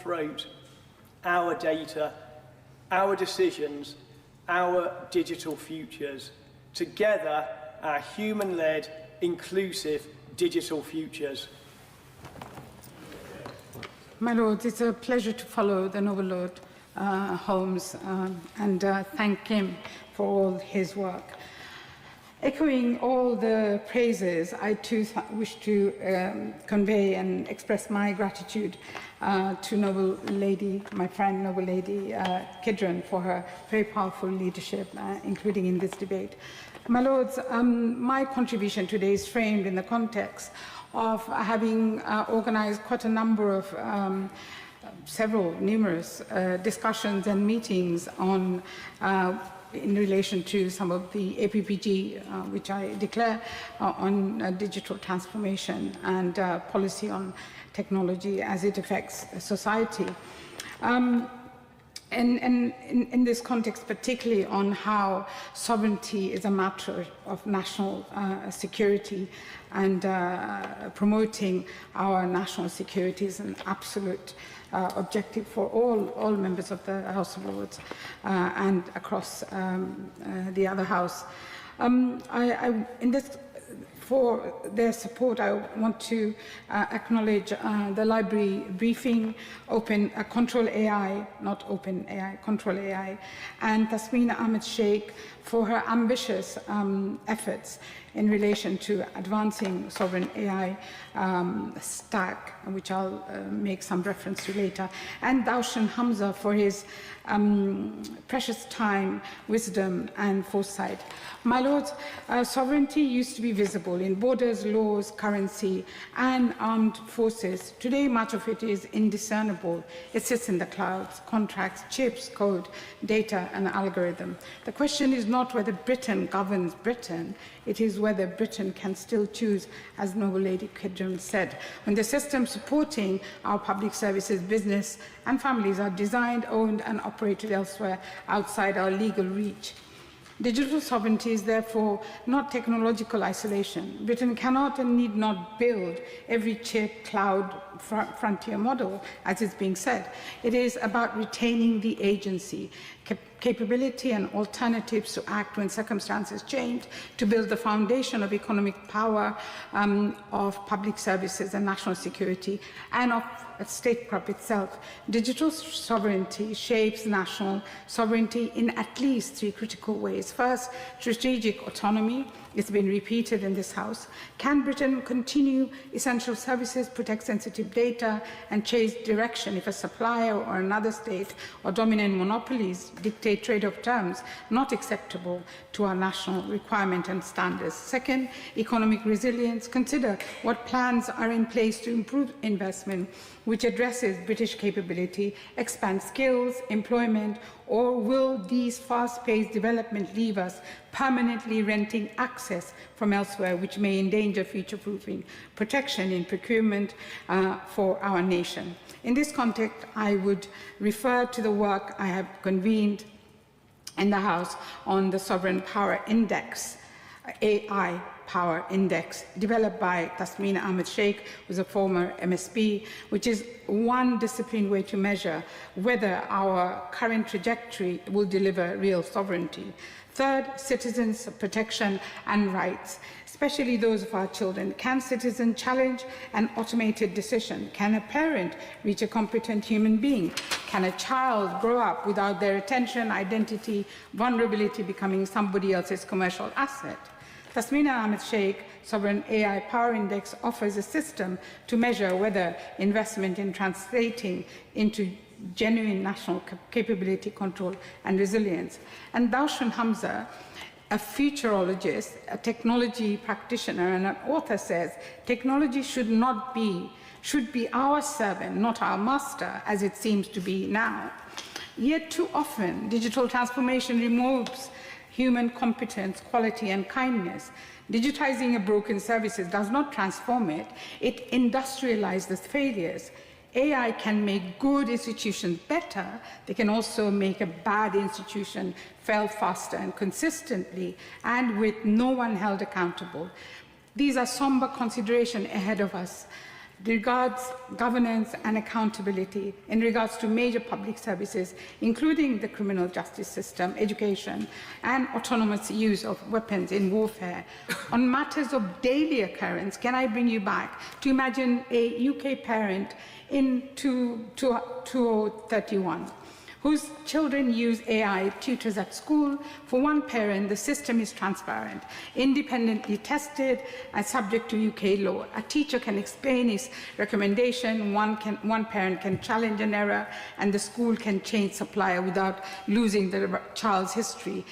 throat our data, our decisions, our digital futures. Together, our human-led, inclusive digital futures. My Lords, it's a pleasure to follow the Noble Lord Holmes and thank him for all his work. Echoing all the praises, I too wish to convey and express my gratitude to Noble Lady, my friend Noble Lady Kidron, for her very powerful leadership, including in this debate. My Lords, my contribution today is framed in the context of having organized quite a number of numerous discussions and meetings on in relation to some of the APPG, which I declare on digital transformation and policy on technology as it affects society. And in this context, particularly on how sovereignty is a matter of national security, and promoting our national security is an absolute objective for all members of the House of Lords and across the other House. For their support, I want to acknowledge the library briefing, Control AI, not Open AI, Control AI, and Tasmina Ahmed Sheikh for her ambitious efforts in relation to advancing sovereign AI stack, which I'll make some reference to later, and Daushan Hamza for his precious time, wisdom, and foresight. My Lords, sovereignty used to be visible in borders, laws, currency, and armed forces. Today, much of it is indiscernible. It sits in the clouds, contracts, chips, code, data, and algorithm. The question is not whether Britain governs Britain, it is whether Britain can still choose, as Noble Lady Kidron said, when the systems supporting our public services, business, and families are designed, owned, and operated elsewhere outside our legal reach. Digital sovereignty is therefore not technological isolation. Britain cannot and need not build every chip, cloud, frontier model, as is being said. It is about retaining the agency, capability and alternatives to act when circumstances change, to build the foundation of economic power, of public services and national security, and of statecraft itself. Digital sovereignty shapes national sovereignty in at least three critical ways. First, strategic autonomy. It's been repeated in this House. Can Britain continue essential services, protect sensitive data, and chase direction if a supplier or another state or dominant monopolies dictate trade-off terms not acceptable to our national requirement and standards? Second, economic resilience. Consider what plans are in place to improve investment, which addresses British capability, expand skills, employment, or will these fast-paced development leave us permanently renting access from elsewhere, which may endanger future-proofing protection in procurement for our nation? In this context, I would refer to the work I have convened in the House on the Sovereign Power Index, AI Power Index, developed by Tasmina Ahmed Sheikh, who's a former MSP, which is one disciplined way to measure whether our current trajectory will deliver real sovereignty. Third, citizens' protection and rights, especially those of our children. Can citizens challenge an automated decision? Can a parent reach a competent human being? Can a child grow up without their attention, identity, vulnerability becoming somebody else's commercial asset? Tasmina Ahmed Sheikh Sovereign AI Power Index offers a system to measure whether investment in translating into genuine national capability, control, and resilience. And Daushan Hamza, a futurologist, a technology practitioner, and an author, says technology should be our servant, not our master, as it seems to be now. Yet too often, digital transformation removes human competence, quality, and kindness. Digitizing a broken services does not transform it, it industrializes failures. AI can make good institutions better. They can also make a bad institution fail faster and consistently, and with no one held accountable. These are somber considerations ahead of us. regards governance and accountability in regards to major public services, including the criminal justice system, education, and autonomous use of weapons in warfare. On matters of daily occurrence, can I bring you back to imagine a UK parent in 2031, whose children use AI tutors at school. For one parent, the system is transparent, independently tested, and subject to UK law. A teacher can explain his recommendation, one parent can challenge an error, and the school can change supplier without losing the child's history.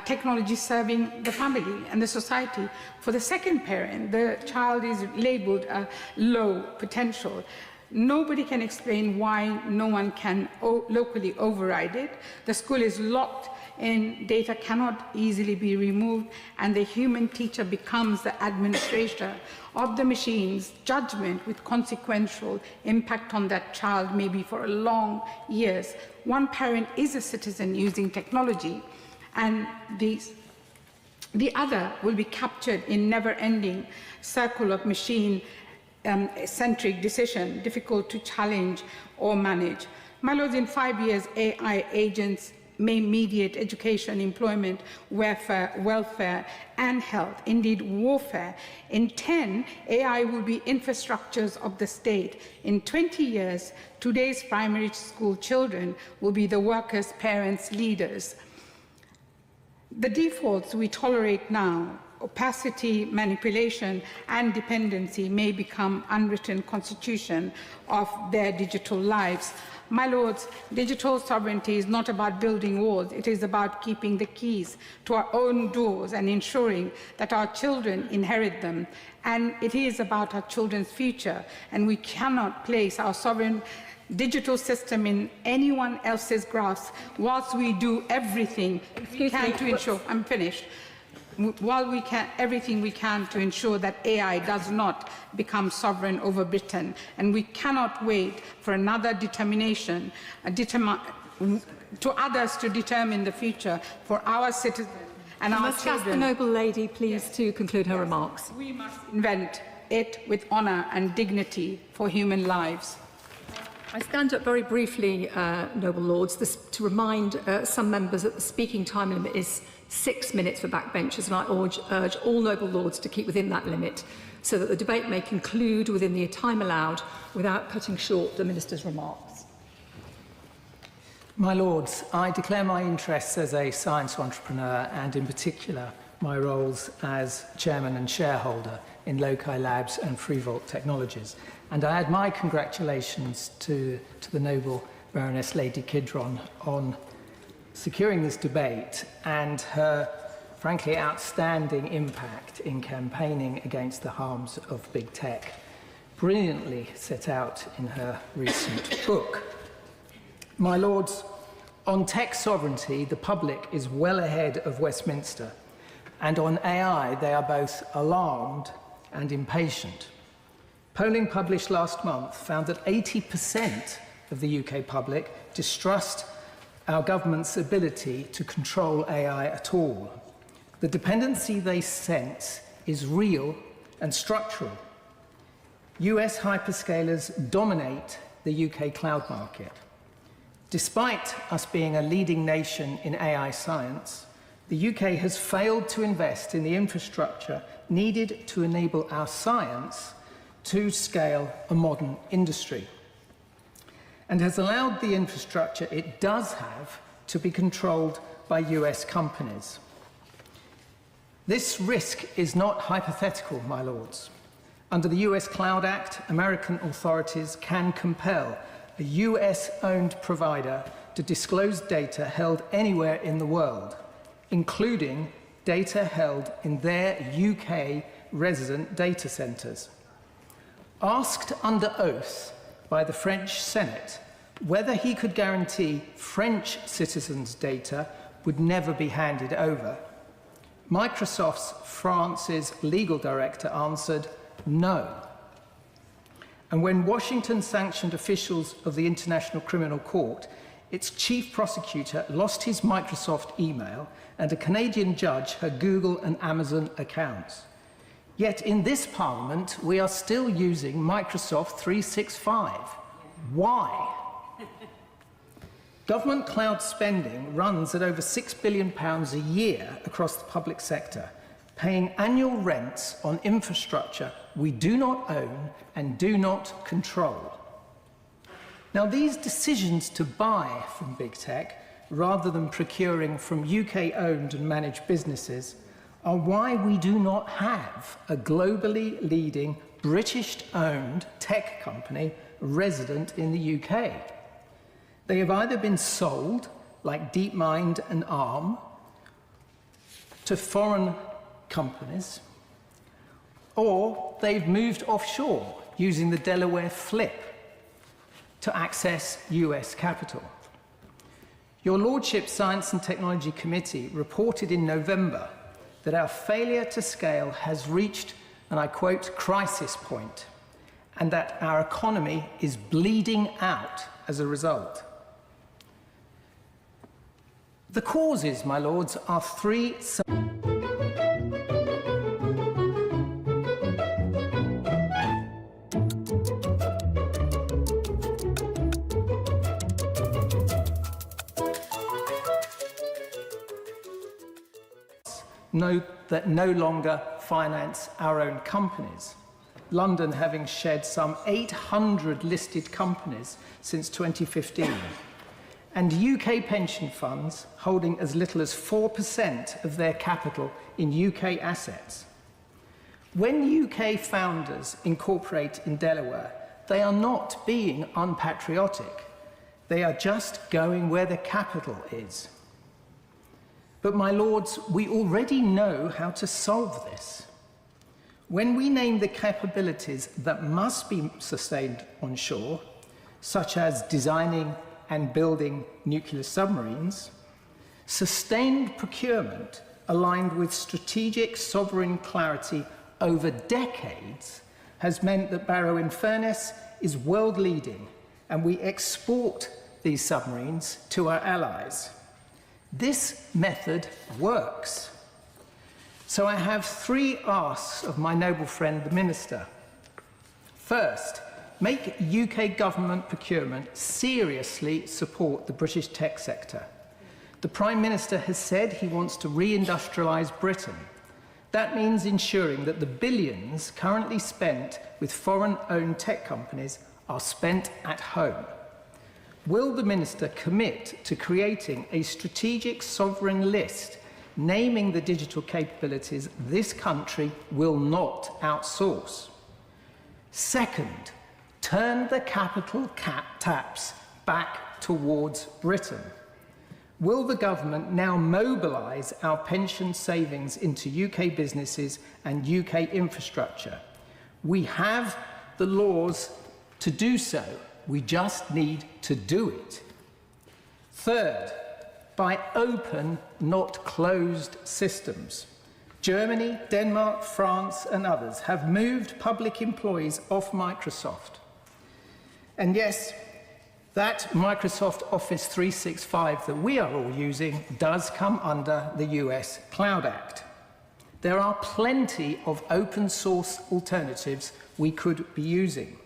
Technology serving the family and the society. For the second parent, the child is labeled a low potential. Nobody can explain why no one can locally override it. The school is locked in, data cannot easily be removed, and the human teacher becomes the administrator of the machine's judgment with consequential impact on that child, maybe for long years. One parent is a citizen using technology, and the other will be captured in never-ending circle of machine-centric decision, difficult to challenge or manage. My lords, in 5 years, AI agents may mediate education, employment, welfare, and health, indeed warfare. In 10, AI will be infrastructures of the state. In 20 years, today's primary school children will be the workers, parents, leaders. The defaults we tolerate now, opacity, manipulation, and dependency, may become unwritten constitution of their digital lives. My lords, digital sovereignty is not about building walls. It is about keeping the keys to our own doors and ensuring that our children inherit them. And it is about our children's future. And we cannot place our sovereign digital system in anyone else's grasp whilst we do everything we can to ensure, I'm finished, while we can everything we can to ensure that AI does not become sovereign over Britain. And we cannot wait for another determination to others to determine the future for our citizens and our children. Ask the noble lady, please, to conclude her remarks. We must invent it with honour and dignity for human lives. I stand up very briefly, noble lords, to remind some members that the speaking time limit is 6 minutes for backbenchers, and I urge all noble lords to keep within that limit so that the debate may conclude within the time allowed without cutting short the Minister's remarks. My Lords, I declare my interests as a science entrepreneur, and in particular my roles as chairman and shareholder in Loci Labs and Freevolt Technologies. And I add my congratulations to the noble Baroness Lady Kidron on securing this debate and her, frankly, outstanding impact in campaigning against the harms of big tech, brilliantly set out in her recent book. My Lords, on tech sovereignty, the public is well ahead of Westminster, and on AI, they are both alarmed and impatient. Polling published last month found that 80% of the UK public distrust our government's ability to control AI at all. The dependency they sense is real and structural. US hyperscalers dominate the UK cloud market. Despite us being a leading nation in AI science, the UK has failed to invest in the infrastructure needed to enable our science to scale a modern industry, and has allowed the infrastructure it does have to be controlled by US companies. This risk is not hypothetical, my lords. Under the US Cloud Act, American authorities can compel a US-owned provider to disclose data held anywhere in the world, including data held in their UK resident data centres. Asked under oath by the French Senate whether he could guarantee French citizens' data would never be handed over, Microsoft's France's legal director answered no. And when Washington sanctioned officials of the International Criminal Court, its chief prosecutor lost his Microsoft email and a Canadian judge her Google and Amazon accounts. Yet in this Parliament, we are still using Microsoft 365. Why? Government cloud spending runs at over £6 billion a year across the public sector, paying annual rents on infrastructure we do not own and do not control. Now, these decisions to buy from big tech, rather than procuring from UK-owned and managed businesses, are why we do not have a globally leading British-owned tech company resident in the UK. They have either been sold, like DeepMind and Arm, to foreign companies, or they've moved offshore using the Delaware Flip to access US capital. Your Lordship's Science and Technology Committee reported in November that our failure to scale has reached, and I quote, crisis point, and that our economy is bleeding out as a result. The causes, my lords, are three. That no longer finance our own companies. London having shed some 800 listed companies since 2015, and UK pension funds holding as little as 4% of their capital in UK assets. When UK founders incorporate in Delaware, they are not being unpatriotic. They are just going where the capital is. But, my lords, we already know how to solve this. When we name the capabilities that must be sustained on shore, such as designing and building nuclear submarines, sustained procurement aligned with strategic sovereign clarity over decades has meant that Barrow in Furness is world-leading, and we export these submarines to our allies. This method works. So I have three asks of my noble friend, the Minister. First, make UK government procurement seriously support the British tech sector. The Prime Minister has said he wants to re-industrialise Britain. That means ensuring that the billions currently spent with foreign-owned tech companies are spent at home. Will the Minister commit to creating a strategic sovereign list naming the digital capabilities this country will not outsource? Second, turn the capital taps back towards Britain. Will the government now mobilise our pension savings into UK businesses and UK infrastructure? We have the laws to do so. We just need to do it. Third, by open, not closed systems. Germany, Denmark, France and others have moved public employees off Microsoft. And yes, that Microsoft Office 365 that we are all using does come under the US Cloud Act. There are plenty of open source alternatives we could be using.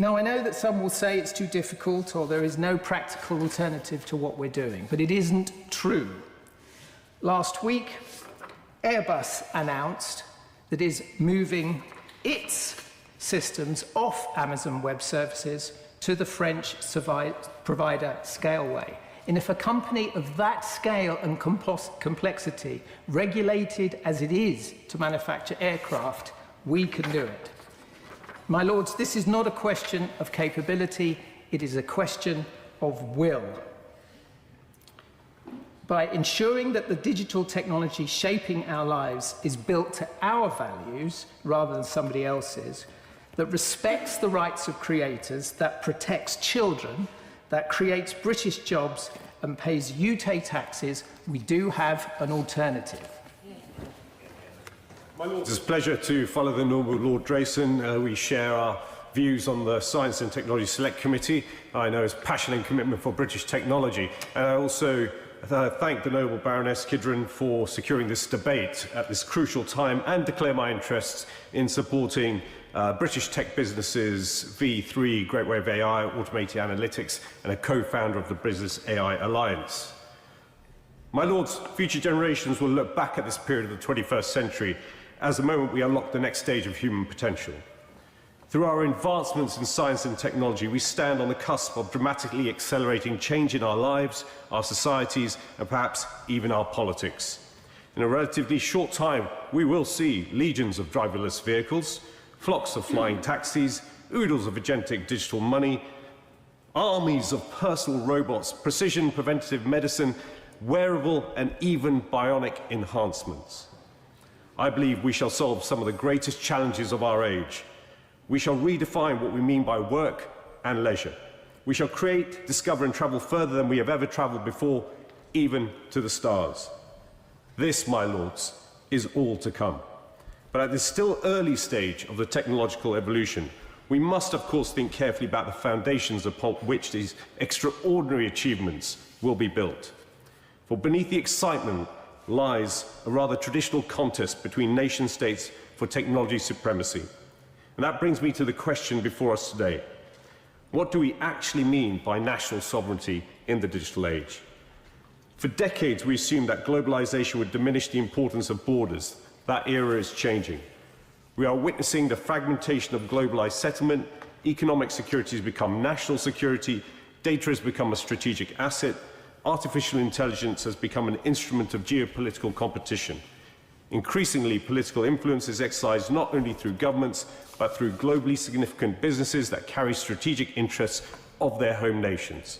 Now, I know that some will say it's too difficult or there is no practical alternative to what we're doing, but it isn't true. Last week, Airbus announced that it is moving its systems off Amazon Web Services to the French provider Scaleway. And if a company of that scale and complexity, regulated as it is to manufacture aircraft, we can do it. My lords, this is not a question of capability, it is a question of will. By ensuring that the digital technology shaping our lives is built to our values rather than somebody else's, that respects the rights of creators, that protects children, that creates British jobs and pays UK taxes, we do have an alternative. My Lords, it's a pleasure to follow the Honourable Lord Drayson. We share our views on the Science and Technology Select Committee. I know his passion and commitment for British technology. And I also thank the Noble Baroness Kidron for securing this debate at this crucial time and declare my interests in supporting British tech businesses, V3, Great Wave AI, Automated Analytics, and a co-founder of the Business AI Alliance. My Lords, future generations will look back at this period of the 21st century as the moment we unlock the next stage of human potential. Through our advancements in science and technology, we stand on the cusp of dramatically accelerating change in our lives, our societies, and perhaps even our politics. In a relatively short time, we will see legions of driverless vehicles, flocks of flying taxis, oodles of agentic digital money, armies of personal robots, precision preventative medicine, wearable and even bionic enhancements. I believe we shall solve some of the greatest challenges of our age. We shall redefine what we mean by work and leisure. We shall create, discover and travel further than we have ever travelled before, even to the stars. This, my Lords, is all to come. But at this still early stage of the technological evolution, we must of course think carefully about the foundations upon which these extraordinary achievements will be built. For beneath the excitement lies a rather traditional contest between nation states for technology supremacy. And that brings me to the question before us today. What do we actually mean by national sovereignty in the digital age? For decades, we assumed that globalization would diminish the importance of borders. That era is changing. We are witnessing the fragmentation of globalized settlement. Economic security has become national security. Data has become a strategic asset. Artificial intelligence has become an instrument of geopolitical competition. Increasingly, political influence is exercised not only through governments, but through globally significant businesses that carry strategic interests of their home nations.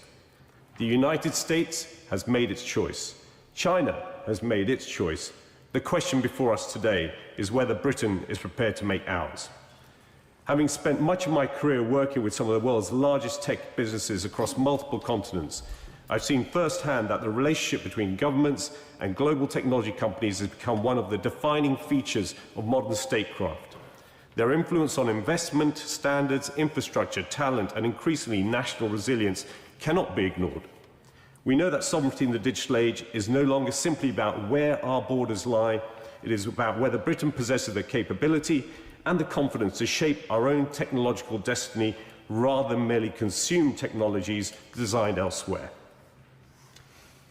The United States has made its choice. China has made its choice. The question before us today is whether Britain is prepared to make ours. Having spent much of my career working with some of the world's largest tech businesses across multiple continents, I've seen firsthand that the relationship between governments and global technology companies has become one of the defining features of modern statecraft. Their influence on investment, standards, infrastructure, talent, and increasingly national resilience cannot be ignored. We know that sovereignty in the digital age is no longer simply about where our borders lie. It is about whether Britain possesses the capability and the confidence to shape our own technological destiny rather than merely consume technologies designed elsewhere.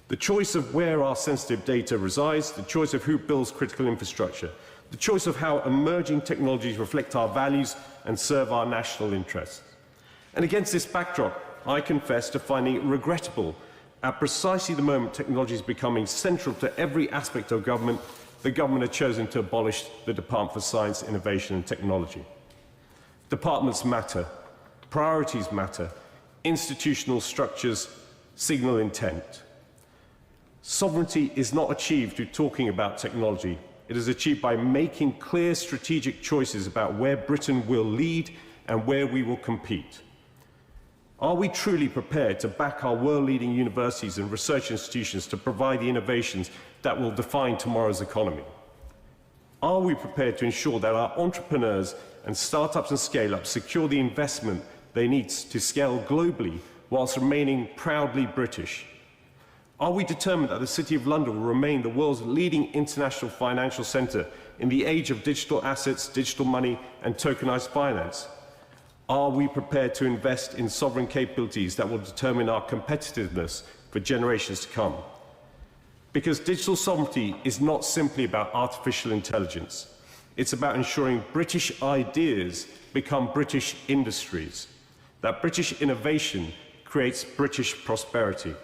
The choice of where our sensitive data resides, the choice of who builds critical infrastructure, the choice of how emerging technologies reflect our values and serve our national interests. And against this backdrop, I confess to finding it regrettable at precisely the moment technology is becoming central to every aspect of government, the government has chosen to abolish the Department for Science, Innovation and Technology. Departments matter, priorities matter, institutional structures signal intent. Sovereignty is not achieved through talking about technology. It is achieved by making clear strategic choices about where Britain will lead and where we will compete. Are we truly prepared to back our world-leading universities and research institutions to provide the innovations that will define tomorrow's economy? Are we prepared to ensure that our entrepreneurs and startups and scale-ups secure the investment they need to scale globally whilst remaining proudly British? Are we determined that the City of London will remain the world's leading international financial centre in the age of digital assets, digital money and tokenised finance? Are we prepared to invest in sovereign capabilities that will determine our competitiveness for generations to come? Because digital sovereignty is not simply about artificial intelligence. It's about ensuring British ideas become British industries, that British innovation creates British prosperity.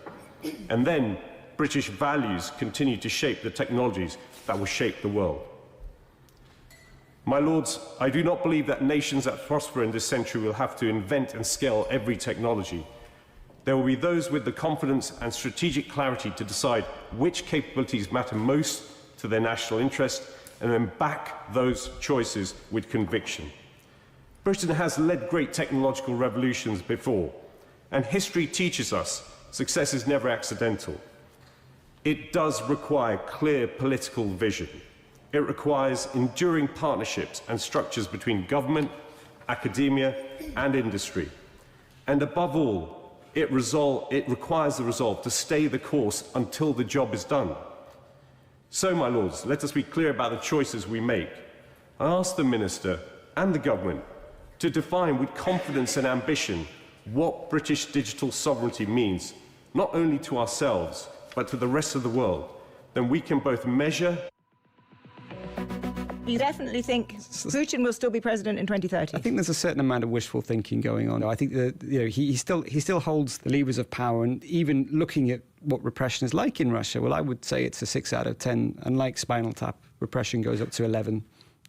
And then British values continue to shape the technologies that will shape the world. My Lords, I do not believe that nations that prosper in this century will have to invent and scale every technology. There will be those with the confidence and strategic clarity to decide which capabilities matter most to their national interest and then back those choices with conviction. Britain has led great technological revolutions before, and history teaches us success is never accidental. It does require clear political vision. It requires enduring partnerships and structures between government, academia, and industry. And above all, it requires the resolve to stay the course until the job is done. So, my lords, let us be clear about the choices we make. I ask the Minister and the Government to define with confidence and ambition what British digital sovereignty means, not only to ourselves, but to the rest of the world. Then we can both measure. You definitely think Putin will still be president in 2030? I think there's a certain amount of wishful thinking going on. I think that he still holds the levers of power, and even looking at what repression is like in Russia, well, I would say it's a 6 out of 10. Unlike Spinal Tap, repression goes up to 11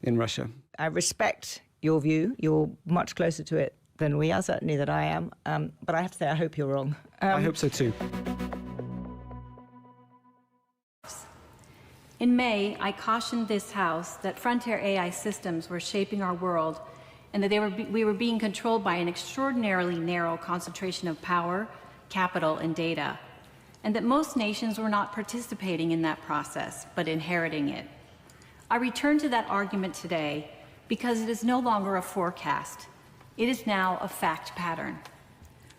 in Russia. I respect your view. You're much closer to it than we are, certainly that I am. But I have to say, I hope you're wrong. I hope so too. In May, I cautioned this House that frontier AI systems were shaping our world and that we were being controlled by an extraordinarily narrow concentration of power, capital, and data, and that most nations were not participating in that process, but inheriting it. I return to that argument today because it is no longer a forecast. It is now a fact pattern.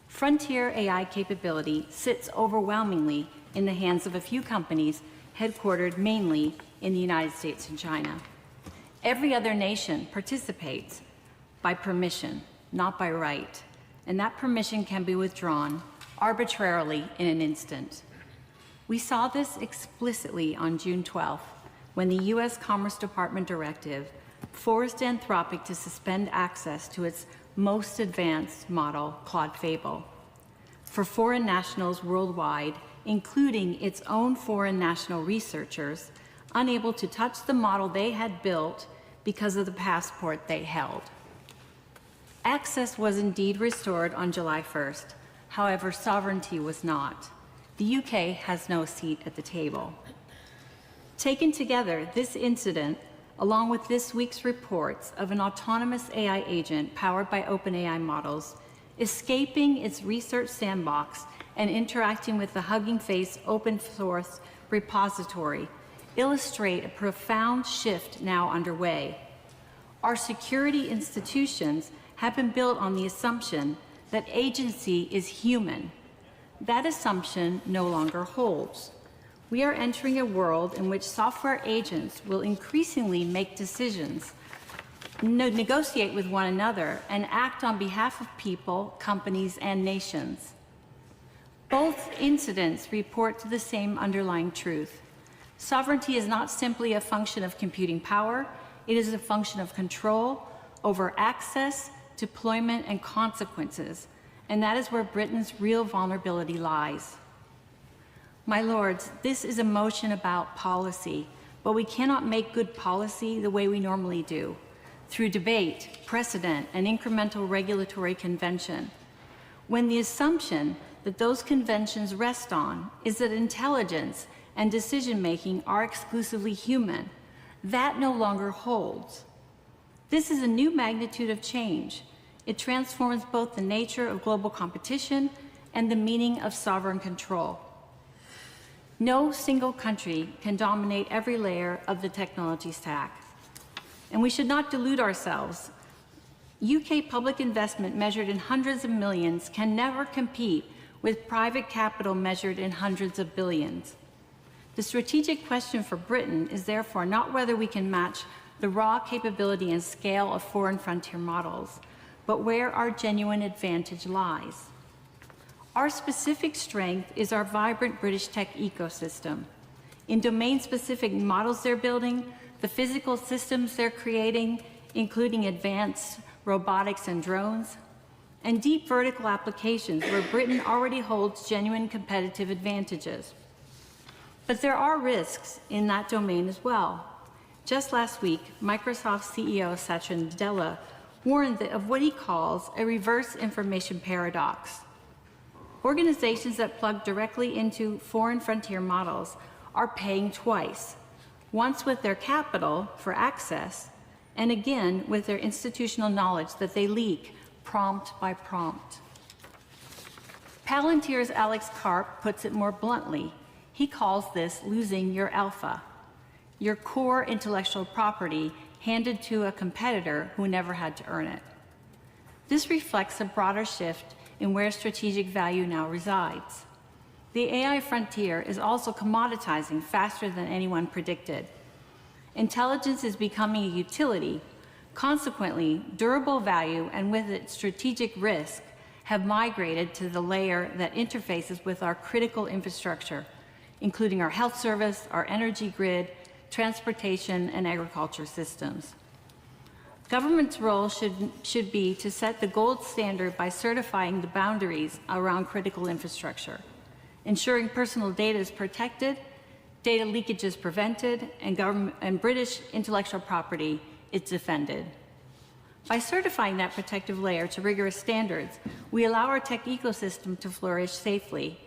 Frontier AI capability sits overwhelmingly in the hands of a few companies headquartered mainly in the United States and China. Every other nation participates by permission, not by right, and that permission can be withdrawn arbitrarily in an instant. We saw this explicitly on June 12th, when the U.S. Commerce Department directive forced Anthropic to suspend access to its most advanced model, Claude Fable, for foreign nationals worldwide, including its own foreign national researchers, unable to touch the model they had built because of the passport they held. Access was indeed restored on July 1st. However, sovereignty was not. The UK has no seat at the table. Taken together, this incident, along with this week's reports of an autonomous AI agent powered by OpenAI models, escaping its research sandbox and interacting with the Hugging Face open source repository, illustrate a profound shift now underway. Our security institutions have been built on the assumption that agency is human. That assumption no longer holds. We are entering a world in which software agents will increasingly make decisions, negotiate with one another, and act on behalf of people, companies, and nations. Both incidents report to the same underlying truth. Sovereignty is not simply a function of computing power, it is a function of control over access, deployment, and consequences, and that is where Britain's real vulnerability lies. My lords, this is a motion about policy, but we cannot make good policy the way we normally do, through debate, precedent, and incremental regulatory convention, when the assumption that those conventions rest on is that intelligence and decision-making are exclusively human. That no longer holds. This is a new magnitude of change. It transforms both the nature of global competition and the meaning of sovereign control. No single country can dominate every layer of the technology stack. And we should not delude ourselves. UK public investment measured in hundreds of millions can never compete with private capital measured in hundreds of billions. The strategic question for Britain is therefore not whether we can match the raw capability and scale of foreign frontier models, but where our genuine advantage lies. Our specific strength is our vibrant British tech ecosystem. In domain-specific models they're building, the physical systems they're creating, including advanced robotics and drones, and deep vertical applications where Britain already holds genuine competitive advantages. But there are risks in that domain as well. Just last week, Microsoft CEO Satya Nadella warned of what he calls a reverse information paradox. Organizations that plug directly into foreign frontier models are paying twice, once with their capital for access, and again with their institutional knowledge that they leak prompt by prompt. Palantir's Alex Karp puts it more bluntly. He calls this losing your alpha, your core intellectual property handed to a competitor who never had to earn it. This reflects a broader shift in where strategic value now resides. The AI frontier is also commoditizing faster than anyone predicted. Intelligence is becoming a utility. Consequently, durable value and with it strategic risk have migrated to the layer that interfaces with our critical infrastructure, including our health service, our energy grid, transportation, and agriculture systems. Government's role should be to set the gold standard by certifying the boundaries around critical infrastructure, ensuring personal data is protected, data leakage is prevented, and British intellectual property is defended. By certifying that protective layer to rigorous standards, we allow our tech ecosystem to flourish safely.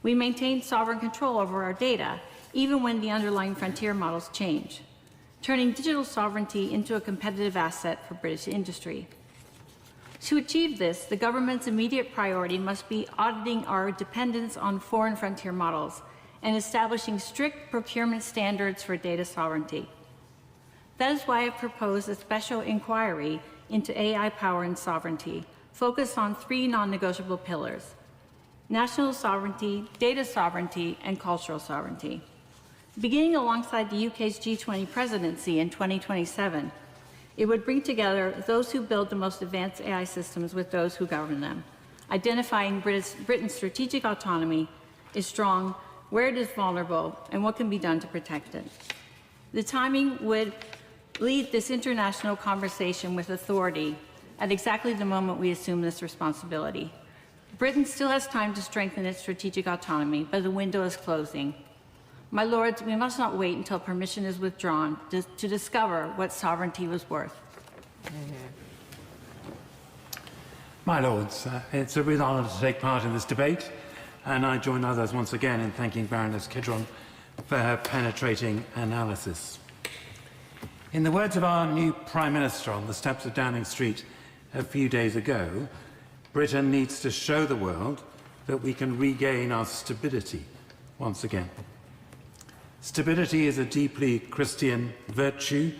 We maintain sovereign control over our data, even when the underlying frontier models change, turning digital sovereignty into a competitive asset for British industry. To achieve this, the government's immediate priority must be auditing our dependence on foreign frontier models and establishing strict procurement standards for data sovereignty. That is why I've proposed a special inquiry into AI power and sovereignty, focused on 3 non-negotiable pillars: national sovereignty, data sovereignty, and cultural sovereignty. Beginning alongside the UK's G20 presidency in 2027, it would bring together those who build the most advanced AI systems with those who govern them, identifying Britain's strategic autonomy is strong, where it is vulnerable, and what can be done to protect it. The timing would lead this international conversation with authority at exactly the moment we assume this responsibility. Britain still has time to strengthen its strategic autonomy, but the window is closing. My lords, we must not wait until permission is withdrawn to discover what sovereignty was worth. My lords, it's a real honour to take part in this debate, and I join others once again in thanking Baroness Kidron for her penetrating analysis. In the words of our new Prime Minister on the steps of Downing Street a few days ago, Britain needs to show the world that we can regain our stability once again. Stability is a deeply Christian virtue,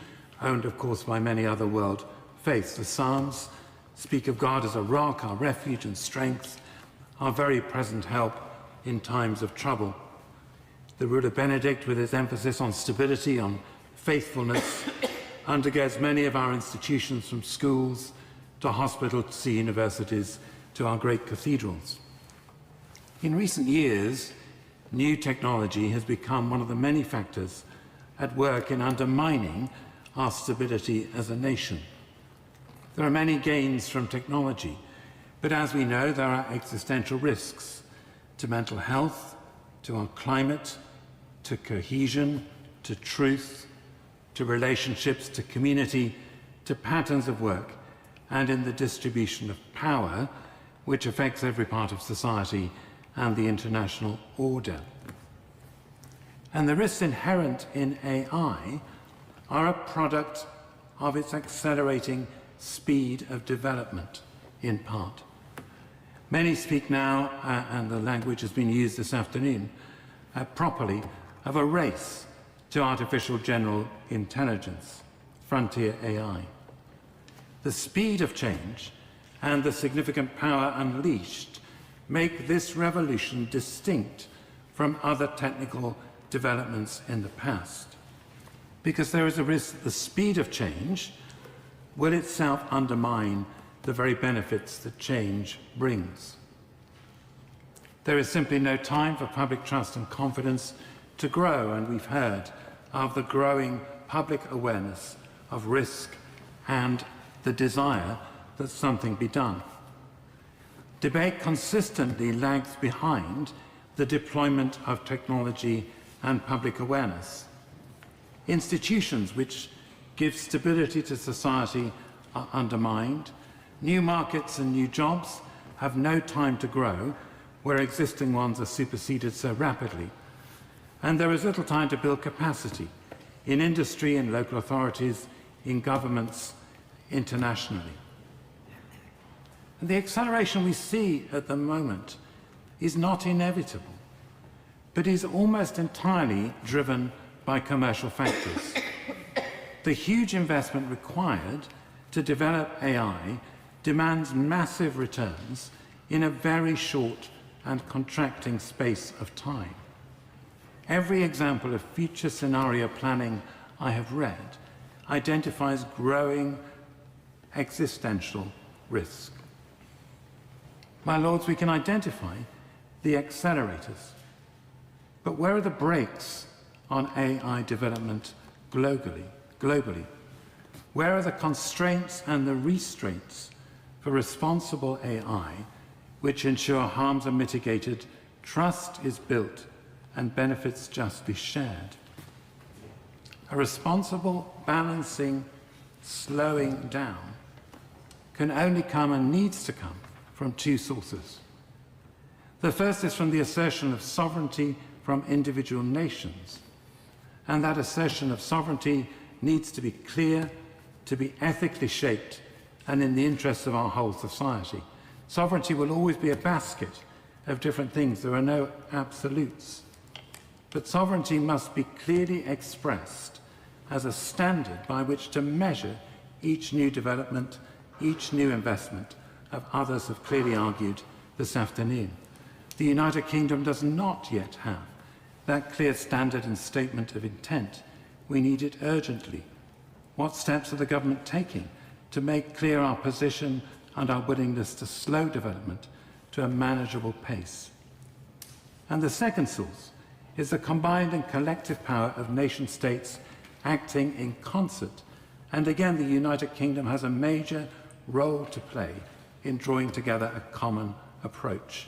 owned, of course, by many other world faiths. The Psalms speak of God as a rock, our refuge and strength, our very present help in times of trouble. The ruler Benedict, with his emphasis on stability, on faithfulness, undergirds many of our institutions, from schools to hospitals to universities to our great cathedrals. In recent years, new technology has become one of the many factors at work in undermining our stability as a nation. There are many gains from technology, but as we know, there are existential risks to mental health, to our climate, to cohesion, to truth, to relationships, to community, to patterns of work, and in the distribution of power, which affects every part of society and the international order. And the risks inherent in AI are a product of its accelerating speed of development, in part. Many speak now, and the language has been used this afternoon, properly, of a race to artificial general intelligence, frontier AI. The speed of change and the significant power unleashed make this revolution distinct from other technical developments in the past, because there is a risk that the speed of change will itself undermine the very benefits that change brings. There is simply no time for public trust and confidence to grow, and we've heard of the growing public awareness of risk and the desire that something be done. Debate consistently lags behind the deployment of technology and public awareness. Institutions which give stability to society are undermined. New markets and new jobs have no time to grow, where existing ones are superseded so rapidly. And there is little time to build capacity in industry, in local authorities, in governments, internationally. And the acceleration we see at the moment is not inevitable, but is almost entirely driven by commercial factors. The huge investment required to develop AI demands massive returns in a very short and contracting space of time. Every example of future scenario planning I have read identifies growing existential risk. My lords, we can identify the accelerators, but where are the brakes on AI development globally? Where are the constraints and the restraints for responsible AI which ensure harms are mitigated, trust is built, and benefits justly shared? A responsible balancing, slowing down can only come and needs to come from two sources. The first is from the assertion of sovereignty from individual nations, and that assertion of sovereignty needs to be clear, to be ethically shaped, and in the interests of our whole society. Sovereignty will always be a basket of different things. There are no absolutes. But sovereignty must be clearly expressed as a standard by which to measure each new development, each new investment, as others have clearly argued this afternoon. The United Kingdom does not yet have that clear standard and statement of intent. We need it urgently. What steps are the government taking to make clear our position and our willingness to slow development to a manageable pace? And the second source is the combined and collective power of nation-states acting in concert. And again, the United Kingdom has a major role to play in drawing together a common approach.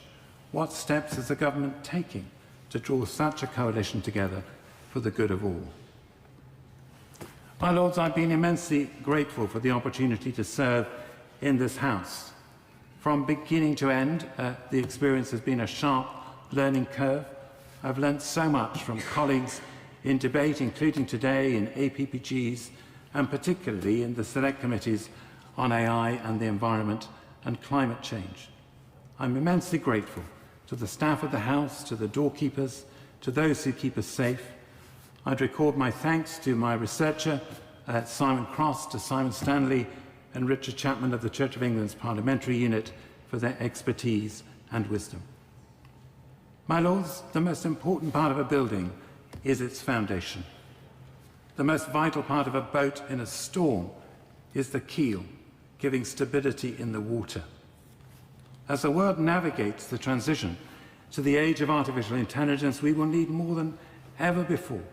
What steps is the government taking to draw such a coalition together for the good of all? My lords, I've been immensely grateful for the opportunity to serve in this House. From beginning to end, the experience has been a sharp learning curve. I've learnt so much from colleagues in debate, including today in APPGs, and particularly in the select committees on AI and the environment and climate change. I'm immensely grateful to the staff of the House, to the doorkeepers, to those who keep us safe. I'd record my thanks to my researcher, Simon Cross, to Simon Stanley and Richard Chapman of the Church of England's Parliamentary Unit for their expertise and wisdom. My lords, the most important part of a building is its foundation. The most vital part of a boat in a storm is the keel, giving stability in the water. As the world navigates the transition to the age of artificial intelligence, we will need more than ever before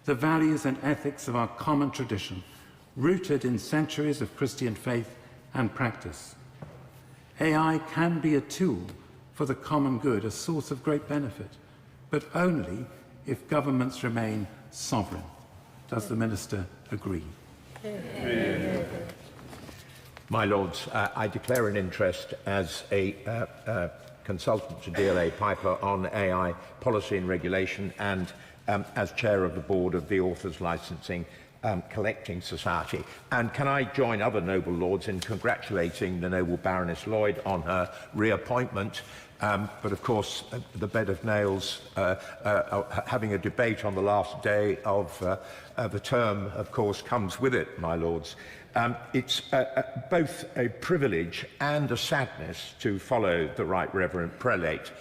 the values and ethics of our common tradition, rooted in centuries of Christian faith and practice. AI can be a tool for the common good, a source of great benefit, but only if governments remain sovereign. Does the Minister agree? My Lords, I declare an interest as a consultant to DLA Piper on AI policy and regulation, and as chair of the board of the Authors Licensing Collecting Society. And can I join other noble lords in congratulating the noble Baroness Lloyd on her reappointment? But of course, the bed of nails, having a debate on the last day of the term, of course, comes with it, my lords. It's both a privilege and a sadness to follow the Right Reverend Prelate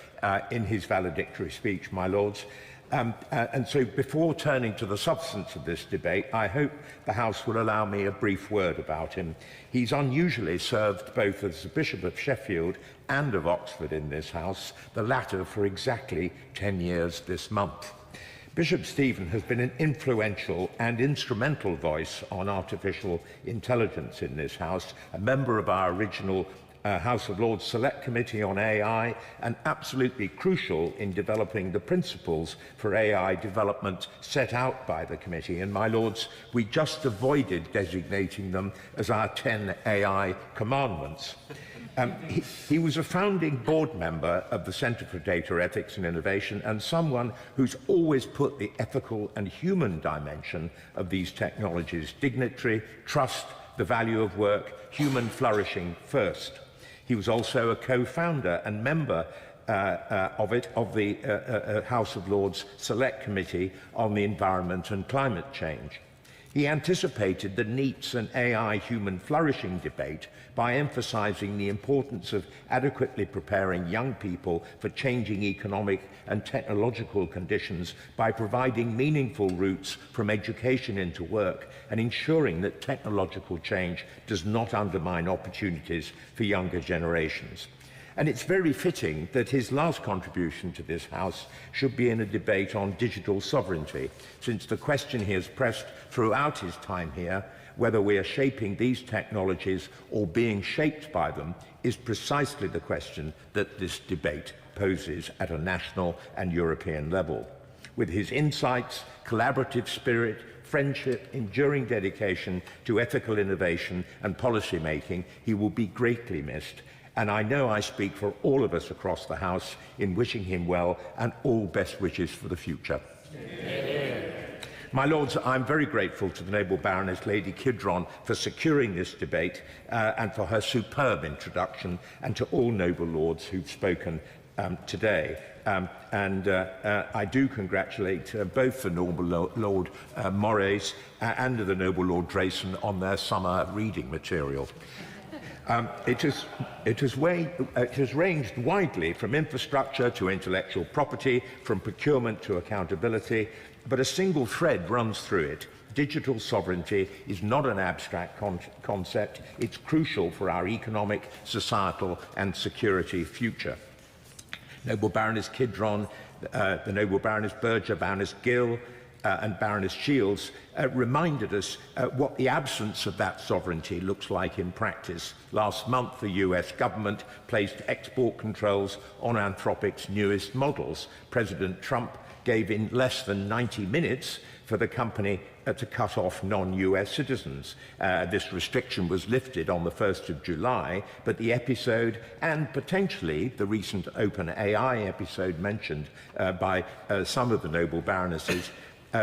in his valedictory speech, my lords. And so before turning to the substance of this debate, I hope the House will allow me a brief word about him. He's unusually served both as the Bishop of Sheffield and of Oxford in this House, the latter for exactly 10 years this month. Bishop Stephen has been an influential and instrumental voice on artificial intelligence in this House, a member of our original House of Lords Select Committee on AI, and absolutely crucial in developing the principles for AI development set out by the committee. And my lords, we just avoided designating them as our 10 AI commandments. He was a founding board member of the Centre for Data Ethics and Innovation, and someone who's always put the ethical and human dimension of these technologies, dignity, trust, the value of work, human flourishing first. He was also a co-founder and member of the House of Lords Select Committee on the Environment and Climate Change. He anticipated the NEETs and AI human flourishing debate by emphasising the importance of adequately preparing young people for changing economic and technological conditions by providing meaningful routes from education into work and ensuring that technological change does not undermine opportunities for younger generations. And it's very fitting that his last contribution to this House should be in a debate on digital sovereignty, since the question he has pressed throughout his time here, whether we are shaping these technologies or being shaped by them, is precisely the question that this debate poses at a national and European level. With his insights, collaborative spirit, friendship, enduring dedication to ethical innovation and policy making, he will be greatly missed. And I know I speak for all of us across the House in wishing him well and all best wishes for the future. Yeah. My Lords, I'm very grateful to the Noble Baroness Lady Kidron for securing this debate and for her superb introduction, and to all Noble Lords who've spoken today. I do congratulate both the Noble Lord Moraes and the Noble Lord Drayson on their summer reading material. It has ranged widely from infrastructure to intellectual property, from procurement to accountability, but a single thread runs through it. Digital sovereignty is not an abstract concept. It's crucial for our economic, societal and security future. Noble Baroness Kidron, the Noble Baroness Berger, Baroness Gill, and Baroness Shields reminded us what the absence of that sovereignty looks like in practice. Last month, the US government placed export controls on Anthropic's newest models. President Trump gave in less than 90 minutes for the company to cut off non-US citizens. This restriction was lifted on the 1st of July, but the episode, and potentially the recent OpenAI episode mentioned by some of the Noble Baronesses,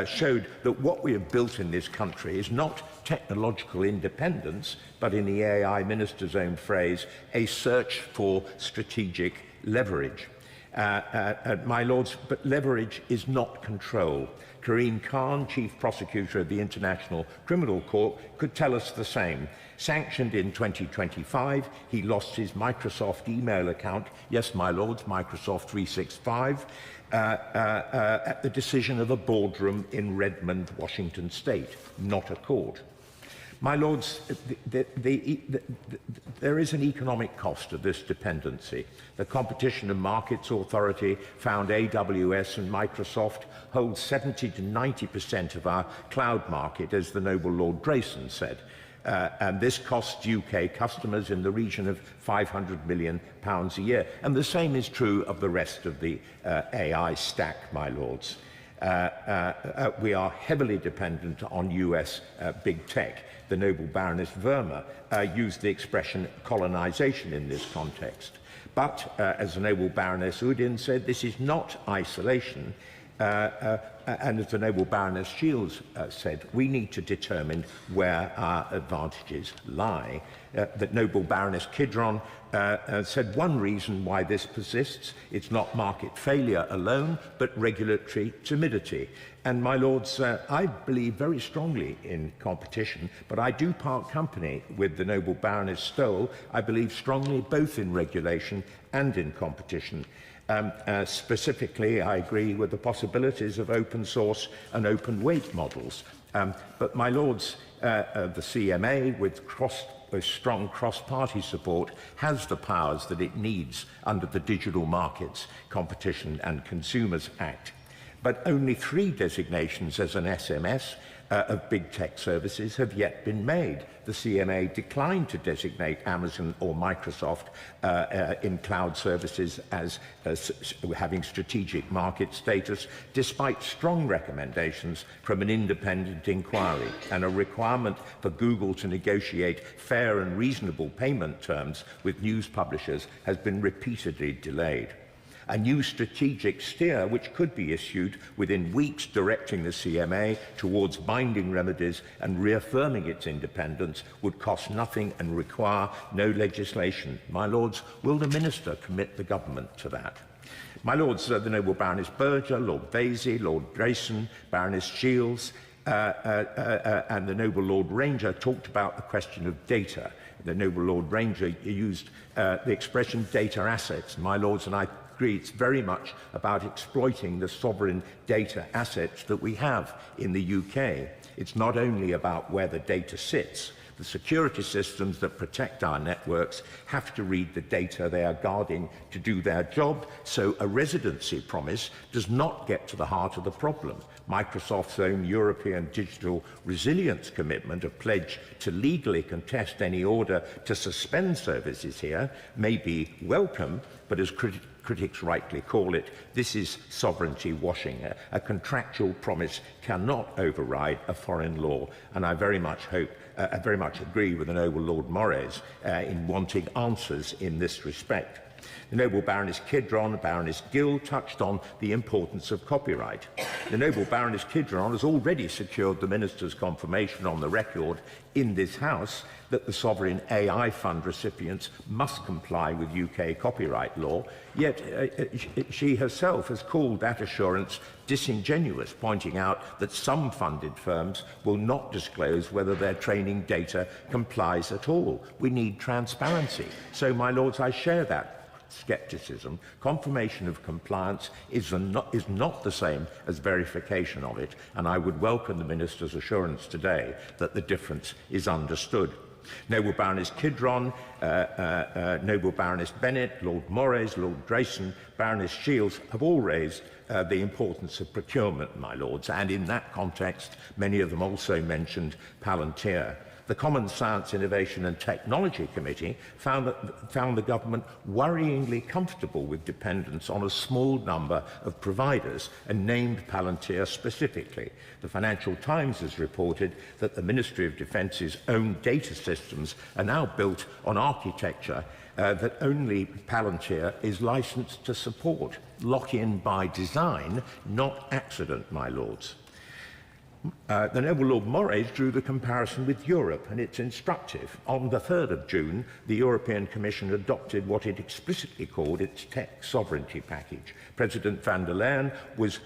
showed that what we have built in this country is not technological independence, but in the AI minister's own phrase, a search for strategic leverage. My Lords, but leverage is not control. Karim Khan, Chief Prosecutor of the International Criminal Court, could tell us the same. Sanctioned in 2025, he lost his Microsoft email account, yes, my Lords, Microsoft 365, at the decision of a boardroom in Redmond, Washington State, not a court. My Lords, there is an economic cost of this dependency. The Competition and Markets Authority found AWS and Microsoft hold 70 to 90% of our cloud market, as the Noble Lord Drayson said. And this costs UK customers in the region of £500 million a year. And the same is true of the rest of the AI stack, my Lords. We are heavily dependent on US big tech. The Noble Baroness Verma used the expression colonisation in this context. But, as the Noble Baroness Udin said, this is not isolation. And as the Noble Baroness Shields said, we need to determine where our advantages lie. The Noble Baroness Kidron said one reason why this persists, it's not market failure alone, but regulatory timidity. And my Lords, I believe very strongly in competition, but I do part company with the Noble Baroness Stoll. I believe strongly both in regulation and in competition. Specifically, I agree with the possibilities of open source and open weight models. But my Lords, the CMA, with strong cross-party support, has the powers that it needs under the Digital Markets, Competition and Consumers Act. But only 3 designations as an SMS of big tech services have yet been made. The CMA declined to designate Amazon or Microsoft in cloud services as having strategic market status, despite strong recommendations from an independent inquiry and a requirement for Google to negotiate fair and reasonable payment terms with news publishers has been repeatedly delayed. A new strategic steer, which could be issued within weeks, directing the CMA towards binding remedies and reaffirming its independence, would cost nothing and require no legislation. My Lords, will the Minister commit the government to that? My Lords, the Noble Baroness Berger, Lord Vasey, Lord Drayson, Baroness Shields, and the Noble Lord Ranger talked about the question of data. The Noble Lord Ranger used the expression data assets. My lords, and I agree, it's very much about exploiting the sovereign data assets that we have in the UK. It's not only about where the data sits. The security systems that protect our networks have to read the data they are guarding to do their job, so a residency promise does not get to the heart of the problem. Microsoft's own European Digital Resilience Commitment, a pledge to legally contest any order to suspend services here, may be welcome, but as critics rightly call it, this is sovereignty washing. A contractual promise cannot override a foreign law, and I very much agree with the Noble Lord Moraes in wanting answers in this respect. The Noble Baroness Kidron, Baroness Gill touched on the importance of copyright. The Noble Baroness Kidron has already secured the Minister's confirmation on the record in this House that the Sovereign AI Fund recipients must comply with UK copyright law, yet she herself has called that assurance disingenuous, pointing out that some funded firms will not disclose whether their training data complies at all. We need transparency. So, my lords, I share that scepticism. Confirmation of compliance is not the same as verification of it, and I would welcome the Minister's assurance today that the difference is understood. Noble Baroness Kidron, Noble Baroness Bennett, Lord Moraes, Lord Drayson, Baroness Shields have all raised the importance of procurement, my lords, and in that context, many of them also mentioned Palantir. The Common Science, Innovation and Technology Committee found the government worryingly comfortable with dependence on a small number of providers and named Palantir specifically. The Financial Times has reported that the Ministry of Defence's own data systems are now built on architecture that only Palantir is licensed to support. Lock-in by design, not accident, my lords. The Noble Lord Moraes drew the comparison with Europe, and it's instructive. On the 3rd of June, the European Commission adopted what it explicitly called its tech sovereignty package. President van der Leyen was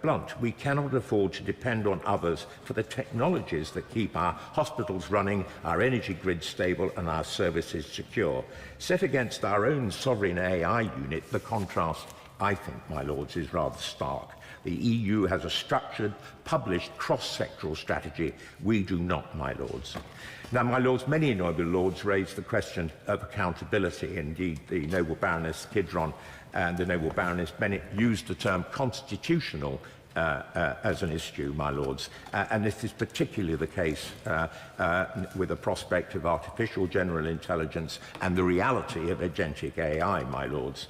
blunt. We cannot afford to depend on others for the technologies that keep our hospitals running, our energy grid stable, and our services secure. Set against our own sovereign AI unit, the contrast, I think, my lords, is rather stark. The EU has a structured, published, cross-sectoral strategy. We do not, my lords. Now, my lords, many noble lords raised the question of accountability. Indeed, the Noble Baroness Kidron and the Noble Baroness Bennett used the term constitutional as an issue, my lords, and this is particularly the case with the prospect of artificial general intelligence and the reality of agentic AI, my lords.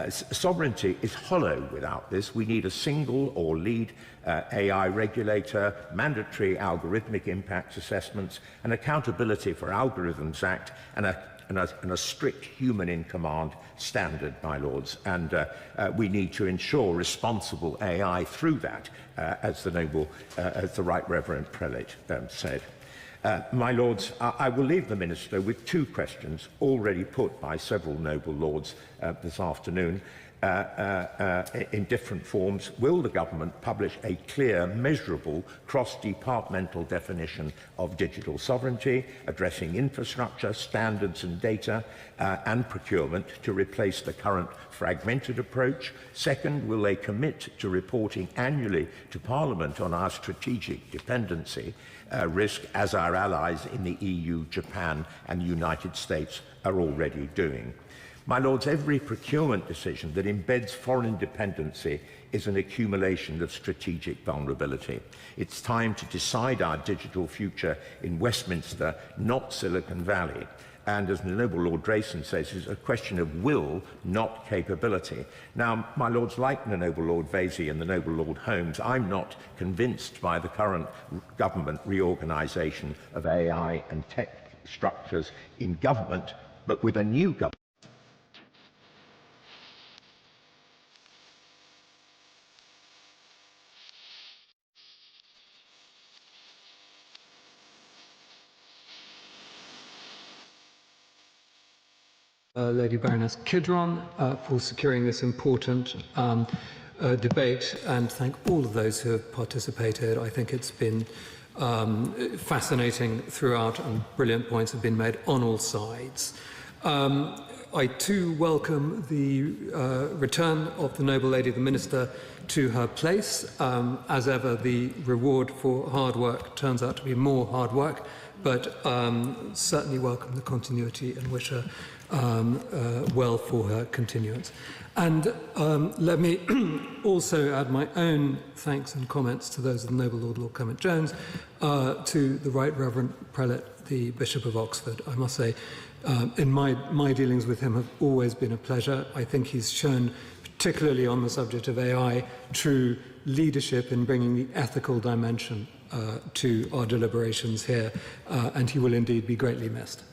Sovereignty is hollow without this. We need a single or lead AI regulator, mandatory algorithmic impact assessments, an Accountability for Algorithms Act, and a strict human-in-command standard, my lords. And we need to ensure responsible AI through that, as the Right Reverend Prelate said. My lords, I will leave the Minister with two questions already put by several noble lords this afternoon in different forms. Will the government publish a clear, measurable, cross-departmental definition of digital sovereignty, addressing infrastructure, standards and data, and procurement to replace the current fragmented approach? Second, will they commit to reporting annually to Parliament on our strategic dependency risk, as our allies in the EU, Japan and the United States are already doing? My lords, every procurement decision that embeds foreign dependency is an accumulation of strategic vulnerability. It's time to decide our digital future in Westminster, not Silicon Valley. And as the Noble Lord Drayson says, it's a question of will, not capability. Now, my lords, like the Noble Lord Vasey and the Noble Lord Holmes, I'm not convinced by the current government reorganisation of AI and tech structures in government, but with a new government. Lady Baroness Kidron for securing this important debate and thank all of those who have participated. I think it's been fascinating throughout, and brilliant points have been made on all sides. I too welcome the return of the Noble Lady, the Minister, to her place. As ever, the reward for hard work turns out to be more hard work, but certainly welcome the continuity and wish her well for her continuance. And let me also add my own thanks and comments to those of the Noble Lord Clement Jones, to the Right Reverend Prelate, the Bishop of Oxford. I must say, in my dealings with him have always been a pleasure. I think he's shown, particularly on the subject of AI, true leadership in bringing the ethical dimension to our deliberations here, and he will indeed be greatly missed.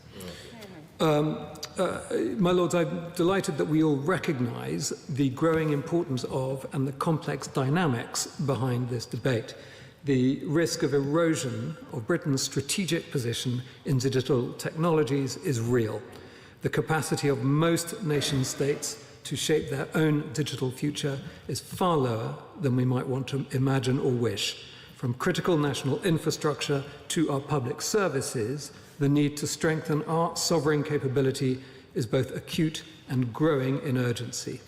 My Lords, I'm delighted that we all recognise the growing importance of and the complex dynamics behind this debate. The risk of erosion of Britain's strategic position in digital technologies is real. The capacity of most nation-states to shape their own digital future is far lower than we might want to imagine or wish. From critical national infrastructure to our public services, the need to strengthen our sovereign capability is both acute and growing in urgency.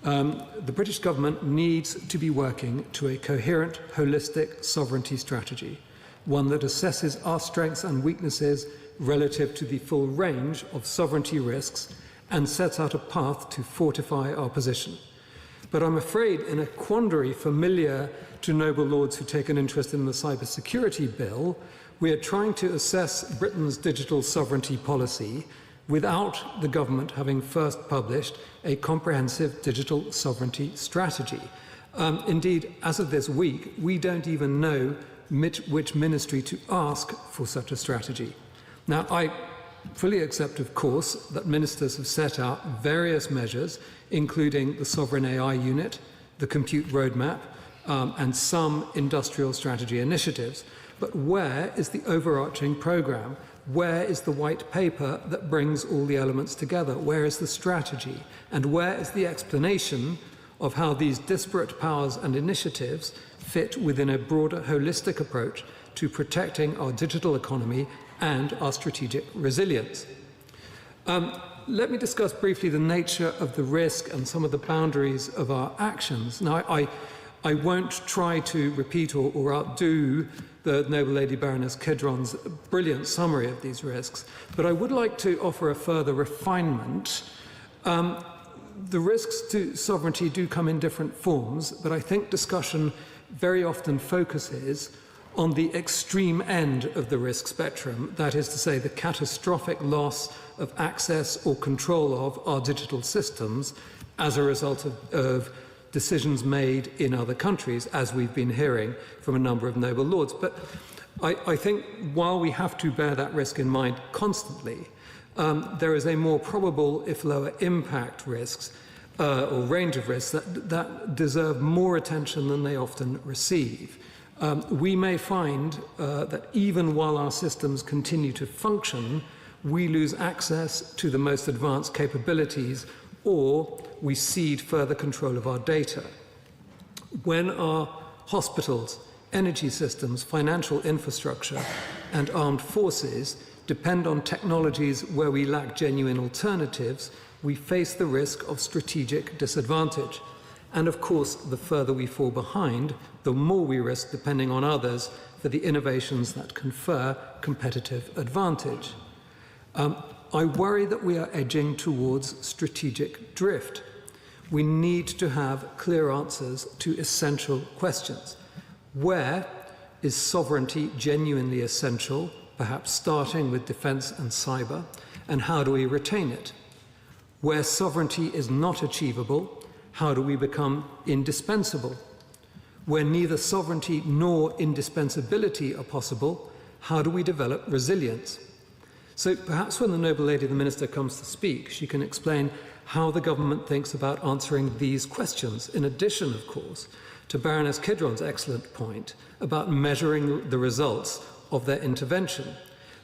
The British government needs to be working to a coherent, holistic sovereignty strategy, one that assesses our strengths and weaknesses relative to the full range of sovereignty risks and sets out a path to fortify our position. But I'm afraid, in a quandary familiar to noble lords who take an interest in the cybersecurity bill, we are trying to assess Britain's digital sovereignty policy without the government having first published a comprehensive digital sovereignty strategy. Indeed, as of this week, we don't even know which ministry to ask for such a strategy. Now, I fully accept, of course, that ministers have set out various measures, including the Sovereign AI Unit, the Compute Roadmap, and some industrial strategy initiatives. But where is the overarching programme? Where is the white paper that brings all the elements together? Where is the strategy? And where is the explanation of how these disparate powers and initiatives fit within a broader holistic approach to protecting our digital economy and our strategic resilience? Let me discuss briefly the nature of the risk and some of the boundaries of our actions. Now, I won't try to repeat or outdo the Noble Lady Baroness Kidron's brilliant summary of these risks, but I would like to offer a further refinement. The risks to sovereignty do come in different forms, but I think discussion very often focuses on the extreme end of the risk spectrum, that is to say, the catastrophic loss of access or control of our digital systems as a result of decisions made in other countries, as we've been hearing from a number of noble lords. But I think while we have to bear that risk in mind constantly, there is a more probable, if lower impact risks, or range of risks that deserve more attention than they often receive. We may find that even while our systems continue to function, we lose access to the most advanced capabilities, or we cede further control of our data. When our hospitals, energy systems, financial infrastructure, and armed forces depend on technologies where we lack genuine alternatives, we face the risk of strategic disadvantage. And of course, the further we fall behind, the more we risk depending on others for the innovations that confer competitive advantage. I worry that we are edging towards strategic drift. We need to have clear answers to essential questions. Where is sovereignty genuinely essential, perhaps starting with defence and cyber, and how do we retain it? Where sovereignty is not achievable, how do we become indispensable? Where neither sovereignty nor indispensability are possible, how do we develop resilience? So perhaps when the Noble Lady, the Minister, comes to speak, she can explain how the government thinks about answering these questions, in addition, of course, to Baroness Kidron's excellent point about measuring the results of their intervention.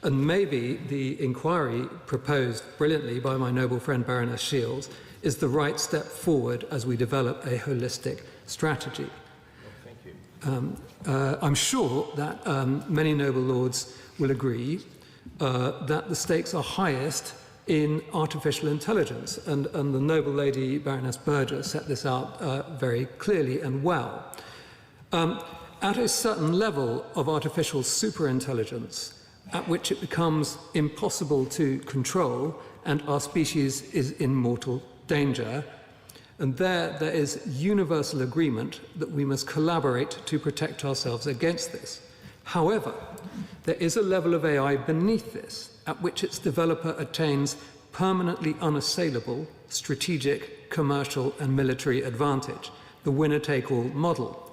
And maybe the inquiry proposed brilliantly by my noble friend Baroness Shields is the right step forward as we develop a holistic strategy. I'm sure that many noble lords will agree that the stakes are highest in artificial intelligence, and the noble lady Baroness Berger set this out very clearly and well. At a certain level of artificial superintelligence, at which it becomes impossible to control and our species is in mortal danger, and there is universal agreement that we must collaborate to protect ourselves against this. However, there is a level of AI beneath this, at which its developer attains permanently unassailable strategic, commercial and military advantage, the winner-take-all model.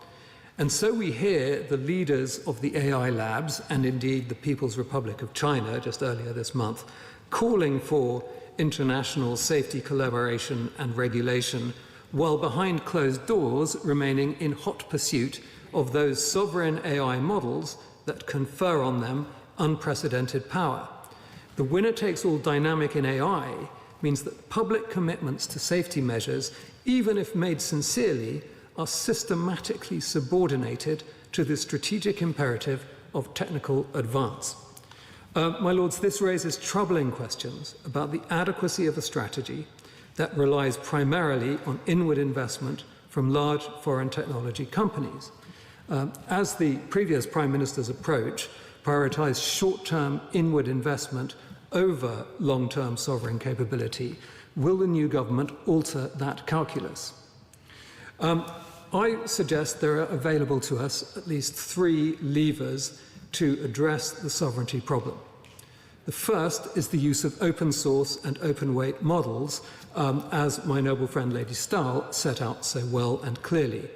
And so we hear the leaders of the AI labs, and indeed the People's Republic of China just earlier this month, calling for international safety collaboration and regulation, while behind closed doors remaining in hot pursuit of those sovereign AI models that confer on them unprecedented power. The winner-takes-all dynamic in AI means that public commitments to safety measures, even if made sincerely, are systematically subordinated to the strategic imperative of technical advance. My lords, this raises troubling questions about the adequacy of a strategy that relies primarily on inward investment from large foreign technology companies. As the previous Prime Minister's approach prioritised short-term inward investment over long-term sovereign capability, will the new government alter that calculus? I suggest there are available to us at least 3 levers to address the sovereignty problem. The first is the use of open source and open weight models, as my noble friend Lady Stahl set out so well and clearly.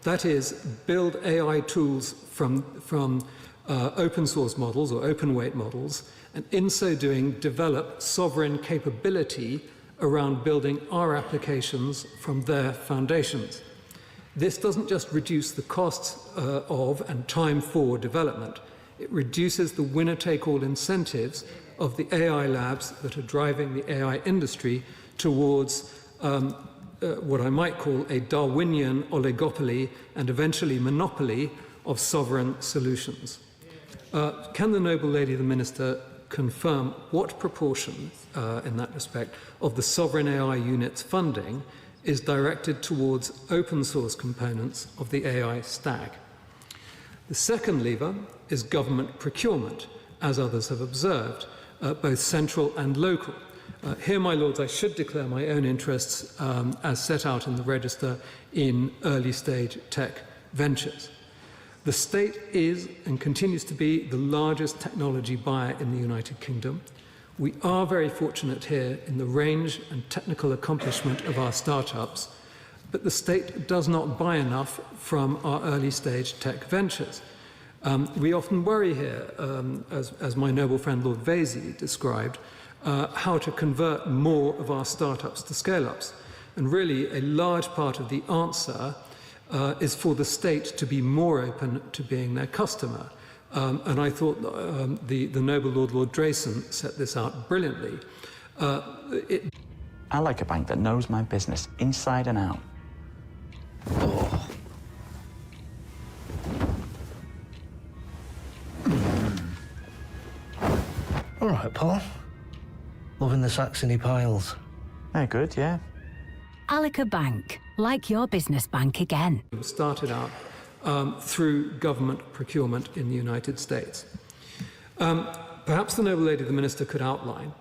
That is, build AI tools from open source models or open weight models, and in so doing develop sovereign capability around building our applications from their foundations. This doesn't just reduce the costs of and time for development, it reduces the winner-take-all incentives of the AI labs that are driving the AI industry towards what I might call a Darwinian oligopoly and eventually monopoly of sovereign solutions. Can the noble lady, the Minister, confirm what proportion, in that respect, of the sovereign AI unit's funding is directed towards open source components of the AI stack? The second lever is government procurement, as others have observed, both central and local. Here, my lords, I should declare my own interests as set out in the register in early stage tech ventures. The state is and continues to be the largest technology buyer in the United Kingdom. We are very fortunate here in the range and technical accomplishment of our startups, but the state does not buy enough from our early stage tech ventures. We often worry here, as my noble friend Lord Vasey described, how to convert more of our startups to scale-ups. And really, a large part of the answer is for the state to be more open to being their customer. And I thought the noble Lord Drayson set this out brilliantly. I like a bank that knows my business inside and out. Oh. All right, Paul. Loving the Saxony piles. They're good, yeah. Alika Bank, like your business bank again. Started out through government procurement in the United States. Perhaps the noble lady, the Minister, could outline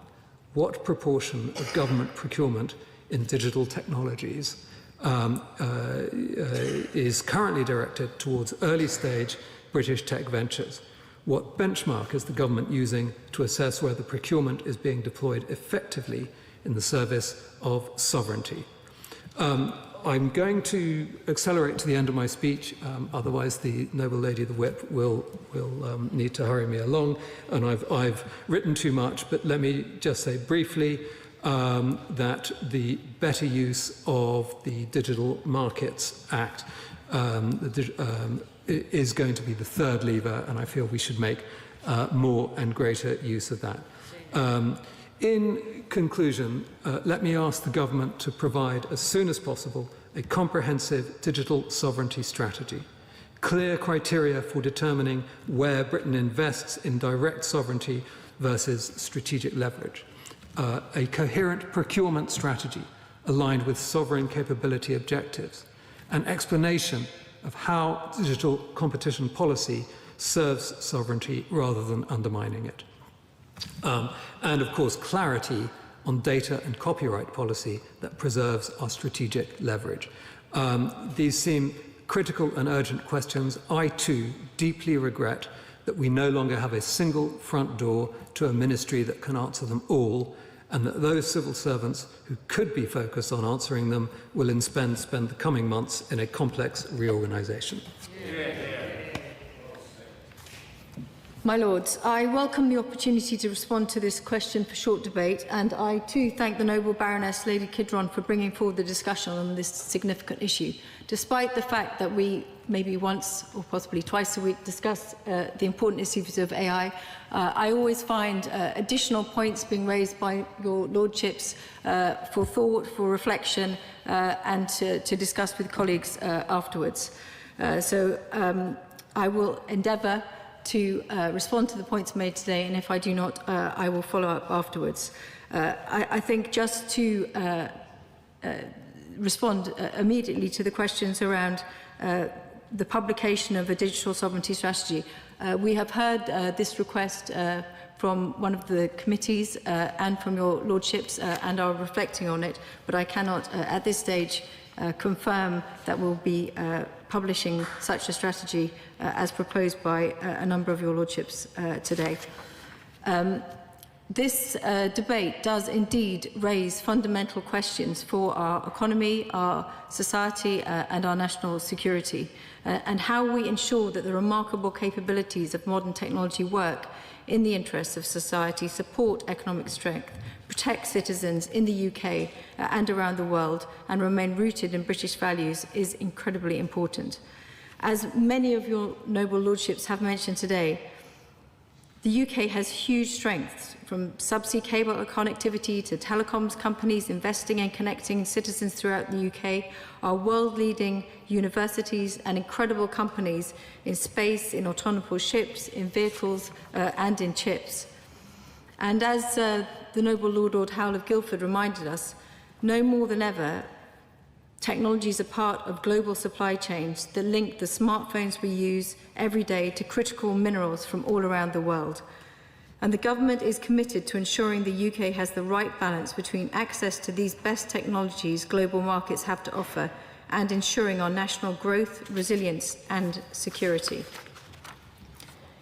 what proportion of government procurement in digital technologies is currently directed towards early stage British tech ventures. What benchmark is the government using to assess whether procurement is being deployed effectively in the service of sovereignty? I'm going to accelerate to the end of my speech, otherwise the noble lady, the whip, will need to hurry me along, and I've written too much, but let me just say briefly that the better use of the Digital Markets Act is going to be the third lever, and I feel we should make more and greater use of that. In conclusion, let me ask the government to provide, as soon as possible, a comprehensive digital sovereignty strategy, clear criteria for determining where Britain invests in direct sovereignty versus strategic leverage, a coherent procurement strategy aligned with sovereign capability objectives, an explanation of how digital competition policy serves sovereignty rather than undermining it. And of course, clarity on data and copyright policy that preserves our strategic leverage. These seem critical and urgent questions. I too deeply regret that we no longer have a single front door to a ministry that can answer them all, and that those civil servants who could be focused on answering them will spend the coming months in a complex reorganisation. My Lords, I welcome the opportunity to respond to this question for short debate, and I too thank the Noble Baroness Lady Kidron for bringing forward the discussion on this significant issue. Despite the fact that we maybe once or possibly twice a week discuss the important issues of AI, I always find additional points being raised by your Lordships for thought, for reflection, and to discuss with colleagues afterwards. I will endeavour to respond to the points made today, and if I do not, I will follow up afterwards. I think just to respond immediately to the questions around the publication of a digital sovereignty strategy, we have heard this request from one of the committees and from your Lordships and are reflecting on it, but I cannot at this stage confirm that we'll be publishing such a strategy as proposed by a number of your Lordships today. This debate does indeed raise fundamental questions for our economy, our society and our national security, and how we ensure that the remarkable capabilities of modern technology work in the interests of society, support economic strength, protect citizens in the UK and around the world, and remain rooted in British values is incredibly important. As many of your noble Lordships have mentioned today, the UK has huge strengths, from subsea cable connectivity to telecoms companies investing and connecting citizens throughout the UK, our world-leading universities and incredible companies in space, in autonomous ships, in vehicles and in chips. And as the Noble Lord Howell of Guildford reminded us, no more than ever, technologies are part of global supply chains that link the smartphones we use every day to critical minerals from all around the world. And the government is committed to ensuring the UK has the right balance between access to these best technologies global markets have to offer and ensuring our national growth, resilience and security.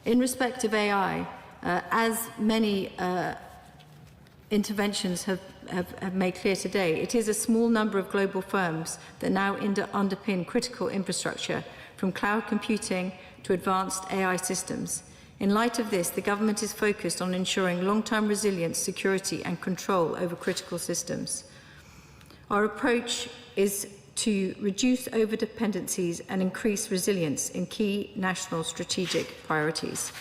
In respect of AI, as many interventions have made clear today, it is a small number of global firms that now underpin critical infrastructure, from cloud computing to advanced AI systems. In light of this, the government is focused on ensuring long-term resilience, security and control over critical systems. Our approach is to reduce over-dependencies and increase resilience in key national strategic priorities.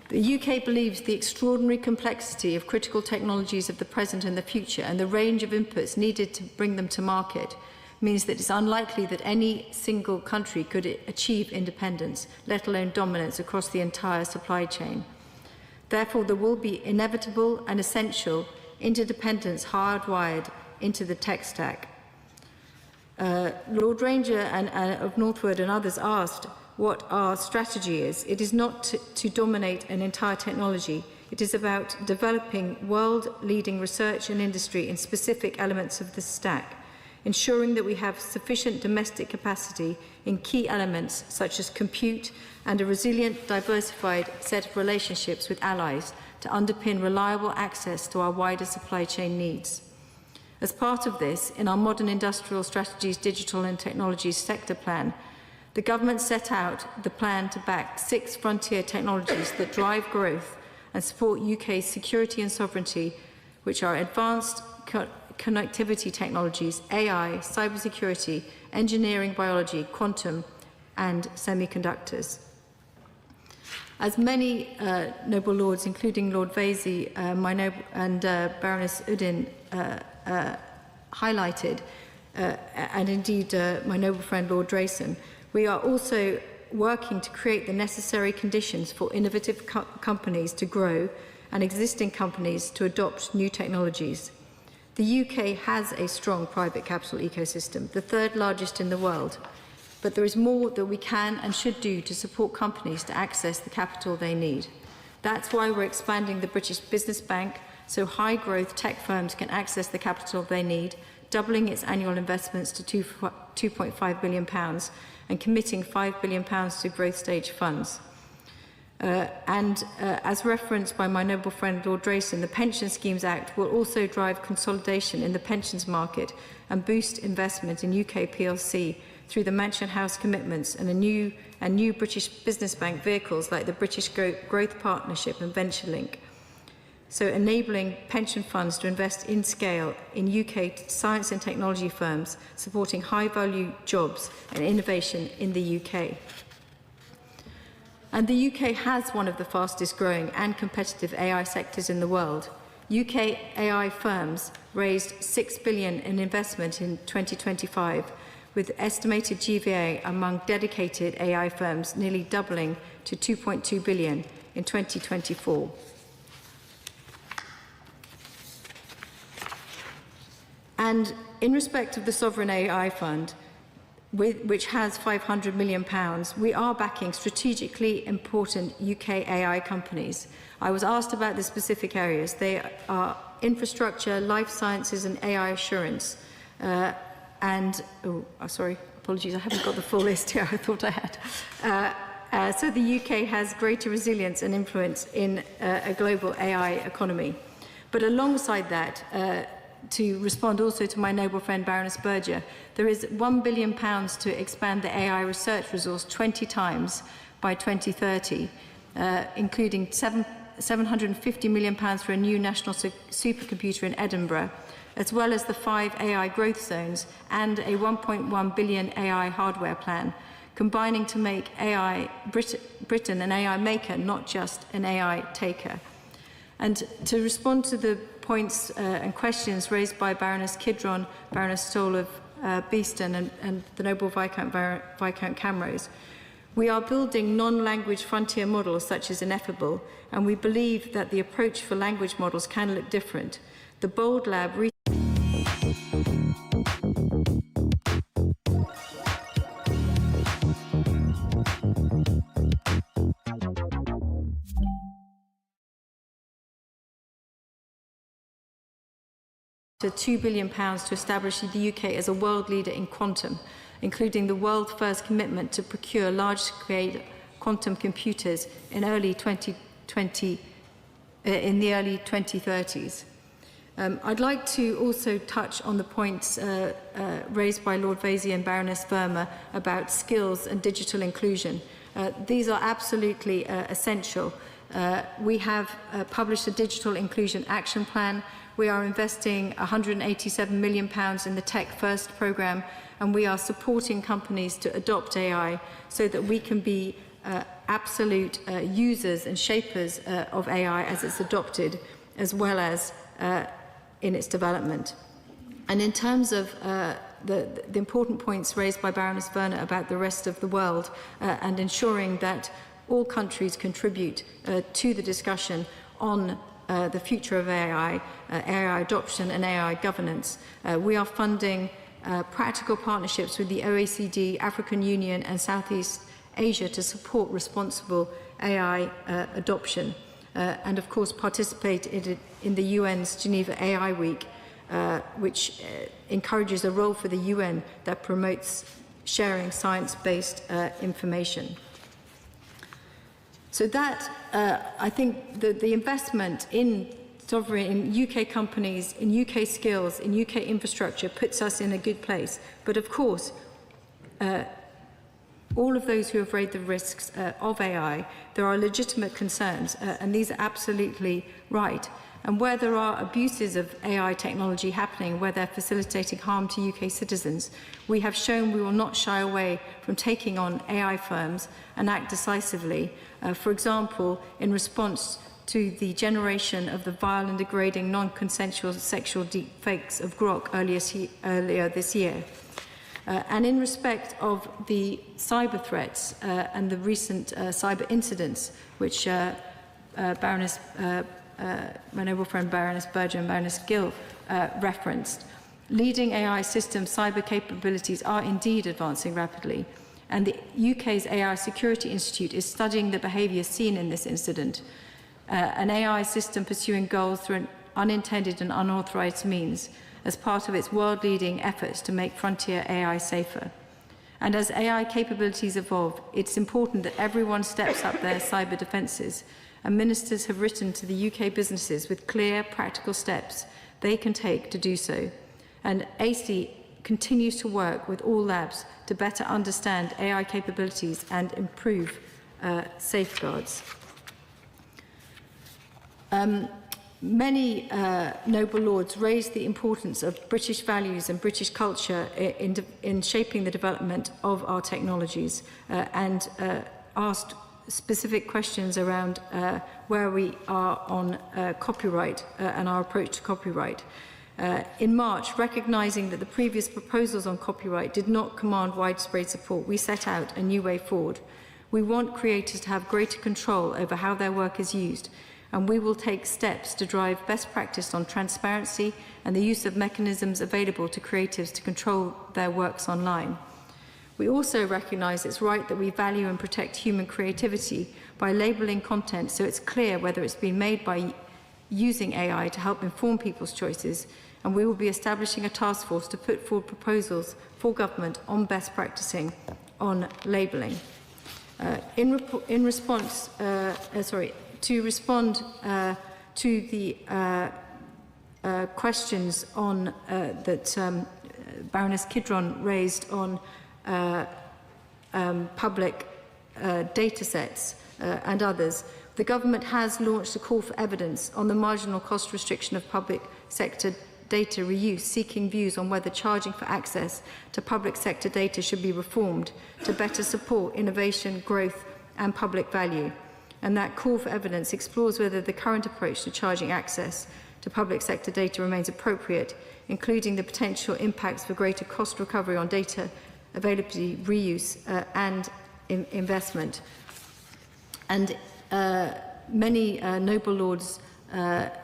The UK believes the extraordinary complexity of critical technologies of the present and the future and the range of inputs needed to bring them to market means that it's unlikely that any single country could achieve independence, let alone dominance, across the entire supply chain. Therefore, there will be inevitable and essential interdependence hardwired into the tech stack. Lord Ranger of Northwood and others asked what our strategy is. It is not to dominate an entire technology. It is about developing world-leading research and industry in specific elements of the stack, ensuring that we have sufficient domestic capacity in key elements such as compute and a resilient, diversified set of relationships with allies to underpin reliable access to our wider supply chain needs. As part of this, in our Modern Industrial Strategies, Digital and Technologies Sector Plan, the government set out the plan to back 6 frontier technologies that drive growth and support UK's security and sovereignty, which are advanced connectivity technologies, AI, cybersecurity, engineering, biology, quantum, and semiconductors. As many noble lords, including Lord Vasey and Baroness Udin highlighted, and indeed my noble friend Lord Drayson, we are also working to create the necessary conditions for innovative companies to grow and existing companies to adopt new technologies. The UK has a strong private capital ecosystem, the third largest in the world, but there is more that we can and should do to support companies to access the capital they need. That's why we're expanding the British Business Bank so high-growth tech firms can access the capital they need, doubling its annual investments to £2.5 billion and committing £5 billion to growth stage funds. As referenced by my noble friend Lord Drayson, the Pension Schemes Act will also drive consolidation in the pensions market and boost investment in UK PLC through the Mansion House commitments and new British Business Bank vehicles like the British Growth Partnership and VentureLink. So enabling pension funds to invest in scale in UK science and technology firms, supporting high-value jobs and innovation in the UK. And the UK has one of the fastest growing and competitive AI sectors in the world. UK AI firms raised $6 billion in investment in 2025, with estimated GVA among dedicated AI firms nearly doubling to $2.2 billion in 2024. And in respect of the Sovereign AI Fund, which has £500 million, we are backing strategically important UK AI companies. I was asked about the specific areas. They are infrastructure, life sciences and AI assurance. Apologies, I haven't got the full list here, I thought I had. So the UK has greater resilience and influence in a global AI economy. But alongside that, to respond also to my noble friend Baroness Berger, there is £1 billion to expand the AI research resource 20 times by 2030, including £750 million for a new national supercomputer in Edinburgh, as well as the 5 AI growth zones and a £1.1 billion AI hardware plan, combining to make Britain an AI maker, not just an AI taker. And to respond to the points and questions raised by Baroness Kidron, Baroness Stoll of Beeston and the Noble Viscount Camrose, we are building non-language frontier models such as Ineffable, and we believe that the approach for language models can look different. The Bold Lab to £2 billion to establish the UK as a world leader in quantum, including the world's first commitment to procure large-scale quantum computers in the early 2030s. I'd like to also touch on the points raised by Lord Vasey and Baroness Verma about skills and digital inclusion. These are absolutely essential. We have published a Digital Inclusion Action Plan. We are investing £187 million in the Tech First programme, and we are supporting companies to adopt AI so that we can be absolute users and shapers of AI as it's adopted, as well as in its development. And in terms of the important points raised by Baroness Werner about the rest of the world and ensuring that all countries contribute to the discussion on the future of AI, AI adoption and AI governance. We are funding practical partnerships with the OECD, African Union and Southeast Asia to support responsible AI adoption. And of course participate in the UN's Geneva AI Week, which encourages a role for the UN that promotes sharing science-based information. So that, I think, the investment in sovereign, in UK companies, in UK skills, in UK infrastructure puts us in a good place. But of course, all of those who have raised the risks of AI, there are legitimate concerns, and these are absolutely right. And where there are abuses of AI technology happening, where they're facilitating harm to UK citizens, we have shown we will not shy away from taking on AI firms and act decisively. For example, in response to the generation of the vile and degrading non-consensual sexual deepfakes of Grok earlier this year. And in respect of the cyber threats and the recent cyber incidents, which my noble friend Baroness Burnham and Baroness Gill referenced, leading AI system cyber capabilities are indeed advancing rapidly, and the UK's AI Security Institute is studying the behaviour seen in this incident. An AI system pursuing goals through an unintended and unauthorised means as part of its world-leading efforts to make frontier AI safer. And as AI capabilities evolve, it's important that everyone steps up their cyber defences, and ministers have written to the UK businesses with clear, practical steps they can take to do so. And AC continues to work with all labs to better understand AI capabilities and improve safeguards. Many noble lords raised the importance of British values and British culture in shaping the development of our technologies and asked specific questions around where we are on copyright and our approach to copyright. In March, recognising that the previous proposals on copyright did not command widespread support, we set out a new way forward. We want creators to have greater control over how their work is used, and we will take steps to drive best practice on transparency and the use of mechanisms available to creatives to control their works online. We also recognise it's right that we value and protect human creativity by labelling content so it's clear whether it's been made by using AI to help inform people's choices, and we will be establishing a task force to put forward proposals for government on best practicing on labelling. To respond to the questions on that Baroness Kidron raised on public data sets and others, the government has launched a call for evidence on the marginal cost restriction of public sector data reuse, seeking views on whether charging for access to public sector data should be reformed to better support innovation, growth and public value. And that call for evidence explores whether the current approach to charging access to public sector data remains appropriate, including the potential impacts for greater cost recovery on data availability, reuse and investment. And many noble lords,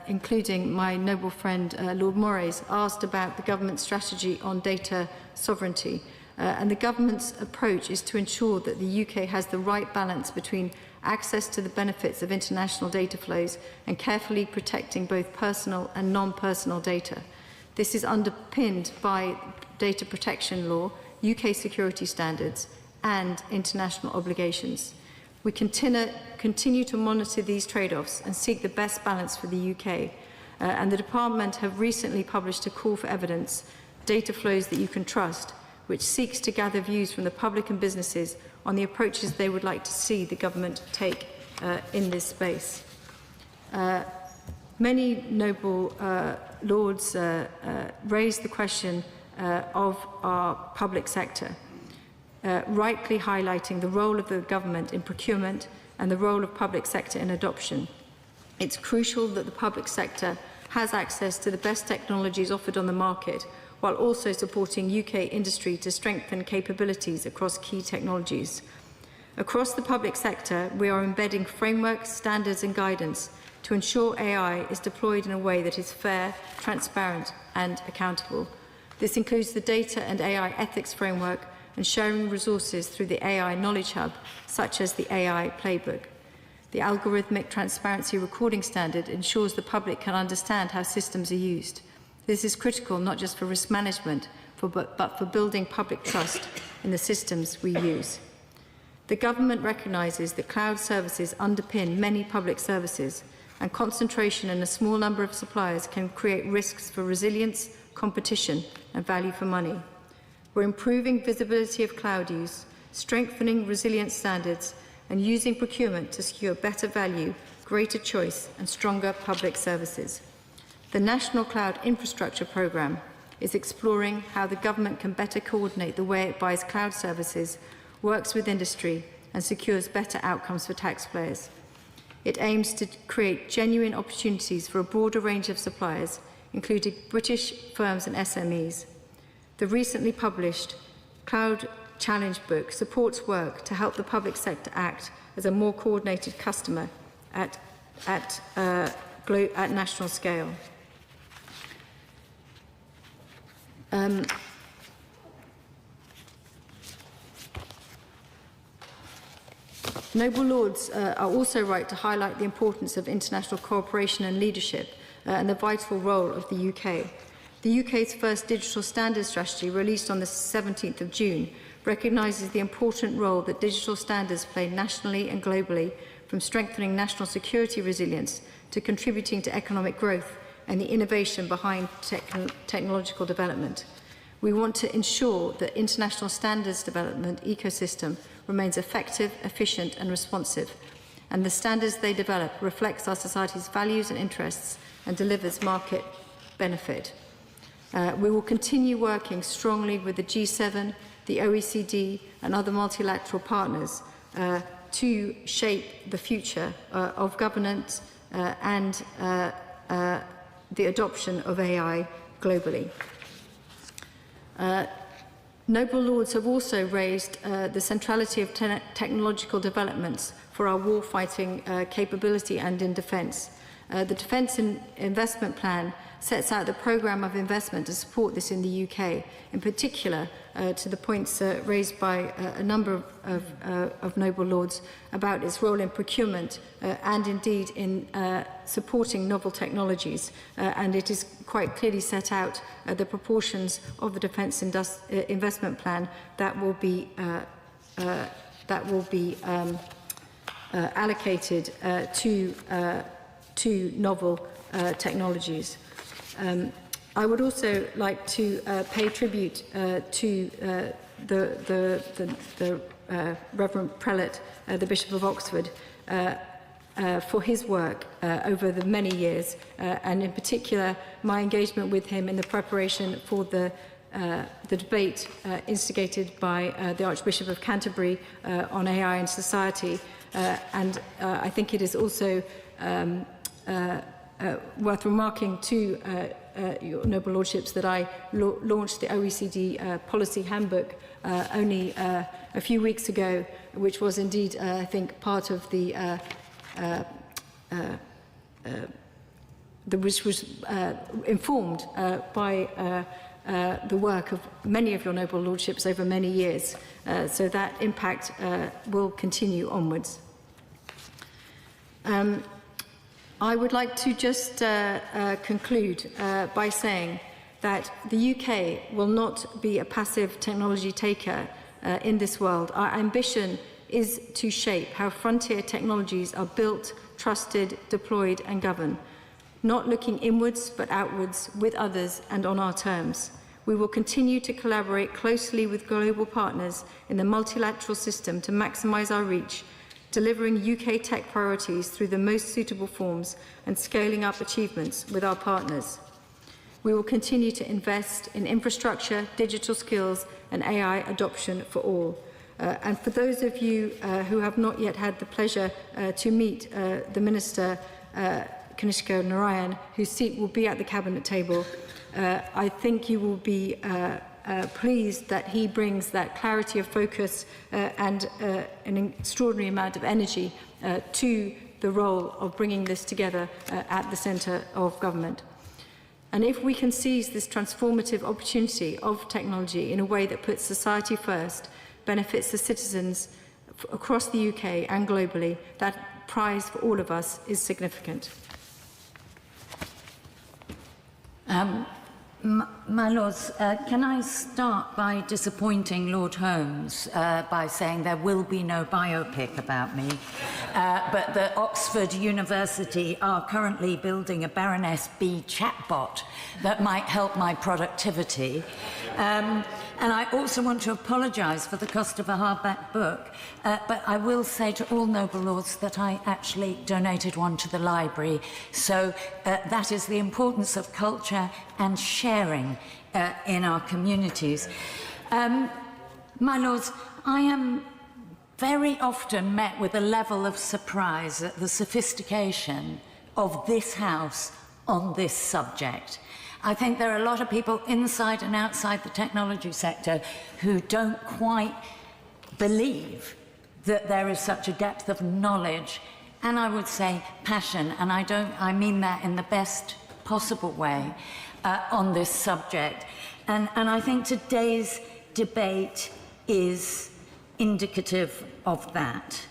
including my noble friend Lord Moraes, asked about the government's strategy on data sovereignty. And the government's approach is to ensure that the UK has the right balance between access to the benefits of international data flows and carefully protecting both personal and non-personal data. This is underpinned by data protection law, UK security standards and international obligations. We continue to monitor these trade-offs and seek the best balance for the UK. And the Department have recently published a call for evidence, Data Flows That You Can Trust, which seeks to gather views from the public and businesses on the approaches they would like to see the government take in this space. Many noble lords raised the question of our public sector, rightly highlighting the role of the government in procurement and the role of public sector in adoption. It's crucial that the public sector has access to the best technologies offered on the market, while also supporting UK industry to strengthen capabilities across key technologies. Across the public sector, we are embedding frameworks, standards and guidance to ensure AI is deployed in a way that is fair, transparent and accountable. This includes the Data and AI Ethics Framework and sharing resources through the AI Knowledge Hub, such as the AI Playbook. The Algorithmic Transparency Recording Standard ensures the public can understand how systems are used. This is critical not just for risk management, but for building public trust in the systems we use. The government recognises that cloud services underpin many public services, and concentration in a small number of suppliers can create risks for resilience, competition and value for money. We're improving visibility of cloud use strengthening resilient standards, and using procurement to secure better value, greater choice, and stronger public services. The National Cloud Infrastructure Programme is exploring how the government can better coordinate the way it buys cloud services, works with industry, and secures better outcomes for taxpayers. It aims to create genuine opportunities for a broader range of suppliers, including British firms and SMEs. The recently published Cloud Challenge book supports work to help the public sector act as a more coordinated customer at national scale. Noble Lords are also right to highlight the importance of international cooperation and leadership and the vital role of the UK. The UK's first digital standards strategy, released on the 17th of June, recognises the important role that digital standards play nationally and globally, from strengthening national security resilience to contributing to economic growth and the innovation behind technological development. We want to ensure that international standards development ecosystem remains effective, efficient and responsive, and the standards they develop reflects our society's values and interests and delivers market benefit. We will continue working strongly with the G7, the OECD and other multilateral partners to shape the future of governance and the adoption of AI globally. Noble Lords have also raised the centrality of technological developments for our war-fighting capability and in defence. The Defence Investment Plan sets out the programme of investment to support this in the UK, in particular to the points raised by a number of Noble Lords about its role in procurement and indeed in supporting novel technologies. And it is quite clearly set out the proportions of the Defence Investment Plan that will be allocated to novel technologies. I would also like to pay tribute to the Reverend Prelate, the Bishop of Oxford, for his work over the many years, and in particular my engagement with him in the preparation for the debate instigated by the Archbishop of Canterbury on AI and society. And I think it is also worth remarking to your Noble Lordships that I launched the OECD Policy Handbook only a few weeks ago, which was indeed, I think, part of the which was informed by the work of many of your Noble Lordships over many years. So that impact will continue onwards. I would like to just conclude by saying that the UK will not be a passive technology taker in this world. Our ambition is to shape how frontier technologies are built, trusted, deployed and governed, not looking inwards but outwards with others and on our terms. We will continue to collaborate closely with global partners in the multilateral system to maximise our reach, delivering UK tech priorities through the most suitable forms and scaling up achievements with our partners. We will continue to invest in infrastructure, digital skills and AI adoption for all. And for those of you who have not yet had the pleasure to meet the Minister Kanishka Narayan, whose seat will be at the Cabinet table, I think you will be pleased that he brings that clarity of focus and an extraordinary amount of energy to the role of bringing this together at the centre of government. And if we can seize this transformative opportunity of technology in a way that puts society first, benefits the citizens across the UK and globally, that prize for all of us is significant. My Lords, can I start by disappointing Lord Holmes by saying there will be no biopic about me, but that Oxford University are currently building a Baroness B chatbot that might help my productivity. And I also want to apologise for the cost of a hardback book, but I will say to all noble lords that I actually donated one to the library. So that is the importance of culture and sharing in our communities. My lords, I am very often met with a level of surprise at the sophistication of this House on this subject. I think there are a lot of people inside and outside the technology sector who don't quite believe that there is such a depth of knowledge and, I would say, passion, and I mean that in the best possible way, on this subject. And I think today's debate is indicative of that.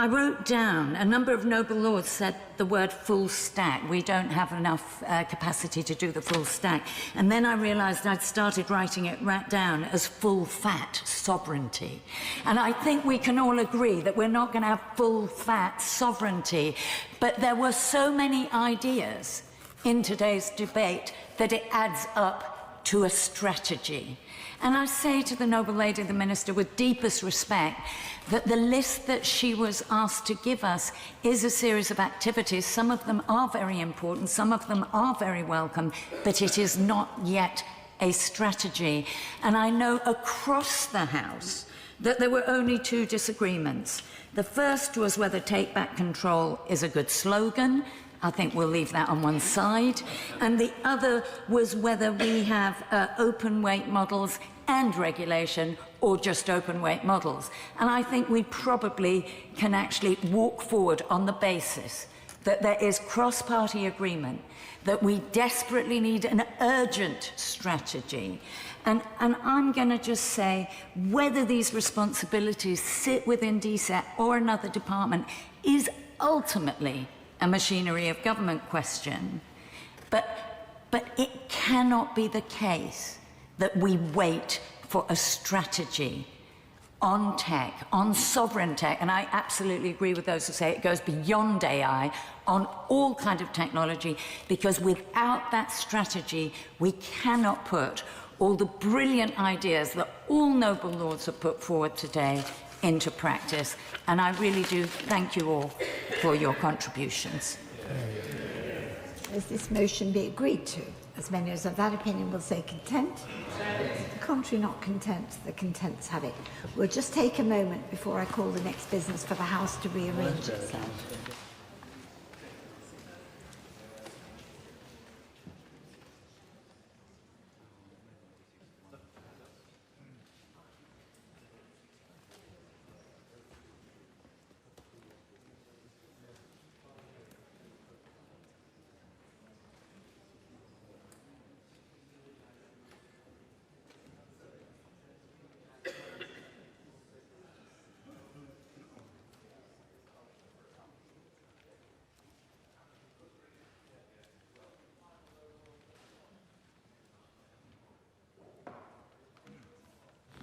I wrote down, a number of noble lords said the word full stack. We don't have enough capacity to do the full stack. And then I realised I'd started writing it right down as full fat sovereignty. And I think we can all agree that we're not going to have full fat sovereignty. But there were so many ideas in today's debate that it adds up to a strategy. And I say to the noble lady, the Minister, with deepest respect, that the list that she was asked to give us is a series of activities. Some of them are very important, some of them are very welcome, but it is not yet a strategy. And I know across the House that there were only two disagreements. The first was whether Take Back Control is a good slogan. I think we'll leave that on one side. And the other was whether we have open weight models and regulation or just open weight models. And I think we probably can actually walk forward on the basis that there is cross-party agreement, that we desperately need an urgent strategy. And I'm going to just say whether these responsibilities sit within DSET or another department is ultimately a machinery of government question, but it cannot be the case that we wait for a strategy on tech, on sovereign tech, and I absolutely agree with those who say it goes beyond AI, on all kinds of technology, because without that strategy, we cannot put all the brilliant ideas that all noble lords have put forward today into practice. And I really do thank you all for your contributions. Does this motion be agreed to? As many as of that opinion will say content. The contrary not content, the contents have it. We'll just take a moment before I call the next business for the House to rearrange itself.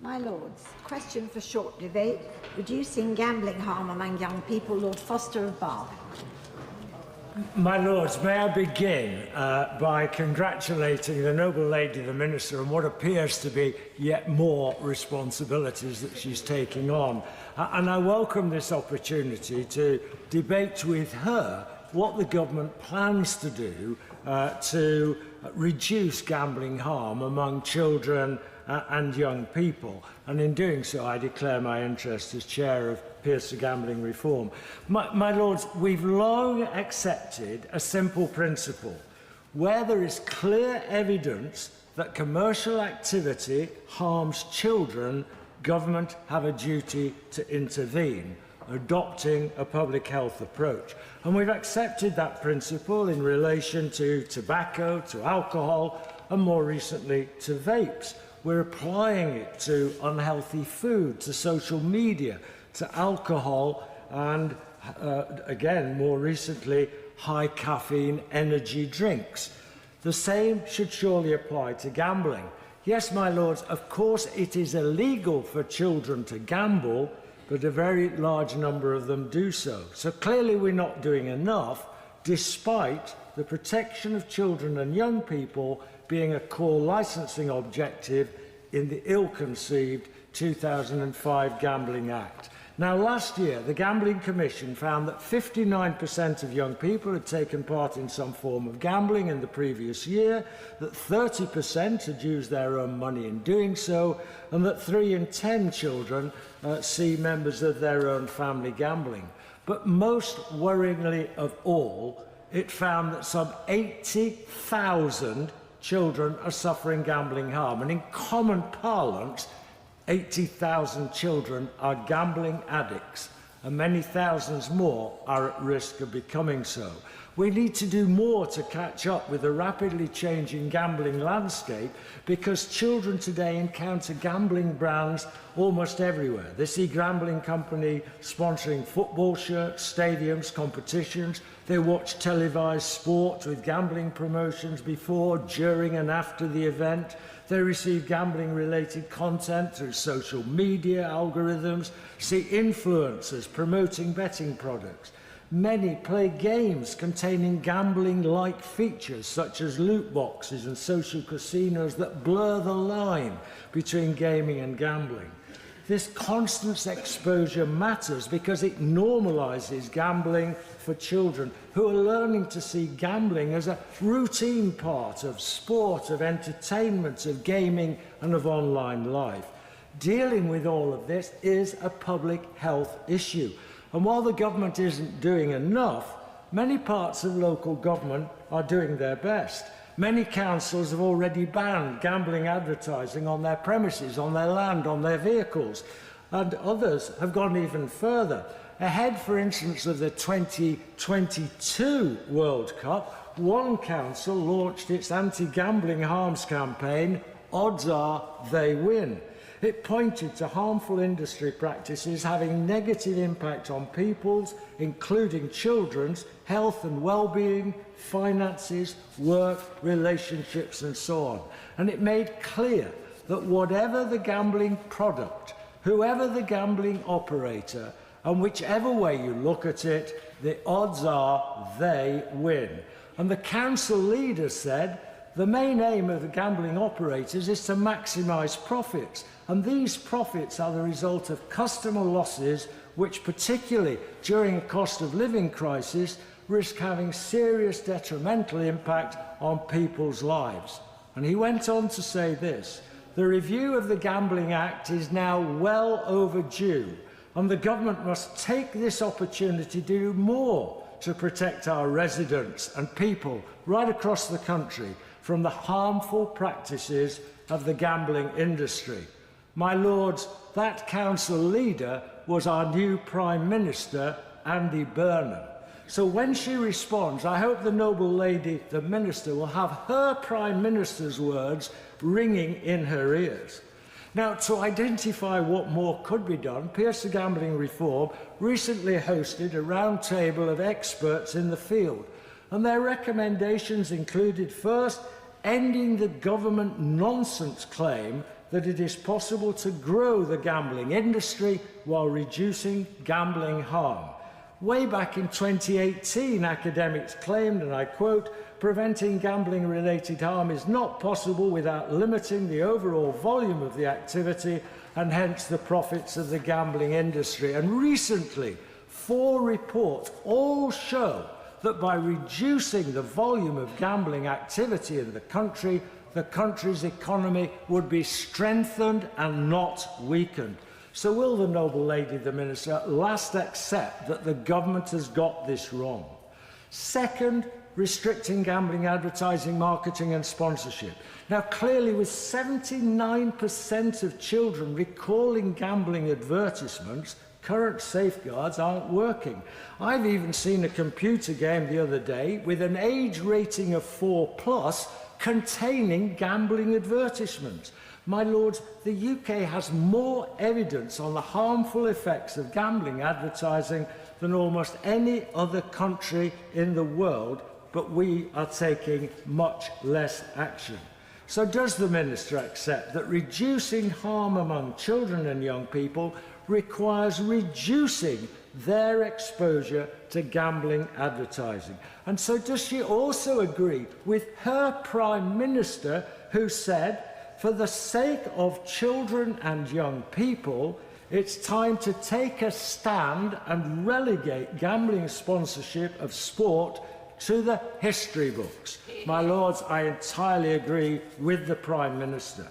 My Lords, question for short debate. Reducing gambling harm among young people. Lord Foster of Bath. My Lords, may I begin by congratulating the noble lady, the Minister, on what appears to be yet more responsibilities that she's taking on. And I welcome this opportunity to debate with her what the government plans to do to reduce gambling harm among children and young people. And in doing so, I declare my interest as Chair of Peers to Gambling Reform. My Lords, we've long accepted a simple principle. Where there is clear evidence that commercial activity harms children, government have a duty to intervene, adopting a public health approach. And we've accepted that principle in relation to tobacco, to alcohol, and more recently to vapes. We're applying it to unhealthy food, to social media, to alcohol, and again, more recently, high caffeine energy drinks. The same should surely apply to gambling. Yes, my lords, of course it is illegal for children to gamble, but a very large number of them do so. So clearly we're not doing enough, despite the protection of children and young people being a core licensing objective in the ill-conceived 2005 Gambling Act. Now, last year, the Gambling Commission found that 59% of young people had taken part in some form of gambling in the previous year, that 30% had used their own money in doing so, and that 3 in 10 children see members of their own family gambling. But most worryingly of all, it found that some 80,000 children are suffering gambling harm, and in common parlance, 80,000 children are gambling addicts, and many thousands more are at risk of becoming so. We need to do more to catch up with the rapidly changing gambling landscape, because children today encounter gambling brands almost everywhere. They see gambling company sponsoring football shirts, stadiums, competitions. They watch televised sport with gambling promotions before, during and after the event. They receive gambling-related content through social media algorithms, see influencers promoting betting products. Many play games containing gambling-like features, such as loot boxes and social casinos that blur the line between gaming and gambling. This constant exposure matters because it normalises gambling for children who are learning to see gambling as a routine part of sport, of entertainment, of gaming and of online life. Dealing with all of this is a public health issue. And while the government isn't doing enough, many parts of local government are doing their best. Many councils have already banned gambling advertising on their premises, on their land, on their vehicles, and others have gone even further. Ahead, for instance, of the 2022 World Cup, one council launched its anti-gambling harms campaign, Odds Are They Win. It pointed to harmful industry practices having negative impact on people's, including children's, health and well-being, finances, work, relationships and so on. And it made clear that whatever the gambling product, whoever the gambling operator, and whichever way you look at it, the odds are they win. And the council leader said, the main aim of the gambling operators is to maximise profits, and these profits are the result of customer losses, which particularly during a cost of living crisis risk having serious detrimental impact on people's lives. And he went on to say this, the review of the Gambling Act is now well overdue, and the government must take this opportunity to do more to protect our residents and people right across the country from the harmful practices of the gambling industry. My lords, that council leader was our new Prime Minister, Andy Burnham. So when she responds, I hope the noble lady, the Minister, will have her Prime Minister's words ringing in her ears. Now, to identify what more could be done, Pierce the Gambling Reform recently hosted a roundtable of experts in the field, and their recommendations included, first, ending the government nonsense claim that it is possible to grow the gambling industry while reducing gambling harm. Way back in 2018, academics claimed, and I quote, preventing gambling-related harm is not possible without limiting the overall volume of the activity and hence the profits of the gambling industry. And recently, 4 reports all show that by reducing the volume of gambling activity in the country's economy would be strengthened and not weakened. So will the noble lady, the Minister, at last accept that the government has got this wrong? Second, restricting gambling advertising, marketing and sponsorship. Now, clearly, with 79% of children recalling gambling advertisements, current safeguards aren't working. I've even seen a computer game the other day with an age rating of 4+ containing gambling advertisements. My lords, the UK has more evidence on the harmful effects of gambling advertising than almost any other country in the world, but we are taking much less action. So does the Minister accept that reducing harm among children and young people requires reducing their exposure to gambling advertising? And so does she also agree with her Prime Minister, who said, for the sake of children and young people, it's time to take a stand and relegate gambling sponsorship of sport to the history books? My Lords, I entirely agree with the Prime Minister.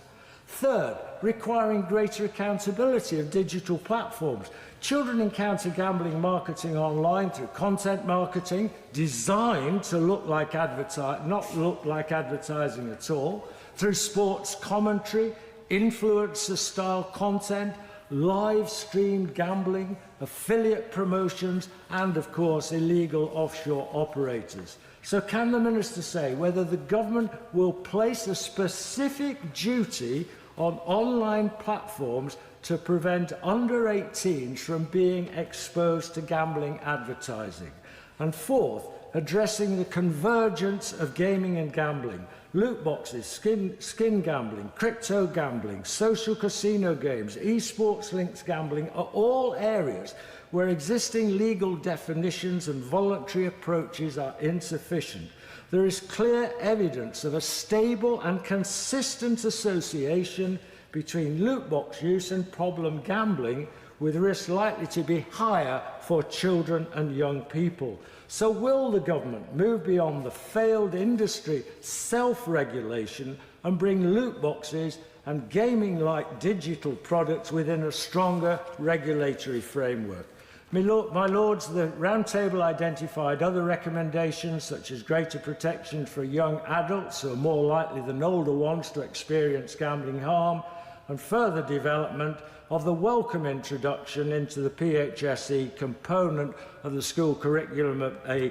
Third, requiring greater accountability of digital platforms. Children encounter gambling marketing online through content marketing designed to look like not look like advertising at all, through sports commentary, influencer-style content, live-streamed gambling, affiliate promotions, and, of course, illegal offshore operators. So can the Minister say whether the government will place a specific duty on online platforms to prevent under-18s from being exposed to gambling advertising? And fourth, addressing the convergence of gaming and gambling, loot boxes, skin gambling, crypto gambling, social casino games, esports linked gambling are all areas where existing legal definitions and voluntary approaches are insufficient. There is clear evidence of a stable and consistent association between loot box use and problem gambling, with risks likely to be higher for children and young people. So will the government move beyond the failed industry self-regulation and bring loot boxes and gaming-like digital products within a stronger regulatory framework? My Lords, the Roundtable identified other recommendations, such as greater protection for young adults who are more likely than older ones to experience gambling harm, and further development of the welcome introduction into the PHSE component of the school curriculum of a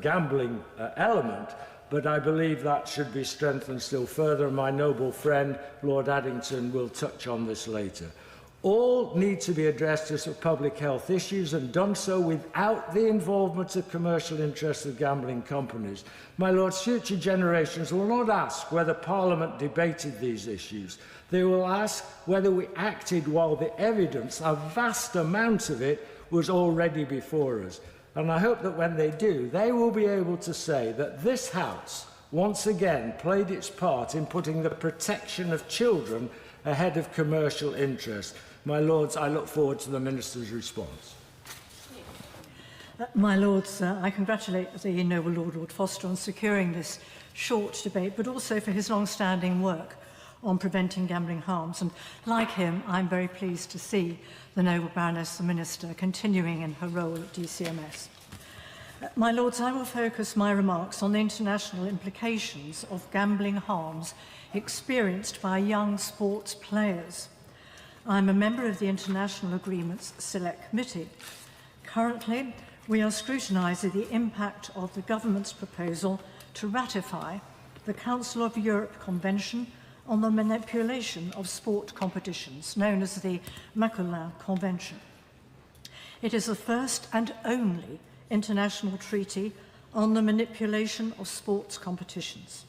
gambling element. But I believe that should be strengthened still further, and my noble friend Lord Addington will touch on this later. All need to be addressed as public health issues, and done so without the involvement of commercial interests of gambling companies. My Lords, future generations will not ask whether Parliament debated these issues. They will ask whether we acted while the evidence, a vast amount of it, was already before us. And I hope that when they do, they will be able to say that this House once again played its part in putting the protection of children ahead of commercial interest. My Lords, I look forward to the Minister's response. My Lords, I congratulate the Noble Lord Foster on securing this short debate, but also for his long-standing work on preventing gambling harms. And like him, I'm very pleased to see the Noble Baroness, the Minister, continuing in her role at DCMS. My Lords, I will focus my remarks on the international implications of gambling harms experienced by young sports players. I'm a member of the International Agreements Select Committee. Currently, we are scrutinising the impact of the government's proposal to ratify the Council of Europe Convention on the Manipulation of Sport Competitions, known as the Macolin Convention. It is the first and only international treaty on the manipulation of sports competitions.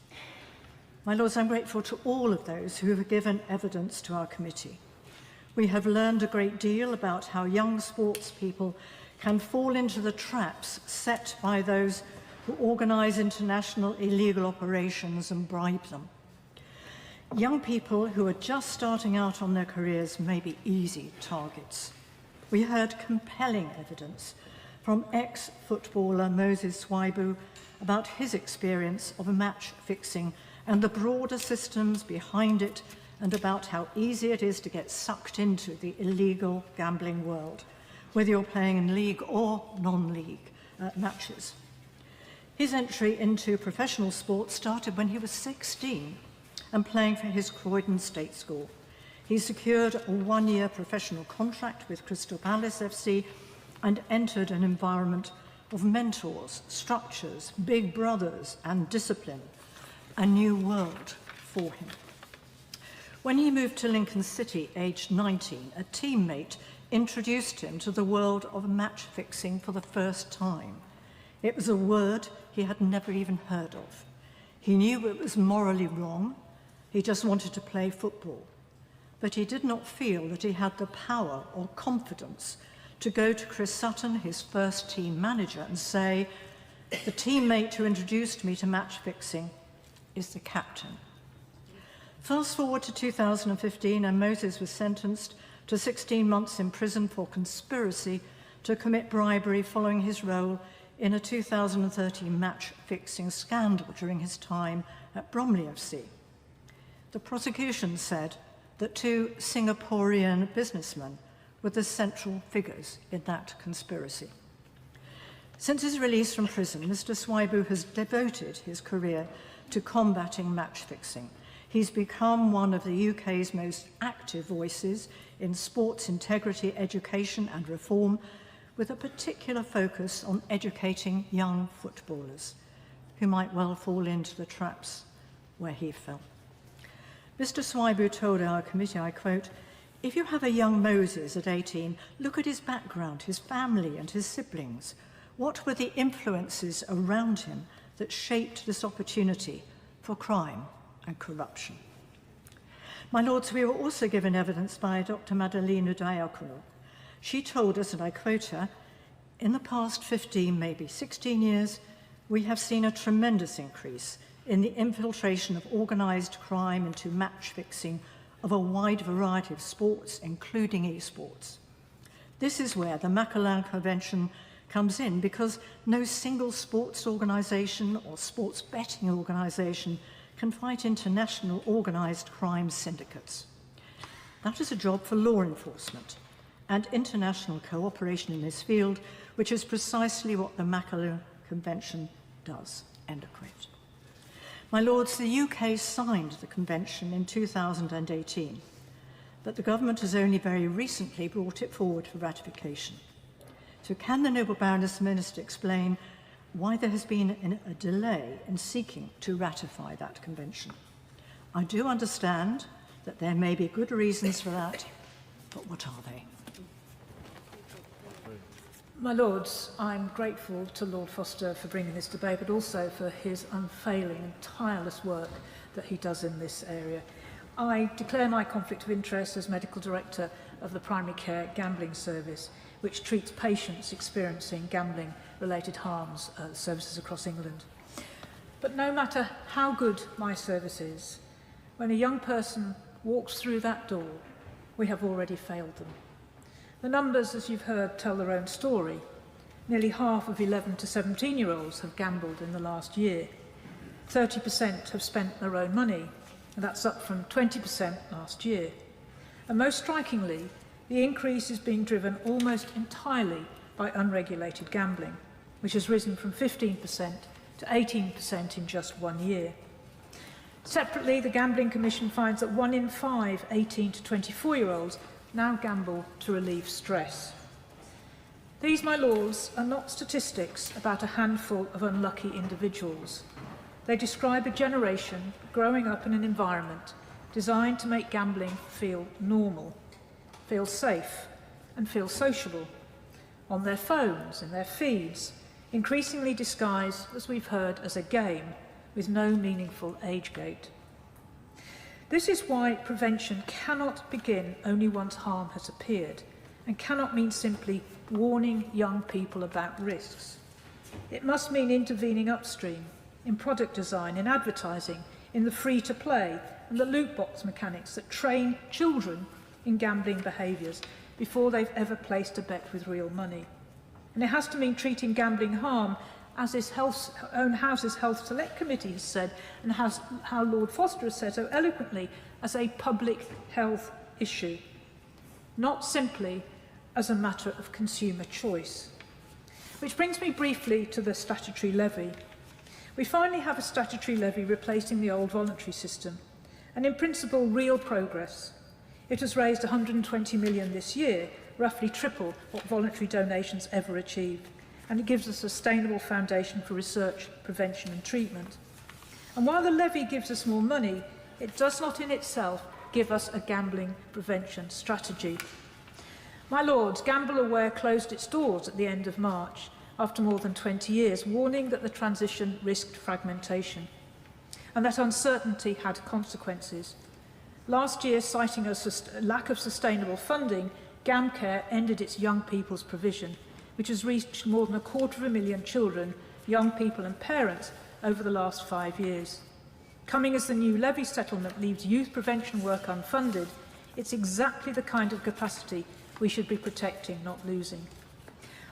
My Lords, I'm grateful to all of those who have given evidence to our committee. We have learned a great deal about how young sports people can fall into the traps set by those who organise international illegal operations and bribe them. Young people who are just starting out on their careers may be easy targets. We heard compelling evidence from ex-footballer Moses Swaibu about his experience of match fixing and the broader systems behind it, and about how easy it is to get sucked into the illegal gambling world, whether you're playing in league or non-league matches. His entry into professional sport started when he was 16 and playing for his Croydon State School. He secured a one-year professional contract with Crystal Palace FC and entered an environment of mentors, structures, big brothers, and discipline, a new world for him. When he moved to Lincoln City, aged 19, a teammate introduced him to the world of match fixing for the first time. It was a word he had never even heard of. He knew it was morally wrong. He just wanted to play football. But he did not feel that he had the power or confidence to go to Chris Sutton, his first team manager, and say, the teammate who introduced me to match fixing is the captain. Fast forward to 2015, and Moses was sentenced to 16 months in prison for conspiracy to commit bribery following his role in a 2013 match-fixing scandal during his time at Bromley FC. The prosecution said that 2 Singaporean businessmen were the central figures in that conspiracy. Since his release from prison, Mr. Swaibu has devoted his career to combating match-fixing. He's become one of the UK's most active voices in sports integrity, education and reform, with a particular focus on educating young footballers who might well fall into the traps where he fell. Mr. Swaibu told our committee, I quote, "If you have a young Moses at 18, look at his background, his family and his siblings. What were the influences around him that shaped this opportunity for crime and corruption?" My Lords, we were also given evidence by Dr. Madeleine Udayakuno. She told us, and I quote her, "In the past 15, maybe 16 years, we have seen a tremendous increase in the infiltration of organised crime into match-fixing of a wide variety of sports, including esports. This is where the Macallan Convention comes in, because no single sports organisation or sports betting organisation can fight international organised crime syndicates. That is a job for law enforcement and international cooperation in this field, which is precisely what the Macallan Convention does." End of quote. My Lords, the UK signed the Convention in 2018, but the government has only very recently brought it forward for ratification. So can the Noble Baroness Minister explain why there has been a delay in seeking to ratify that convention? I do understand that there may be good reasons for that, but what are they? My Lords, I'm grateful to Lord Foster for bringing this debate, but also for his unfailing and tireless work that he does in this area. I declare my conflict of interest as Medical Director of the Primary Care Gambling Service, which treats patients experiencing gambling-related harms services across England. But no matter how good my service is, when a young person walks through that door, we have already failed them. The numbers, as you've heard, tell their own story. Nearly half of 11 to 17-year-olds have gambled in the last year. 30% have spent their own money, and that's up from 20% last year. And most strikingly, the increase is being driven almost entirely by unregulated gambling, which has risen from 15% to 18% in just 1 year. Separately, the Gambling Commission finds that 1 in 5 18 to 24-year-olds now gamble to relieve stress. These, my Lords, are not statistics about a handful of unlucky individuals. They describe a generation growing up in an environment designed to make gambling feel normal, feel safe, and feel sociable, on their phones, in their feeds, increasingly disguised, as we've heard, as a game with no meaningful age gate. This is why prevention cannot begin only once harm has appeared, and cannot mean simply warning young people about risks. It must mean intervening upstream, in product design, in advertising, in the free-to-play and the loot box mechanics that train children in gambling behaviours before they've ever placed a bet with real money. And it has to mean treating gambling harm, as his own House's Health Select Committee has said, and how Lord Foster has said so eloquently, as a public health issue, not simply as a matter of consumer choice. Which brings me briefly to the statutory levy. We finally have a statutory levy replacing the old voluntary system, and in principle, real progress. It has raised 120 million this year, roughly triple what voluntary donations ever achieved, and it gives a sustainable foundation for research, prevention and treatment. And while the levy gives us more money, it does not in itself give us a gambling prevention strategy. My Lords, Gamble Aware closed its doors at the end of March, after more than 20 years, warning that the transition risked fragmentation and that uncertainty had consequences. Last year, citing a lack of sustainable funding, GamCare ended its young people's provision, which has reached more than 250,000 children, young people and parents over the last 5 years. Coming as the new levy settlement leaves youth prevention work unfunded, it's exactly the kind of capacity we should be protecting, not losing.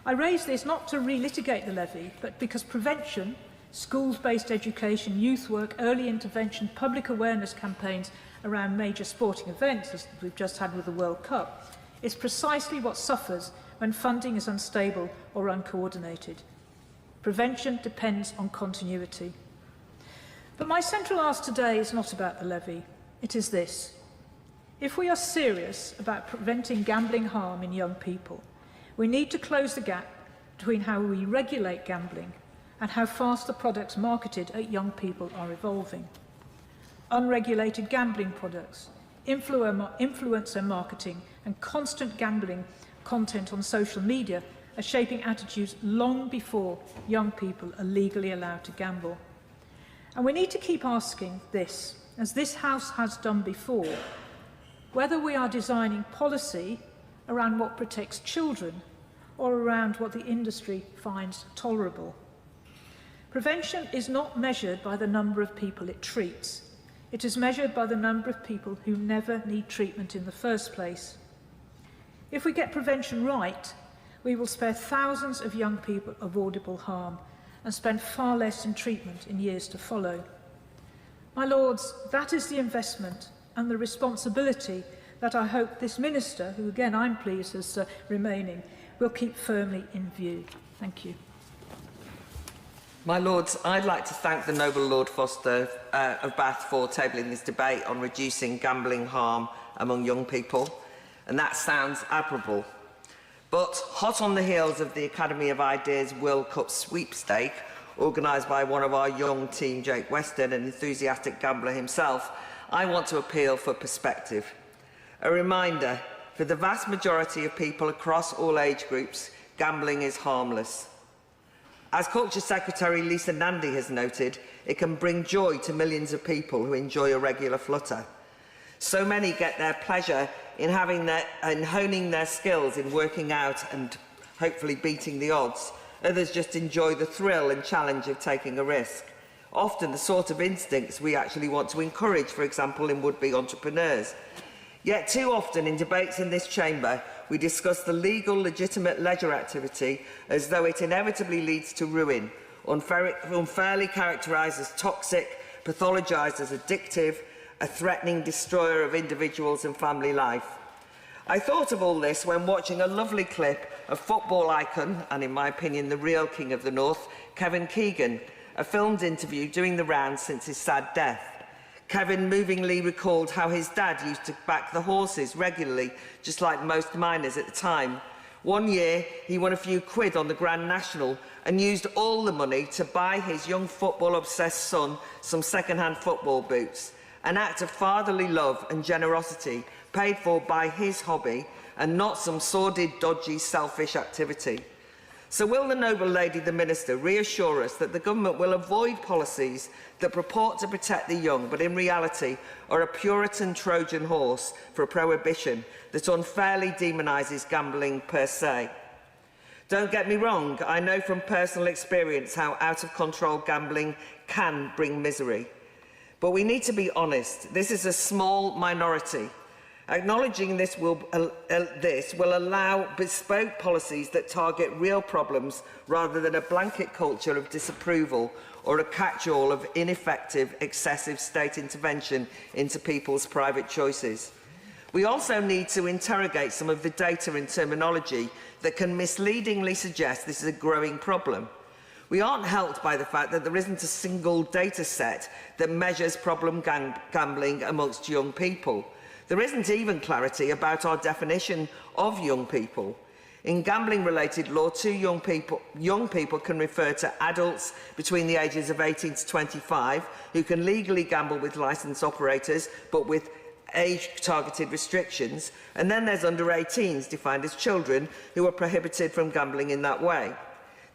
I raise this not to relitigate the levy, but because prevention, schools-based education, youth work, early intervention, public awareness campaigns around major sporting events, as we've just had with the World Cup, is precisely what suffers when funding is unstable or uncoordinated. Prevention depends on continuity. But my central ask today is not about the levy. It is this. If we are serious about preventing gambling harm in young people, we need to close the gap between how we regulate gambling and how fast the products marketed at young people are evolving. Unregulated gambling products, influencer marketing and constant gambling content on social media are shaping attitudes long before young people are legally allowed to gamble. And we need to keep asking this, as this House has done before, whether we are designing policy around what protects children or around what the industry finds tolerable. Prevention is not measured by the number of people it treats. It is measured by the number of people who never need treatment in the first place. If we get prevention right, we will spare thousands of young people avoidable harm and spend far less in treatment in years to follow. My Lords, that is the investment and the responsibility that I hope this Minister, who again I'm pleased is remaining, will keep firmly in view. Thank you. My Lords, I'd like to thank the Noble Lord Foster of Bath for tabling this debate on reducing gambling harm among young people, and that sounds admirable. But hot on the heels of the Academy of Ideas World Cup sweepstake, organised by one of our young team, Jake Weston, an enthusiastic gambler himself, I want to appeal for perspective. A reminder, for the vast majority of people across all age groups, gambling is harmless. As Culture Secretary Lisa Nandy has noted, it can bring joy to millions of people who enjoy a regular flutter. So many get their pleasure in honing their skills in working out and hopefully beating the odds. Others just enjoy the thrill and challenge of taking a risk. Often the sort of instincts we actually want to encourage, for example, in would-be entrepreneurs. Yet too often in debates in this chamber, we discuss the legal, legitimate leisure activity as though it inevitably leads to ruin, unfairly characterised as toxic, pathologised as addictive, a threatening destroyer of individuals and family life. I thought of all this when watching a lovely clip of football icon, and in my opinion the real king of the North, Kevin Keegan, a filmed interview doing the rounds since his sad death. Kevin movingly recalled how his dad used to back the horses regularly, just like most miners at the time. One year, he won a few quid on the Grand National and used all the money to buy his young football-obsessed son some second-hand football boots, an act of fatherly love and generosity paid for by his hobby and not some sordid, dodgy, selfish activity. So will the Noble Lady, the Minister, reassure us that the Government will avoid policies that purport to protect the young, but in reality are a Puritan Trojan horse for a prohibition that unfairly demonises gambling per se? Don't get me wrong, I know from personal experience how out-of-control gambling can bring misery. But we need to be honest, this is a small minority. Acknowledging this will allow bespoke policies that target real problems rather than a blanket culture of disapproval or a catch-all of ineffective, excessive state intervention into people's private choices. We also need to interrogate some of the data and terminology that can misleadingly suggest this is a growing problem. We aren't helped by the fact that there isn't a single data set that measures problem gambling amongst young people. There isn't even clarity about our definition of young people. In gambling-related law, young people can refer to adults between the ages of 18 to 25 who can legally gamble with licensed operators, but with age-targeted restrictions, and then there's under 18s defined as children who are prohibited from gambling in that way.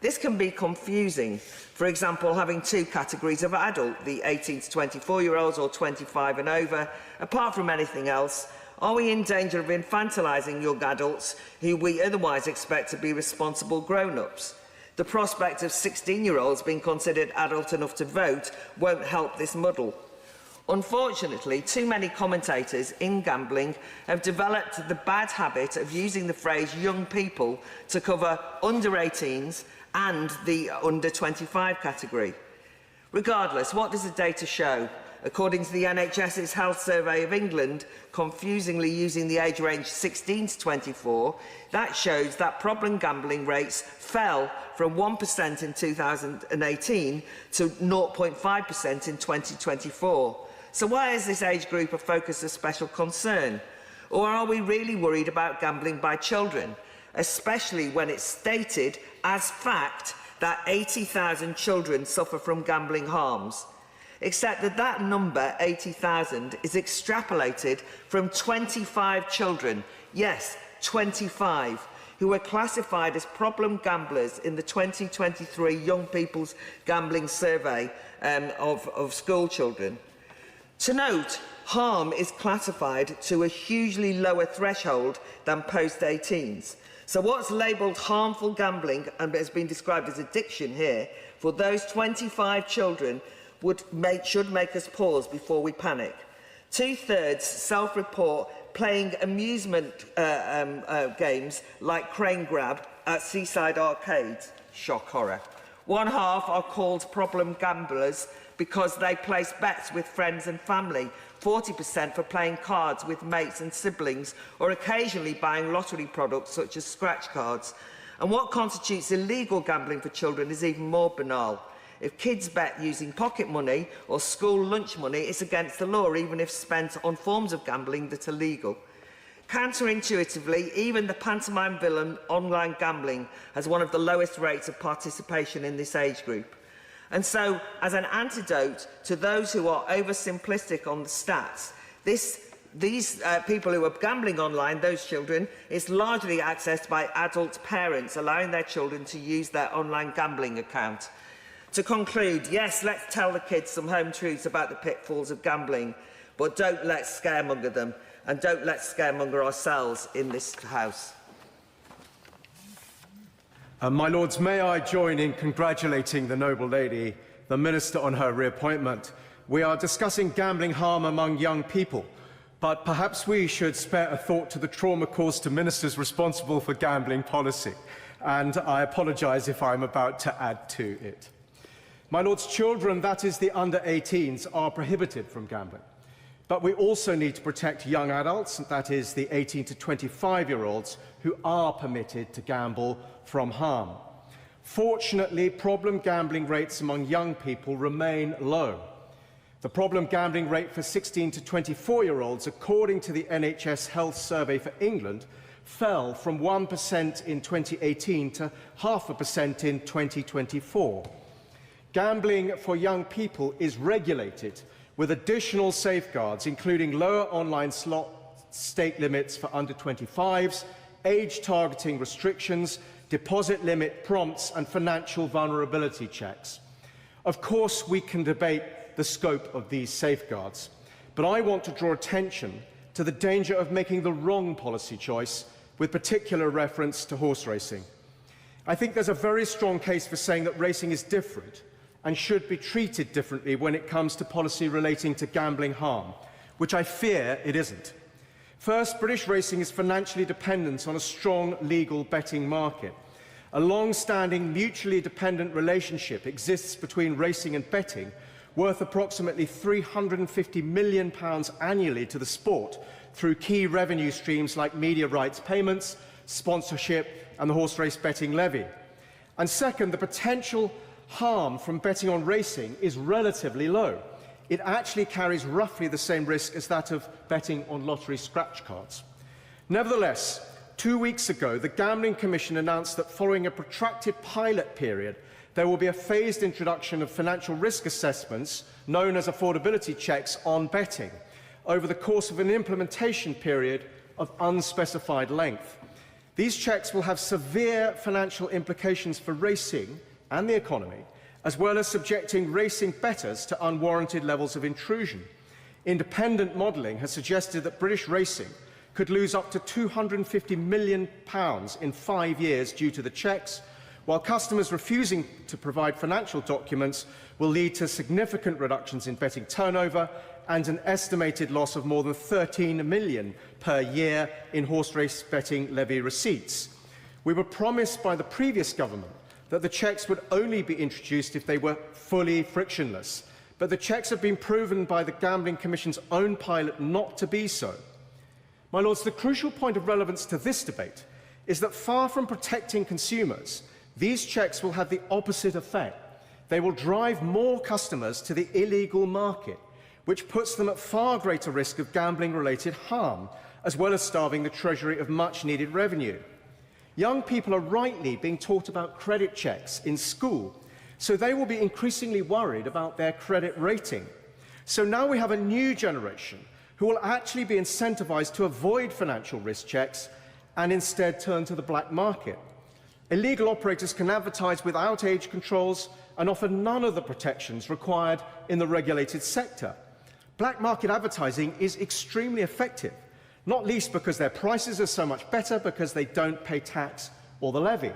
This can be confusing. For example, having two categories of adult, the 18 to 24-year-olds or 25 and over. Apart from anything else, are we in danger of infantilising young adults who we otherwise expect to be responsible grown-ups? The prospect of 16-year-olds being considered adult enough to vote won't help this muddle. Unfortunately, too many commentators in gambling have developed the bad habit of using the phrase young people to cover under 18s and the under 25 category. Regardless, what does the data show? According to the NHS's Health Survey of England, confusingly using the age range 16 to 24, that shows that problem gambling rates fell from 1% in 2018 to 0.5% in 2024. So why is this age group a focus of special concern? Or are we really worried about gambling by children, especially when it's stated as fact that 80,000 children suffer from gambling harms? Except that that number, 80,000, is extrapolated from 25 children, yes, 25, who were classified as problem gamblers in the 2023 Young People's Gambling Survey of school children. To note, harm is classified to a hugely lower threshold than post-18s. So what's labelled harmful gambling and has been described as addiction here, for those 25 children, should make us pause before we panic. 2/3 self-report playing amusement games like crane grab at seaside arcades. Shock horror. 1/2 are called problem gamblers because they place bets with friends and family. 40% for playing cards with mates and siblings, or occasionally buying lottery products such as scratch cards. And what constitutes illegal gambling for children is even more banal. If kids bet using pocket money or school lunch money, it's against the law, even if spent on forms of gambling that are legal. Counterintuitively, even the pantomime villain online gambling has one of the lowest rates of participation in this age group. And so, as an antidote to those who are oversimplistic on the stats, these people who are gambling online, those children, is largely accessed by adult parents, allowing their children to use their online gambling account. To conclude, yes, let's tell the kids some home truths about the pitfalls of gambling, but don't let's scaremonger them, and don't let's scaremonger ourselves in this House. My Lords, may I join in congratulating the noble lady, the Minister, on her reappointment. We are discussing gambling harm among young people, but perhaps we should spare a thought to the trauma caused to ministers responsible for gambling policy, and I apologise if I'm about to add to it. My Lords, children, that is the under 18s, are prohibited from gambling. But we also need to protect young adults, that is the 18 to 25-year-olds, who are permitted to gamble from harm. Fortunately, problem gambling rates among young people remain low. The problem gambling rate for 16 to 24-year-olds, according to the NHS Health Survey for England, fell from 1% in 2018 to 0.5% in 2024. Gambling for young people is regulated with additional safeguards, including lower online slot stake limits for under 25s, age targeting restrictions, deposit limit prompts, and financial vulnerability checks. Of course, we can debate the scope of these safeguards, but I want to draw attention to the danger of making the wrong policy choice, with particular reference to horse racing. I think there's a very strong case for saying that racing is different and should be treated differently when it comes to policy relating to gambling harm, which I fear it isn't. First, British racing is financially dependent on a strong legal betting market. A long-standing, mutually dependent relationship exists between racing and betting, worth approximately £350 million annually to the sport through key revenue streams like media rights payments, sponsorship, and the horse race betting levy. And second, the potential harm from betting on racing is relatively low. It actually carries roughly the same risk as that of betting on lottery scratch cards. Nevertheless, 2 weeks ago, the Gambling Commission announced that following a protracted pilot period, there will be a phased introduction of financial risk assessments, known as affordability checks, on betting, over the course of an implementation period of unspecified length. These checks will have severe financial implications for racing and the economy, as well as subjecting racing bettors to unwarranted levels of intrusion. Independent modelling has suggested that British racing could lose up to £250 million in 5 years due to the checks, while customers refusing to provide financial documents will lead to significant reductions in betting turnover and an estimated loss of more than £13 million per year in horse race betting levy receipts. We were promised by the previous government that the checks would only be introduced if they were fully frictionless, but the checks have been proven by the Gambling Commission's own pilot not to be so. My Lords, the crucial point of relevance to this debate is that far from protecting consumers, these checks will have the opposite effect. They will drive more customers to the illegal market, which puts them at far greater risk of gambling-related harm, as well as starving the Treasury of much-needed revenue. Young people are rightly being taught about credit checks in school, so they will be increasingly worried about their credit rating. So now we have a new generation who will actually be incentivised to avoid financial risk checks and instead turn to the black market. Illegal operators can advertise without age controls and offer none of the protections required in the regulated sector. Black market advertising is extremely effective, not least because their prices are so much better because they don't pay tax or the levy.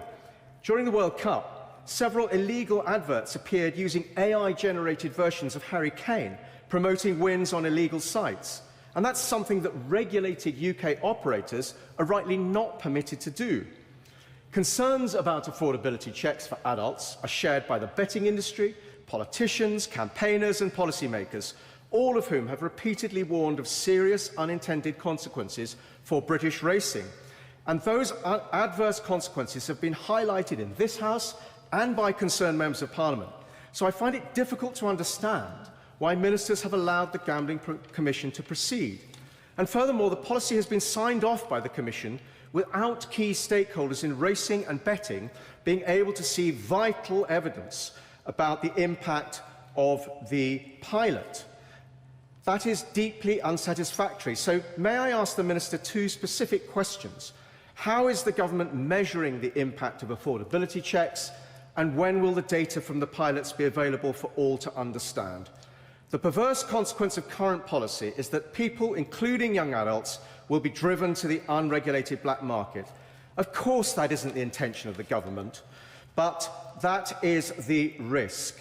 During the World Cup, several illegal adverts appeared using AI-generated versions of Harry Kane, promoting wins on illegal sites. And that's something that regulated UK operators are rightly not permitted to do. Concerns about affordability checks for adults are shared by the betting industry, politicians, campaigners and policymakers, all of whom have repeatedly warned of serious unintended consequences for British racing. And those adverse consequences have been highlighted in this House and by concerned members of Parliament. So I find it difficult to understand why ministers have allowed the Gambling Commission to proceed. And furthermore, the policy has been signed off by the Commission without key stakeholders in racing and betting being able to see vital evidence about the impact of the pilot. That is deeply unsatisfactory. So may I ask the Minister two specific questions? How is the government measuring the impact of affordability checks, and when will the data from the pilots be available for all to understand? The perverse consequence of current policy is that people, including young adults, will be driven to the unregulated black market. Of course, that isn't the intention of the government, but that is the risk.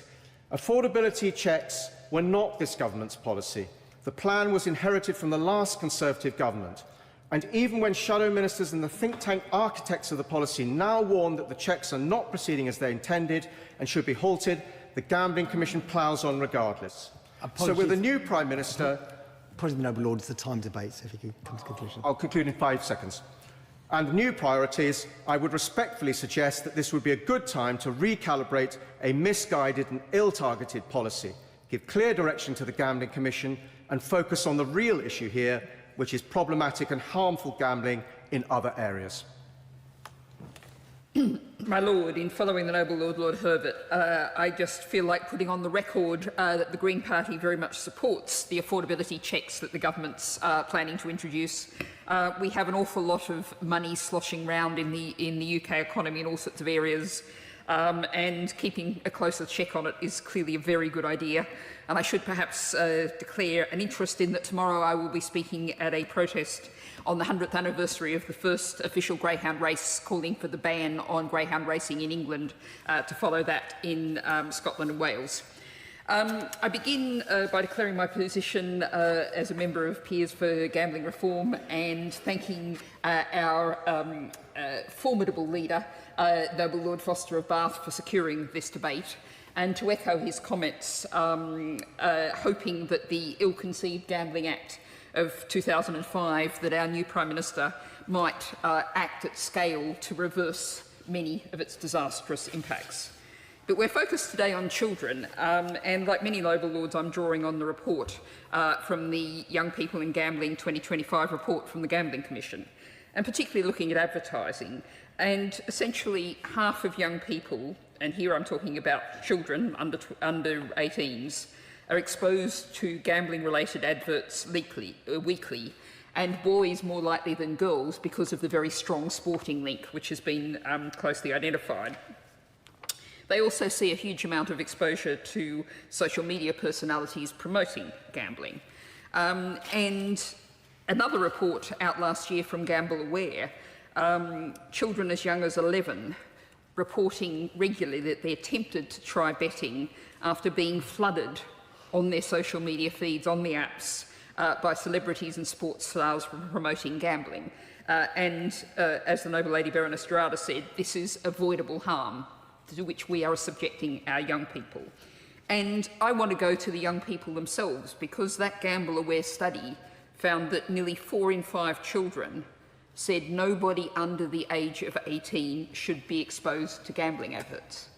Affordability checks were not this government's policy. The plan was inherited from the last Conservative government. And even when shadow ministers and the think tank architects of the policy now warn that the checks are not proceeding as they intended and should be halted, the Gambling Commission ploughs on regardless. Apologies. So with the new Prime Minister... President Noble Lord, it's the time debate, so if you could come to conclusion. I'll conclude in 5 seconds. And new priorities, I would respectfully suggest that this would be a good time to recalibrate a misguided and ill-targeted policy, give clear direction to the Gambling Commission and focus on the real issue here, which is problematic and harmful gambling in other areas. My Lord, in following the Noble Lord, Lord Herbert, I just feel like putting on the record that the Green Party very much supports the affordability checks that the government's planning to introduce. We have an awful lot of money sloshing around in the UK economy in all sorts of areas, and keeping a closer check on it is clearly a very good idea. And I should perhaps declare an interest in that tomorrow I will be speaking at a protest on the 100th anniversary of the first official greyhound race, calling for the ban on greyhound racing in England, to follow that in Scotland and Wales. I begin by declaring my position as a member of Peers for Gambling Reform and thanking our formidable leader, Noble Lord Foster of Bath, for securing this debate, and to echo his comments, hoping that the ill-conceived Gambling Act of 2005, that our new Prime Minister might act at scale to reverse many of its disastrous impacts. But we're focused today on children, and like many Noble Lords, I'm drawing on the report from the Young People in Gambling 2025 report from the Gambling Commission, and particularly looking at advertising. And essentially half of young people, and here I'm talking about children under 18s, are exposed to gambling-related adverts weekly, and boys more likely than girls because of the very strong sporting link which has been closely identified. They also see a huge amount of exposure to social media personalities promoting gambling. And another report out last year from Gamble Aware, children as young as 11 reporting regularly that they're tempted to try betting after being flooded on their social media feeds, on the apps, by celebrities and sports stars promoting gambling. As the Noble Lady Baroness Dorada said, this is avoidable harm to which we are subjecting our young people. And I want to go to the young people themselves, because that Gamble Aware study found that nearly 4 in 5 children said nobody under the age of 18 should be exposed to gambling adverts.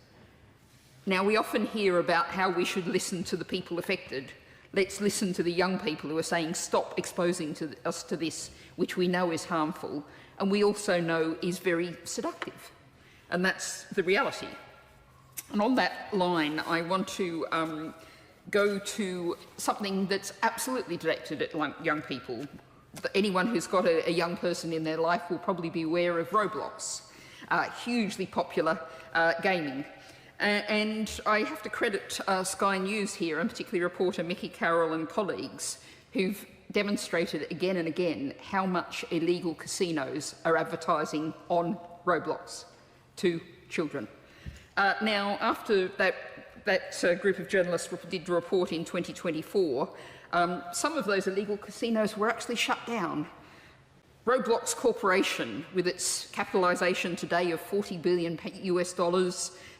Now, we often hear about how we should listen to the people affected. Let's listen to the young people who are saying, stop exposing us to this, which we know is harmful, and we also know is very seductive. And that's the reality. And on that line, I want to go to something that's absolutely directed at young people. Anyone who's got a young person in their life will probably be aware of Roblox, hugely popular gaming. And I have to credit Sky News here, and particularly reporter Mickey Carroll and colleagues, who've demonstrated again and again how much illegal casinos are advertising on Roblox to children. Now, after that group of journalists did a report in 2024, some of those illegal casinos were actually shut down. Roblox Corporation, with its capitalisation today of $40 billion US,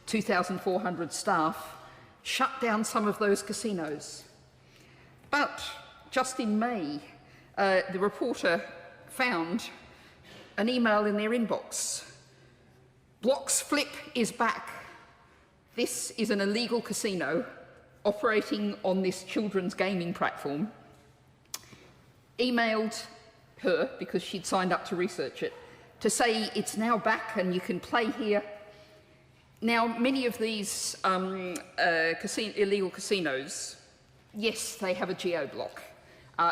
2,400 staff, shut down some of those casinos. But just in May, the reporter found an email in their inbox. Block's Flip is back. This is an illegal casino operating on this children's gaming platform. Emailed her, because she'd signed up to research it, to say it's now back and you can play here. Now, many of these illegal casinos, yes, they have a geo-block.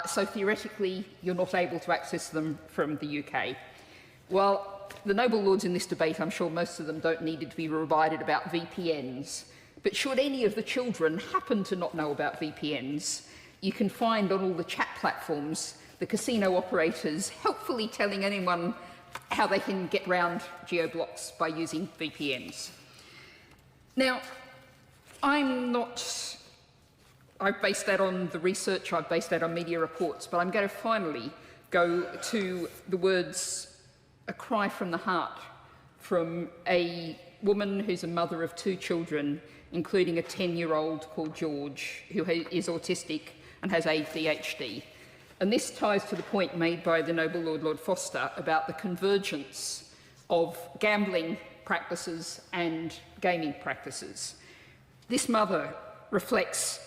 So theoretically, you're not able to access them from the UK. Well, the noble lords in this debate, I'm sure most of them don't need to be reminded about VPNs. But should any of the children happen to not know about VPNs, you can find on all the chat platforms the casino operators helpfully telling anyone how they can get round geo-blocks by using VPNs. Now, I've based that on the research, I've based that on media reports, but I'm going to finally go to the words, a cry from the heart, from a woman who's a mother of 2 children, including a 10-year-old called George, who is autistic and has ADHD. And this ties to the point made by the Noble Lord Foster about the convergence of gambling practices and gaming practices. This mother reflects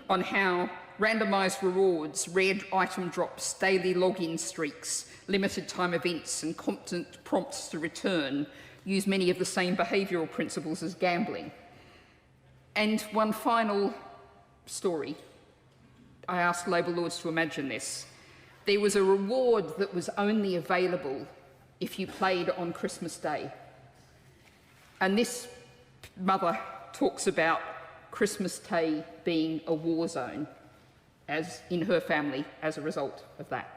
on how randomised rewards, red item drops, daily login streaks, limited time events and constant prompts to return use many of the same behavioural principles as gambling. And one final story. I asked Labour Lords to imagine this. There was a reward that was only available if you played on Christmas Day. And this mother talks about Christmas Day being a war zone as in her family as a result of that.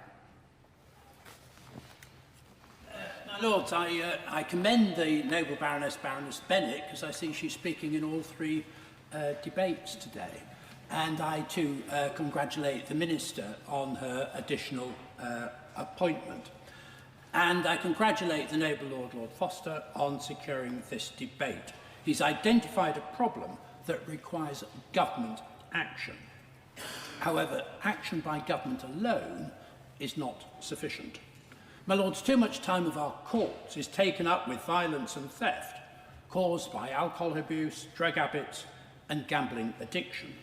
My Lords, I commend the noble Baroness Bennett, because I see she's speaking in all 3 debates today. And I too congratulate the Minister on her additional appointment. And I congratulate the noble Lord Foster on securing this debate. He's identified a problem that requires government action. However, action by government alone is not sufficient. My Lords, too much time of our courts is taken up with violence and theft caused by alcohol abuse, drug habits and gambling addiction.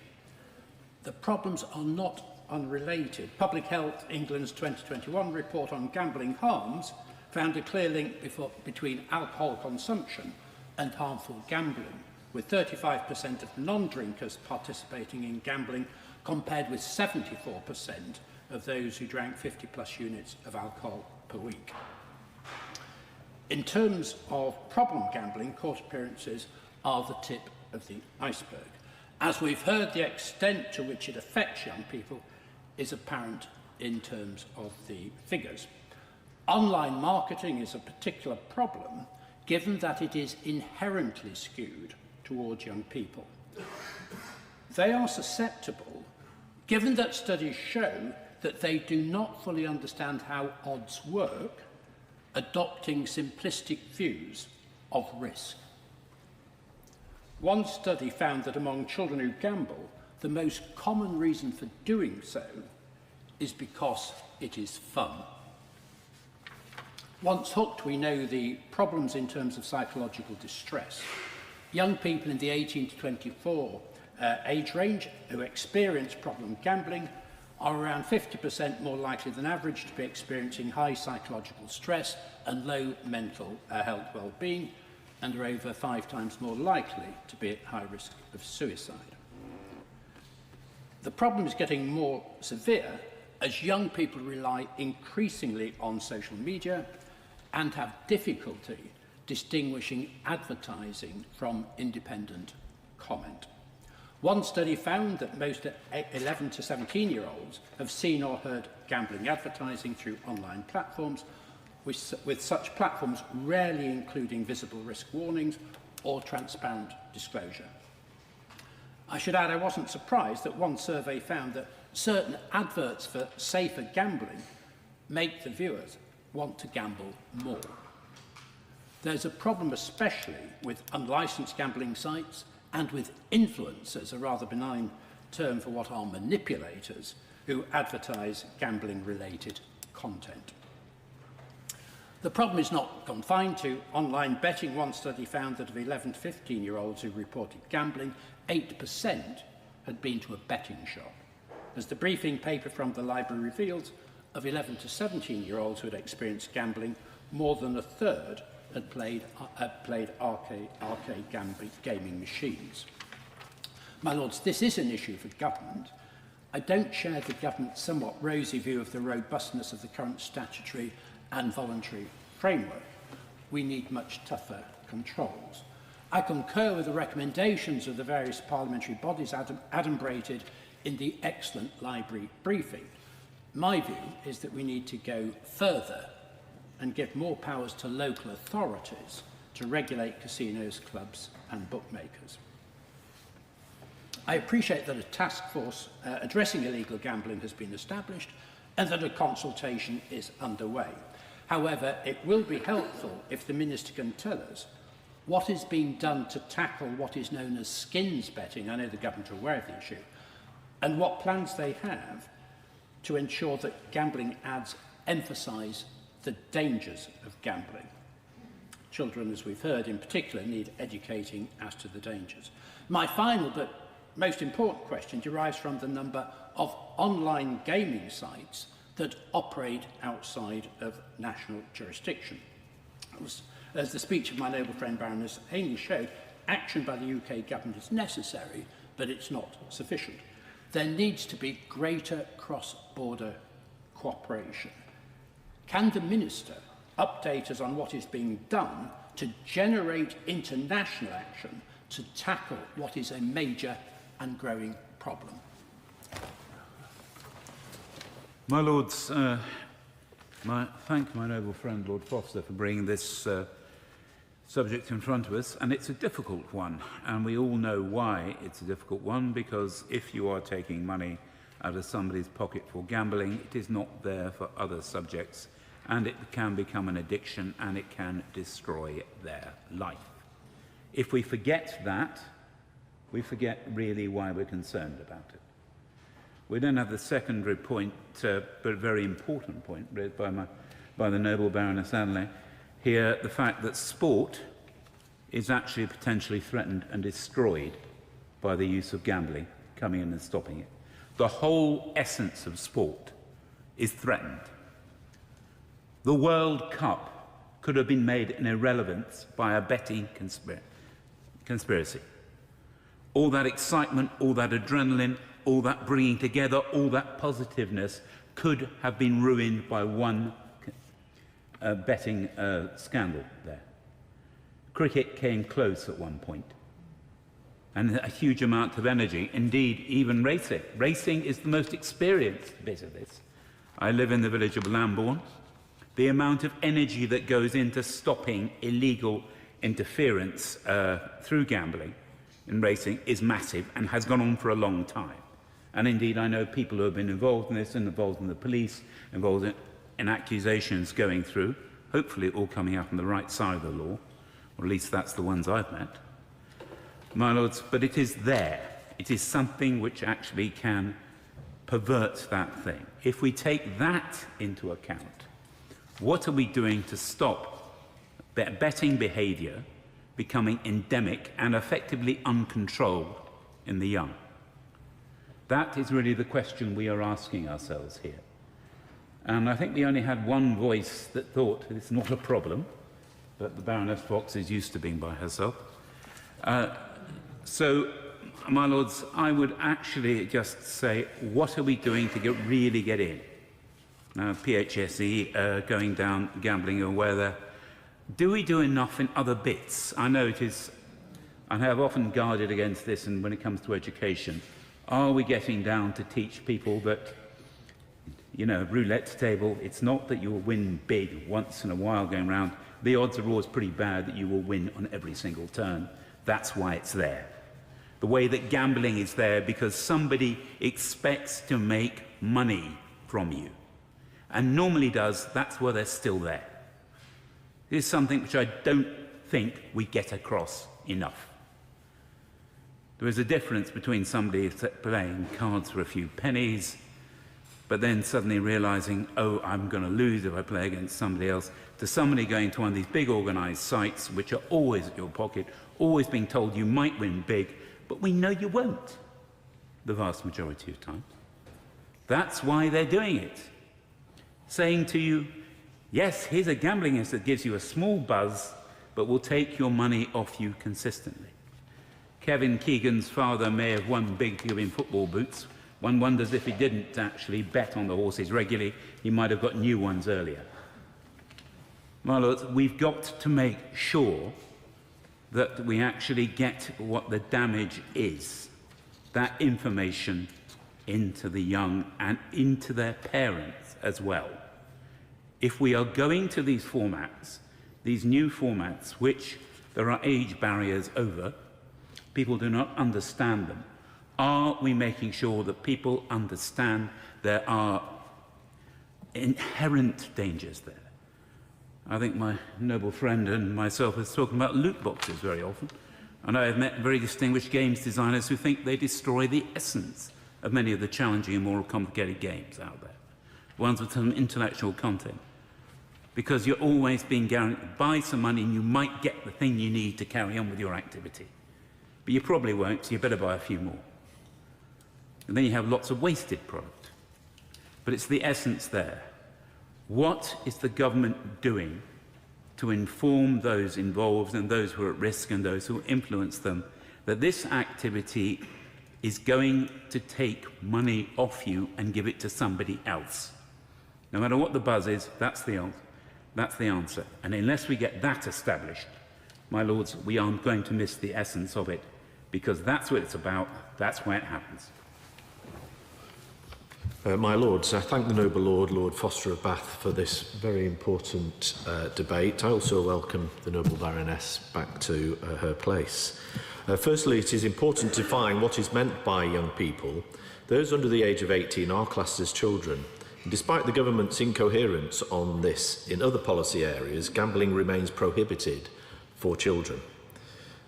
The problems are not unrelated. Public Health England's 2021 report on gambling harms found a clear link between alcohol consumption and harmful gambling, with 35% of non-drinkers participating in gambling compared with 74% of those who drank 50+ units of alcohol per week. In terms of problem gambling, court appearances are the tip of the iceberg. As we've heard, the extent to which it affects young people is apparent in terms of the figures. Online marketing is a particular problem, given that it is inherently skewed towards young people. They are susceptible, given that studies show that they do not fully understand how odds work, adopting simplistic views of risk. One study found that among children who gamble, the most common reason for doing so is because it is fun. Once hooked, we know the problems in terms of psychological distress. Young people in the 18 to 24 age range who experience problem gambling are around 50% more likely than average to be experiencing high psychological stress and low mental health well-being, and are over 5 times more likely to be at high risk of suicide. The problem is getting more severe as young people rely increasingly on social media and have difficulty distinguishing advertising from independent comment. One study found that most 11 to 17-year-olds have seen or heard gambling advertising through online platforms, with such platforms rarely including visible risk warnings or transparent disclosure. I should add I wasn't surprised that one survey found that certain adverts for safer gambling make the viewers want to gamble more. There's a problem especially with unlicensed gambling sites and with influencers, a rather benign term for what are manipulators, who advertise gambling-related content. The problem is not confined to online betting. One study found that of 11 to 15-year-olds who reported gambling, 8% had been to a betting shop. As the briefing paper from the library reveals, of 11 to 17-year-olds who had experienced gambling, more than a third had played arcade gaming machines. My Lords, this is an issue for government. I don't share the government's somewhat rosy view of the robustness of the current statutory and voluntary framework. We need much tougher controls. I concur with the recommendations of the various parliamentary bodies adumbrated in the excellent library briefing. My view is that we need to go further and give more powers to local authorities to regulate casinos, clubs and bookmakers. I appreciate that a task force addressing illegal gambling has been established and that a consultation is underway. However, it will be helpful if the Minister can tell us what is being done to tackle what is known as skins betting. I know the government are aware of the issue, and what plans they have to ensure that gambling ads emphasise the dangers of gambling. Children, as we've heard in particular, need educating as to the dangers. My final but most important question derives from the number of online gaming sites that operate outside of national jurisdiction. As the speech of my noble friend Baroness Ainley showed, action by the UK government is necessary, but it's not sufficient. There needs to be greater cross-border cooperation. Can the Minister update us on what is being done to generate international action to tackle what is a major and growing problem? My Lords, thank my noble friend Lord Foster for bringing this subject in front of us, and it's a difficult one, and we all know why it's a difficult one, because if you are taking money out of somebody's pocket for gambling, it is not there for other subjects, and it can become an addiction and it can destroy their life. If we forget that, we forget really why we're concerned about it. We then have the secondary point, but a very important point, raised by the noble Baroness Ainley, here, the fact that sport is actually potentially threatened and destroyed by the use of gambling coming in and stopping it. The whole essence of sport is threatened. The World Cup could have been made an irrelevance by a betting conspiracy. All that excitement, all that adrenaline, all that bringing together, all that positiveness could have been ruined by one betting scandal there. Cricket came close at one point, and a huge amount of energy, indeed even racing. Racing is the most experienced bit of this. I live in the village of Lambourne. The amount of energy that goes into stopping illegal interference through gambling in racing is massive and has gone on for a long time. And indeed, I know people who have been involved in this and involved in the police, involved in accusations going through, hopefully all coming out on the right side of the law, or at least that's the ones I've met. My lords, but it is there. It is something which actually can pervert that thing. If we take that into account, what are we doing to stop betting behaviour becoming endemic and effectively uncontrolled in the young? That is really the question we are asking ourselves here. And I think we only had one voice that thought it's not a problem, but the Baroness Fox is used to being by herself. So, my lords, I would actually just say, what are we doing to really get in? Now, PHSE going down gambling or whether, do we do enough in other bits? I know it is, I have often guarded against this, and when it comes to education, are we getting down to teach people that, you know, roulette table, it's not that you will win big once in a while going round. The odds are always pretty bad that you will win on every single turn. That's why it's there. The way that gambling is there because somebody expects to make money from you. And normally does, that's why they're still there. It is something which I don't think we get across enough. There is a difference between somebody playing cards for a few pennies, but then suddenly realizing, oh, I'm going to lose if I play against somebody else, to somebody going to one of these big organized sites, which are always at your pocket, always being told you might win big, but we know you won't, the vast majority of times. That's why they're doing it. Saying to you, yes, here's a gambling list that gives you a small buzz, but will take your money off you consistently. Kevin Keegan's father may have won big to give him football boots. One wonders if he didn't actually bet on the horses regularly, he might have got new ones earlier. My lords, we've got to make sure that we actually get what the damage is, that information into the young and into their parents as well. If we are going to these formats, these new formats, which there are age barriers over, people do not understand them, are we making sure that people understand there are inherent dangers there? I think my noble friend and myself is talking about loot boxes very often, and I have met very distinguished games designers who think they destroy the essence of many of the challenging and more complicated games out there, ones with some intellectual content, because you're always being guaranteed, buy some money and you might get the thing you need to carry on with your activity. But you probably won't, so you better buy a few more. And then you have lots of wasted product. But it's the essence there. What is the government doing to inform those involved and those who are at risk and those who influence them that this activity is going to take money off you and give it to somebody else? No matter what the buzz is, that's the answer. And unless we get that established, my lords, we are going to miss the essence of it, because that's what it's about, that's why it happens. My Lords, I thank the Noble Lord, Lord Foster of Bath, for this very important debate. I also welcome the Noble Baroness back to her place. Firstly, it is important to define what is meant by young people. Those under the age of 18 are classed as children. And despite the government's incoherence on this in other policy areas, gambling remains prohibited for children.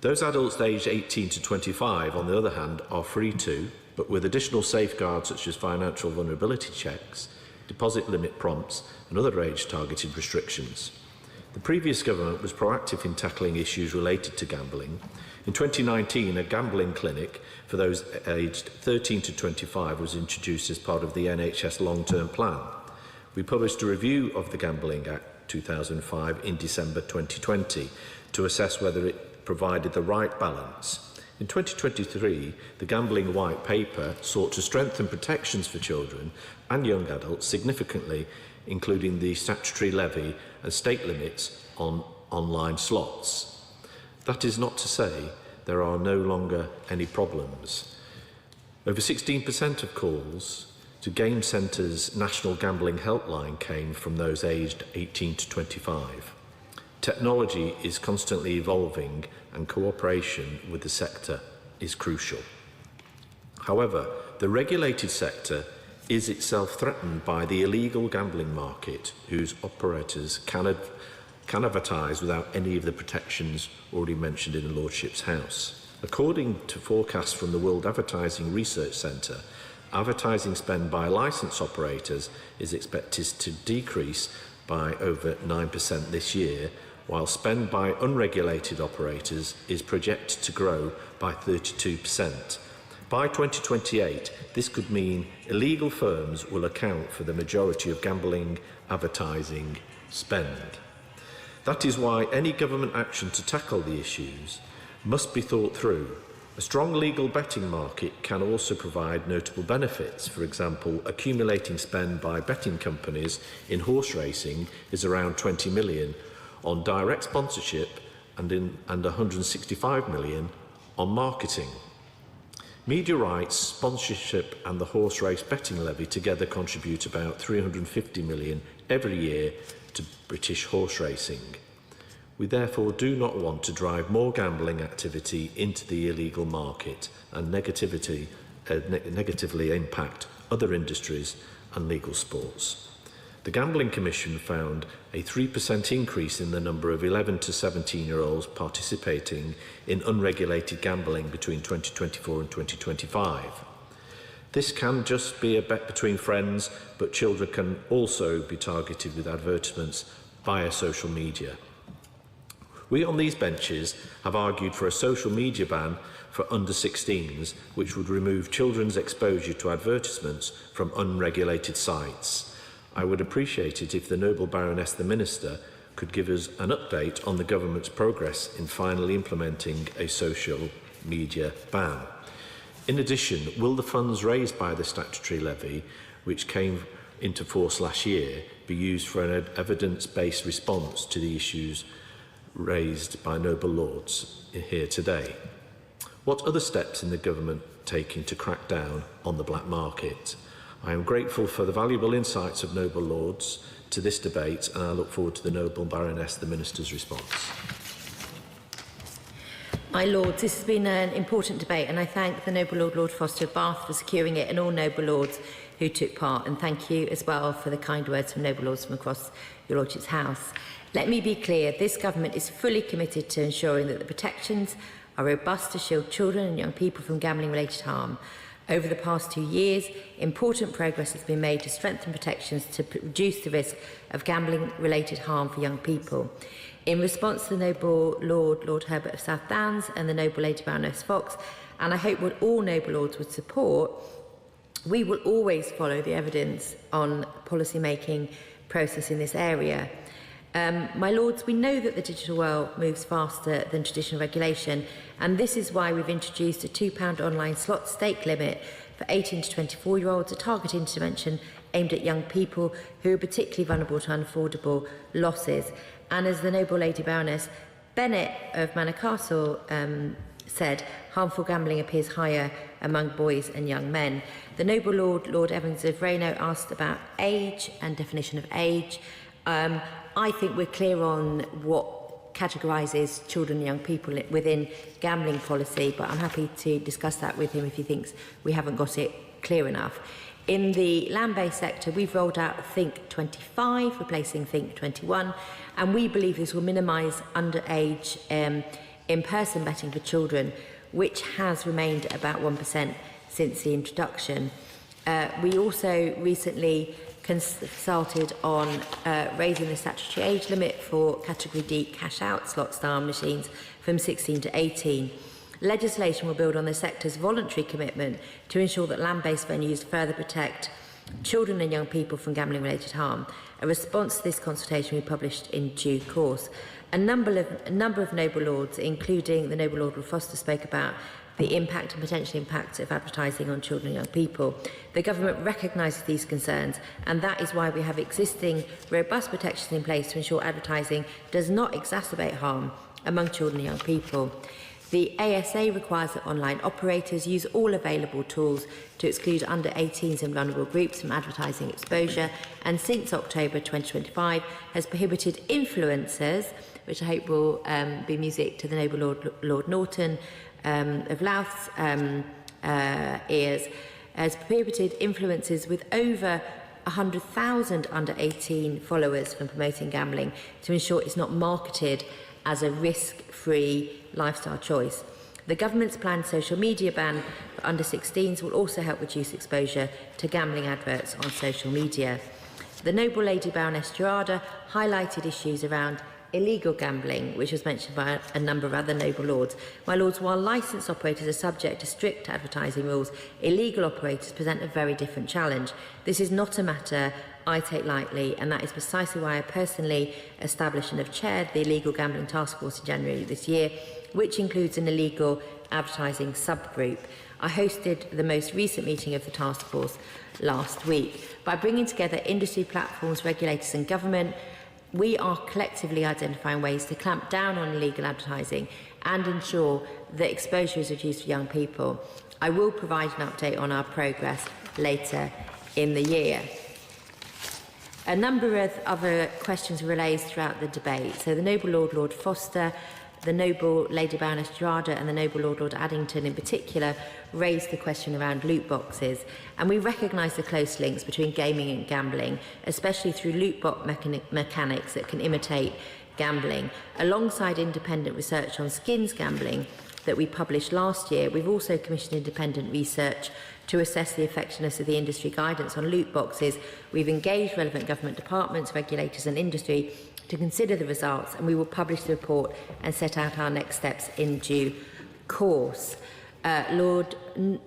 Those adults aged 18 to 25, on the other hand, are free to, but with additional safeguards such as financial vulnerability checks, deposit limit prompts and other age-targeted restrictions. The previous government was proactive in tackling issues related to gambling. In 2019, a gambling clinic for those aged 13 to 25 was introduced as part of the NHS long-term plan. We published a review of the Gambling Act 2005 in December 2020 to assess whether it provided the right balance. In 2023, the Gambling White Paper sought to strengthen protections for children and young adults significantly, including the statutory levy and stake limits on online slots. That is not to say there are no longer any problems. Over 16% of calls to Game Centre's National Gambling Helpline came from those aged 18 to 25. Technology is constantly evolving and cooperation with the sector is crucial. However, the regulated sector is itself threatened by the illegal gambling market, whose operators can advertise without any of the protections already mentioned in the Lordship's House. According to forecasts from the World Advertising Research Centre, advertising spend by licence operators is expected to decrease by over 9% this year, while spend by unregulated operators is projected to grow by 32%. By 2028, this could mean illegal firms will account for the majority of gambling advertising spend. That is why any government action to tackle the issues must be thought through. A strong legal betting market can also provide notable benefits. For example, accumulating spend by betting companies in horse racing is around 20 million on direct sponsorship and 165 million on marketing. Media rights, sponsorship and the horse race betting levy together contribute about 350 million every year to British horse racing. We therefore do not want to drive more gambling activity into the illegal market and negatively impact other industries and legal sports. The Gambling Commission found a 3% increase in the number of 11 to 17-year-olds participating in unregulated gambling between 2024 and 2025. This can just be a bet between friends, but children can also be targeted with advertisements via social media. We on these benches have argued for a social media ban for under 16s, which would remove children's exposure to advertisements from unregulated sites. I would appreciate it if the Noble Baroness the Minister could give us an update on the government's progress in finally implementing a social media ban. In addition, will the funds raised by the statutory levy, which came into force last year, be used for an evidence-based response to the issues raised by Noble Lords here today? What other steps is the government taking to crack down on the black market? I am grateful for the valuable insights of Noble Lords to this debate, and I look forward to the Noble Baroness the Minister's response. My Lords, this has been an important debate, and I thank the Noble Lord, Lord Foster of Bath, for securing it, and all Noble Lords who took part, and thank you as well for the kind words from Noble Lords from across your Lordship's House. Let me be clear, this government is fully committed to ensuring that the protections are robust to shield children and young people from gambling-related harm. Over the past 2 years, important progress has been made to strengthen protections to reduce the risk of gambling-related harm for young people. In response to the Noble Lord, Lord Herbert of South Downs, and the Noble Lady Baroness Fox, and I hope what all Noble Lords would support, we will always follow the evidence on policy-making process in this area. My Lords, we know that the digital world moves faster than traditional regulation, and this is why we've introduced a £2 online slot stake limit for 18 to 24-year-olds, a target intervention aimed at young people who are particularly vulnerable to unaffordable losses. And as the Noble Lady Baroness Bennett of Manor Castle said, harmful gambling appears higher among boys and young men. The Noble Lord, Lord Evans of Rayno, asked about age and definition of age. I think we're clear on what categorises children and young people within gambling policy, but I'm happy to discuss that with him if he thinks we haven't got it clear enough. In the land-based sector, we've rolled out Think 25, replacing Think 21, and we believe this will minimise underage in-person betting for children, which has remained about 1% since the introduction. We also recently consulted on raising the statutory age limit for Category D cash-out slot-style machines from 16 to 18. Legislation will build on the sector's voluntary commitment to ensure that land-based venues further protect children and young people from gambling-related harm. A response to this consultation will be published in due course. A number of Noble Lords, including the Noble Lord Lord Foster, spoke about the impact and potential impact of advertising on children and young people. The government recognises these concerns, and that is why we have existing robust protections in place to ensure advertising does not exacerbate harm among children and young people. The ASA requires that online operators use all available tools to exclude under 18s and vulnerable groups from advertising exposure, and since October 2025 has prohibited influencers, which I hope will be music to the noble Lord Norton of Louth's ears, has prohibited influencers with over 100,000 under 18 followers from promoting gambling to ensure it's not marketed as a risk-free lifestyle choice. The government's planned social media ban for under 16s will also help reduce exposure to gambling adverts on social media. The noble Lady Baroness Gerarda highlighted issues around illegal gambling, which was mentioned by a number of other noble lords. My lords, while licensed operators are subject to strict advertising rules, illegal operators present a very different challenge. This is not a matter I take lightly, and that is precisely why I personally established and have chaired the Illegal Gambling Task Force in January this year, which includes an illegal advertising subgroup. I hosted the most recent meeting of the task force last week. By bringing together industry platforms, regulators and government, we are collectively identifying ways to clamp down on illegal advertising and ensure that exposure is reduced for young people. I will provide an update on our progress later in the year. A number of other questions were raised throughout the debate. So the noble Lord Foster, the noble Lady Baroness Gerarda and the noble Lord Addington in particular raised the question around loot boxes, and we recognise the close links between gaming and gambling, especially through loot box mechanics that can imitate gambling. Alongside independent research on skins gambling that we published last year, we've also commissioned independent research to assess the effectiveness of the industry guidance on loot boxes. We've engaged relevant government departments, regulators and industry to consider the results, and we will publish the report and set out our next steps in due course. Lord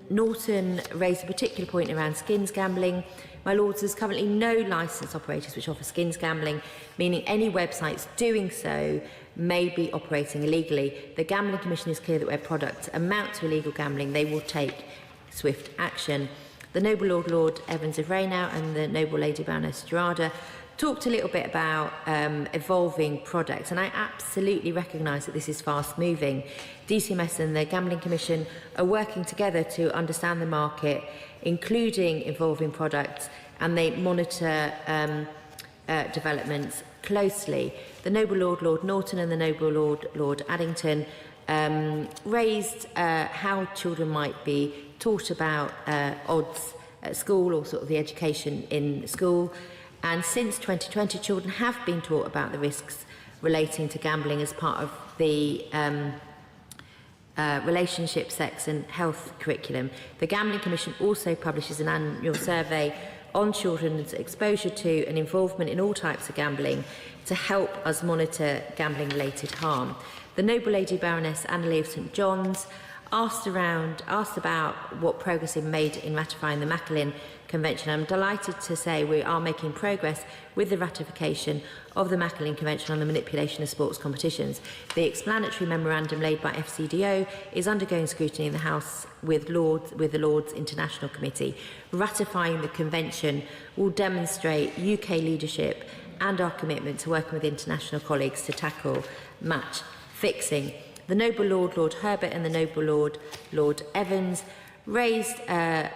Norton raised a particular point around skins gambling. My lords, there's currently no licensed operators which offer skins gambling, meaning any websites doing so may be operating illegally. The Gambling Commission is clear that where products amount to illegal gambling, they will take swift action. The noble Lord Evans of Rainow and the noble Lady Baroness Gerarda talked a little bit about evolving products, and I absolutely recognise that this is fast moving. DCMS and the Gambling Commission are working together to understand the market, including evolving products, and they monitor developments closely. The noble Lord Norton and the noble Lord Addington raised how children might be taught about odds at school, or sort of the education in school. And since 2020, children have been taught about the risks relating to gambling as part of the relationship, sex and health curriculum. The Gambling Commission also publishes an annual survey on children's exposure to and involvement in all types of gambling to help us monitor gambling-related harm. The noble Lady Baroness Annalie of St John's asked about what progress is made in ratifying the Macklin Convention. I'm delighted to say we are making progress with the ratification of the Macklin Convention on the manipulation of sports competitions. The explanatory memorandum laid by FCDO is undergoing scrutiny in the House with the Lords International Committee. Ratifying the convention will demonstrate UK leadership and our commitment to working with international colleagues to tackle match fixing. The noble Lord Herbert and the noble Lord Evans raised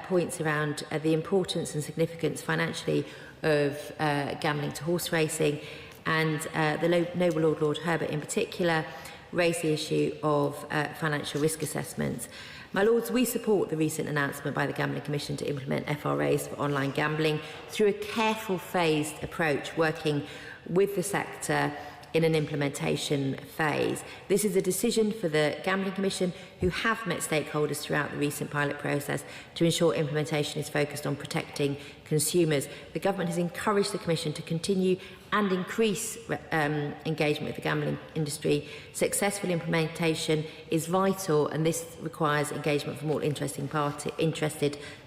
points around the importance and significance financially of gambling to horse racing, and the noble Lord Herbert in particular raised the issue of financial risk assessments. My lords, we support the recent announcement by the Gambling Commission to implement FRAs for online gambling through a careful phased approach, working with the sector in an implementation phase. This is a decision for the Gambling Commission, who have met stakeholders throughout the recent pilot process to ensure implementation is focused on protecting consumers. The government has encouraged the Commission to continue and increase engagement with the gambling industry. Successful implementation is vital, and this requires engagement from all interested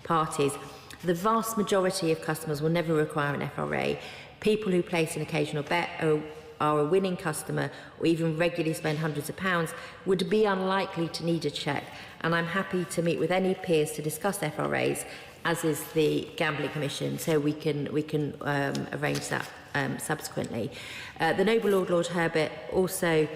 parties. The vast majority of customers will never require an FRA. People who place an occasional bet are a winning customer or even regularly spend hundreds of pounds would be unlikely to need a check. And I'm happy to meet with any peers to discuss FRAs, as is the Gambling Commission, so we can arrange that subsequently. The Noble Lord Herbert also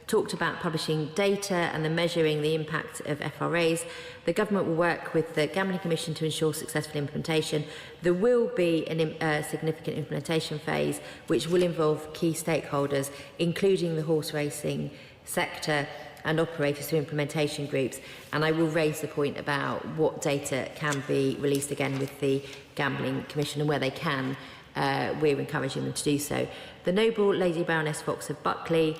talked about publishing data and then measuring the impact of FRAs. The government will work with the Gambling Commission to ensure successful implementation. There will be a significant implementation phase which will involve key stakeholders, including the horse racing sector and operators through implementation groups. And I will raise the point about what data can be released again with the Gambling Commission, and where they can, we're encouraging them to do so. The Noble Lady Baroness Fox of Buckley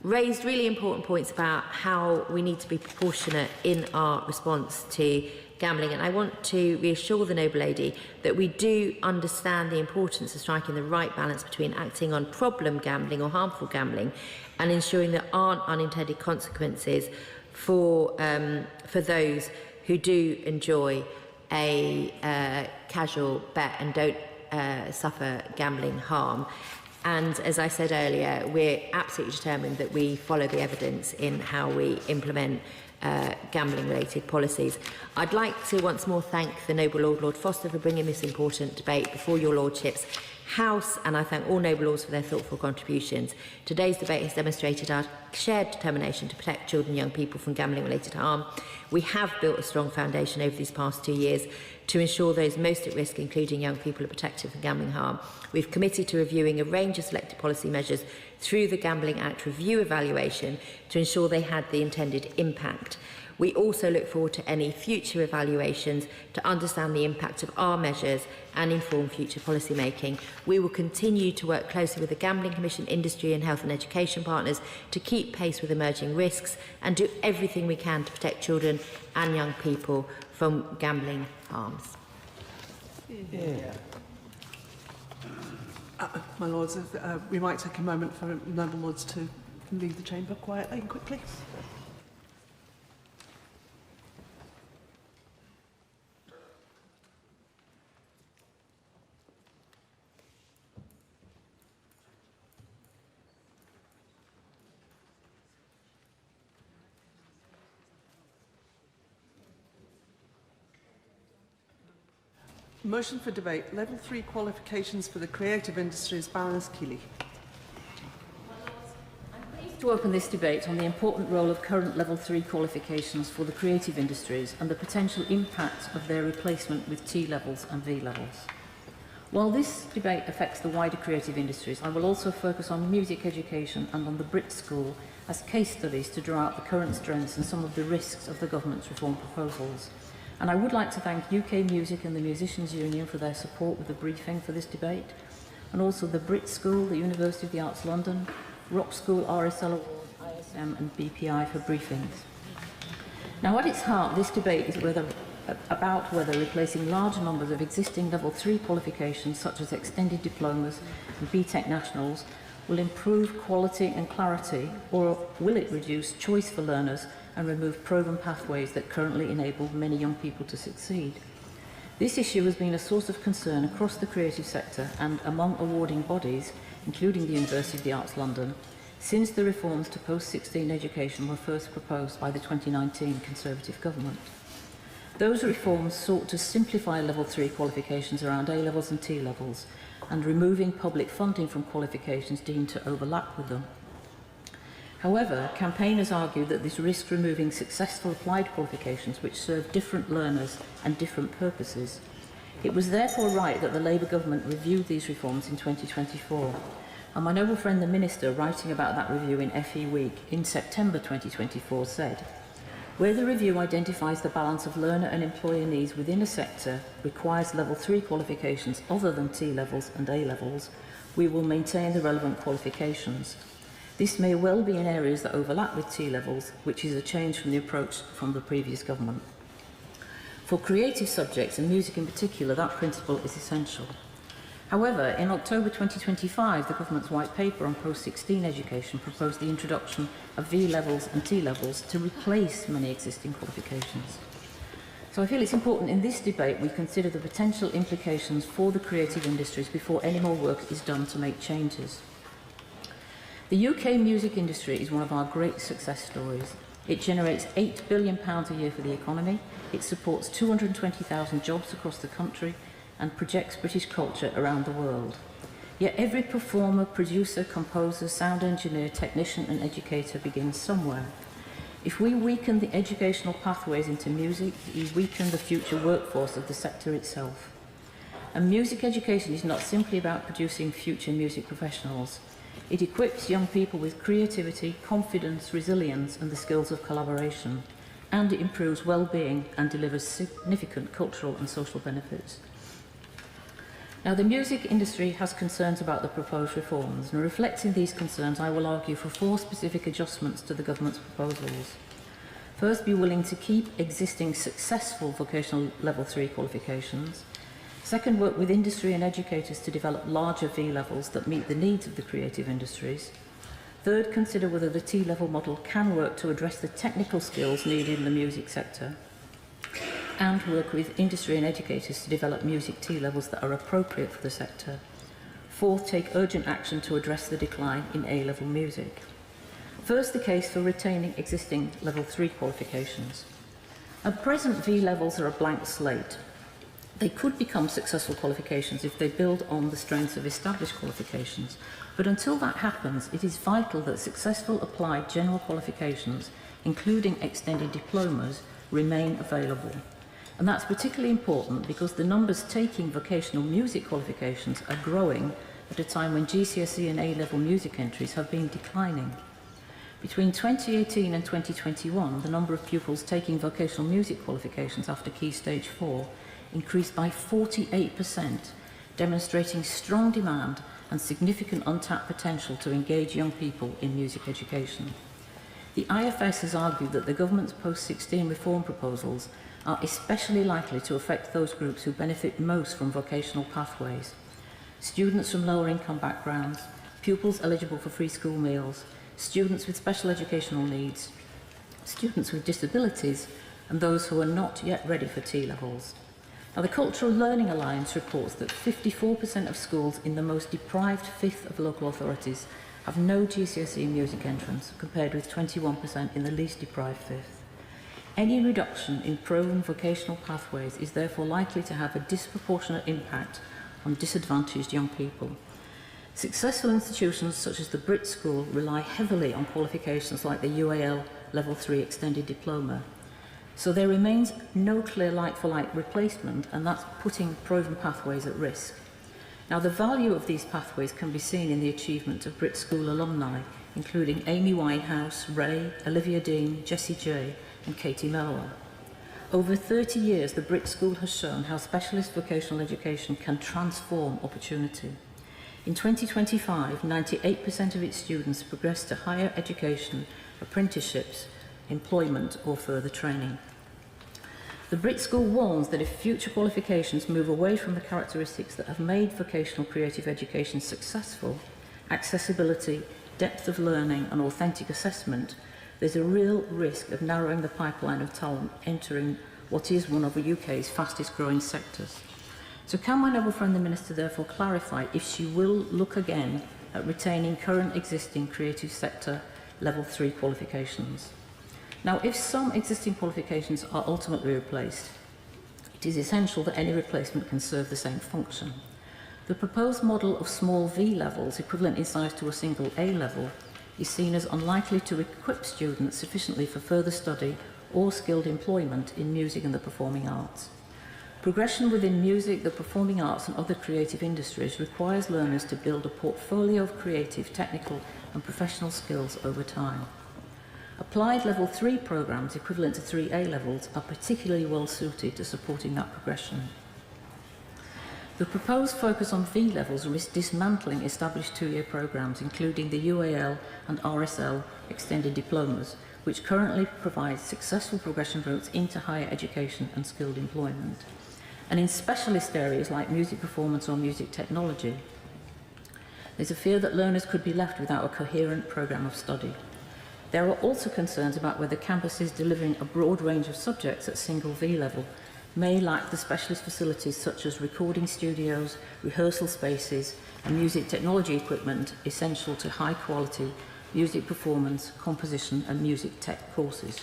raised really important points about how we need to be proportionate in our response to gambling, and I want to reassure the Noble Lady that we do understand the importance of striking the right balance between acting on problem gambling or harmful gambling and ensuring there aren't unintended consequences for those who do enjoy a casual bet and don't suffer gambling harm. And as I said earlier, we're absolutely determined that we follow the evidence in how we implement gambling-related policies. I'd like to once more thank the Noble Lord Foster for bringing this important debate before your Lordship's House, and I thank all Noble Lords for their thoughtful contributions. Today's debate has demonstrated our shared determination to protect children and young people from gambling-related harm. We have built a strong foundation over these past 2 years to ensure those most at risk, including young people, are protected from gambling harm. We've committed to reviewing a range of selected policy measures through the Gambling Act review evaluation to ensure they had the intended impact. We also look forward to any future evaluations to understand the impact of our measures and inform future policy making. We will continue to work closely with the Gambling Commission, industry and health and education partners to keep pace with emerging risks and do everything we can to protect children and young people from gambling harms. My Lords, we might take a moment for Noble Lords to leave the chamber quietly and quickly. Motion for debate. Level 3 qualifications for the creative industries. Baroness Keeley. To open this debate on the important role of current Level 3 qualifications for the creative industries and the potential impact of their replacement with T levels and V levels. While this debate affects the wider creative industries, I will also focus on music education and on the Brit School as case studies to draw out the current strengths and some of the risks of the government's reform proposals. And I would like to thank UK Music and the Musicians Union for their support with the briefing for this debate, and also the Brit School, the University of the Arts London, Rock School, RSL Award, ISM and BPI for briefings. Now at its heart, this debate is about whether replacing large numbers of existing Level 3 qualifications such as extended diplomas and BTEC nationals will improve quality and clarity, or will it reduce choice for learners and remove proven pathways that currently enable many young people to succeed. This issue has been a source of concern across the creative sector and among awarding bodies, including the University of the Arts London, since the reforms to post-16 education were first proposed by the 2019 Conservative government. Those reforms sought to simplify Level 3 qualifications around A-levels and T-levels, and removing public funding from qualifications deemed to overlap with them. However, campaigners argued that this risked removing successful applied qualifications which serve different learners and different purposes. It was therefore right that the Labour government reviewed these reforms in 2024. And my noble friend the Minister, writing about that review in FE Week in September 2024, said, "Where the review identifies the balance of learner and employer needs within a sector requires Level 3 qualifications other than T-levels and A-levels, we will maintain the relevant qualifications. This may well be in areas that overlap with T-levels, which is a change from the approach from the previous government. For creative subjects, and music in particular, that principle is essential. However, in October 2025, the government's white paper on post-16 education proposed the introduction of V levels and T levels to replace many existing qualifications. So I feel it's important in this debate we consider the potential implications for the creative industries before any more work is done to make changes. The UK music industry is one of our great success stories. It generates £8 billion a year for the economy, it supports 220,000 jobs across the country and projects British culture around the world. Yet every performer, producer, composer, sound engineer, technician and educator begins somewhere. If we weaken the educational pathways into music, we weaken the future workforce of the sector itself. And music education is not simply about producing future music professionals. It equips young people with creativity, confidence, resilience and the skills of collaboration. And it improves well-being and delivers significant cultural and social benefits. Now, the music industry has concerns about the proposed reforms, and reflecting these concerns, I will argue for 4 specific adjustments to the government's proposals. First, be willing to keep existing successful vocational level 3 qualifications. Second, work with industry and educators to develop larger V levels that meet the needs of the creative industries. Third, consider whether the T-level model can work to address the technical skills needed in the music sector. And work with industry and educators to develop music T-levels that are appropriate for the sector. Fourth, take urgent action to address the decline in A-level music. First, the case for retaining existing level 3 qualifications. At present, V levels are a blank slate. They could become successful qualifications if they build on the strengths of established qualifications. But until that happens, it is vital that successful applied general qualifications, including extended diplomas, remain available. And that's particularly important because the numbers taking vocational music qualifications are growing at a time when GCSE and A-level music entries have been declining. Between 2018 and 2021, the number of pupils taking vocational music qualifications after Key Stage 4 increased by 48%, demonstrating strong demand and significant untapped potential to engage young people in music education. The IFS has argued that the government's post-16 reform proposals are especially likely to affect those groups who benefit most from vocational pathways: students from lower income backgrounds, pupils eligible for free school meals, students with special educational needs, students with disabilities, and those who are not yet ready for T-levels. Now, the Cultural Learning Alliance reports that 54% of schools in the most deprived fifth of local authorities have no GCSE music entrance, compared with 21% in the least deprived fifth. Any reduction in proven vocational pathways is therefore likely to have a disproportionate impact on disadvantaged young people. Successful institutions such as the Brit School rely heavily on qualifications like the UAL Level 3 Extended Diploma. So there remains no clear like-for-like replacement, and that's putting proven pathways at risk. Now, the value of these pathways can be seen in the achievement of Brit School alumni, including Amy Winehouse, Ray, Olivia Dean, Jessie J, and Katie Melua. Over 30 years, the Brit School has shown how specialist vocational education can transform opportunity. In 2025, 98% of its students progressed to higher education, apprenticeships, employment or further training. The Brit School warns that if future qualifications move away from the characteristics that have made vocational creative education successful, accessibility, depth of learning and authentic assessment, there's a real risk of narrowing the pipeline of talent entering what is one of the UK's fastest growing sectors. So can my noble friend the Minister therefore clarify if she will look again at retaining current existing creative sector level 3 qualifications? Now, if some existing qualifications are ultimately replaced, it is essential that any replacement can serve the same function. The proposed model of small V levels, equivalent in size to a single A level, is seen as unlikely to equip students sufficiently for further study or skilled employment in music and the performing arts. Progression within music, the performing arts and other creative industries requires learners to build a portfolio of creative, technical and professional skills over time. Applied level 3 programs equivalent to 3A levels are particularly well suited to supporting that progression. The proposed focus on V levels risks dismantling established 2-year programs, including the UAL and RSL extended diplomas, which currently provide successful progression routes into higher education and skilled employment. And in specialist areas like music performance or music technology, there's a fear that learners could be left without a coherent program of study. There are also concerns about whether campuses delivering a broad range of subjects at single V level may lack the specialist facilities such as recording studios, rehearsal spaces, and music technology equipment essential to high quality music performance, composition, and music tech courses.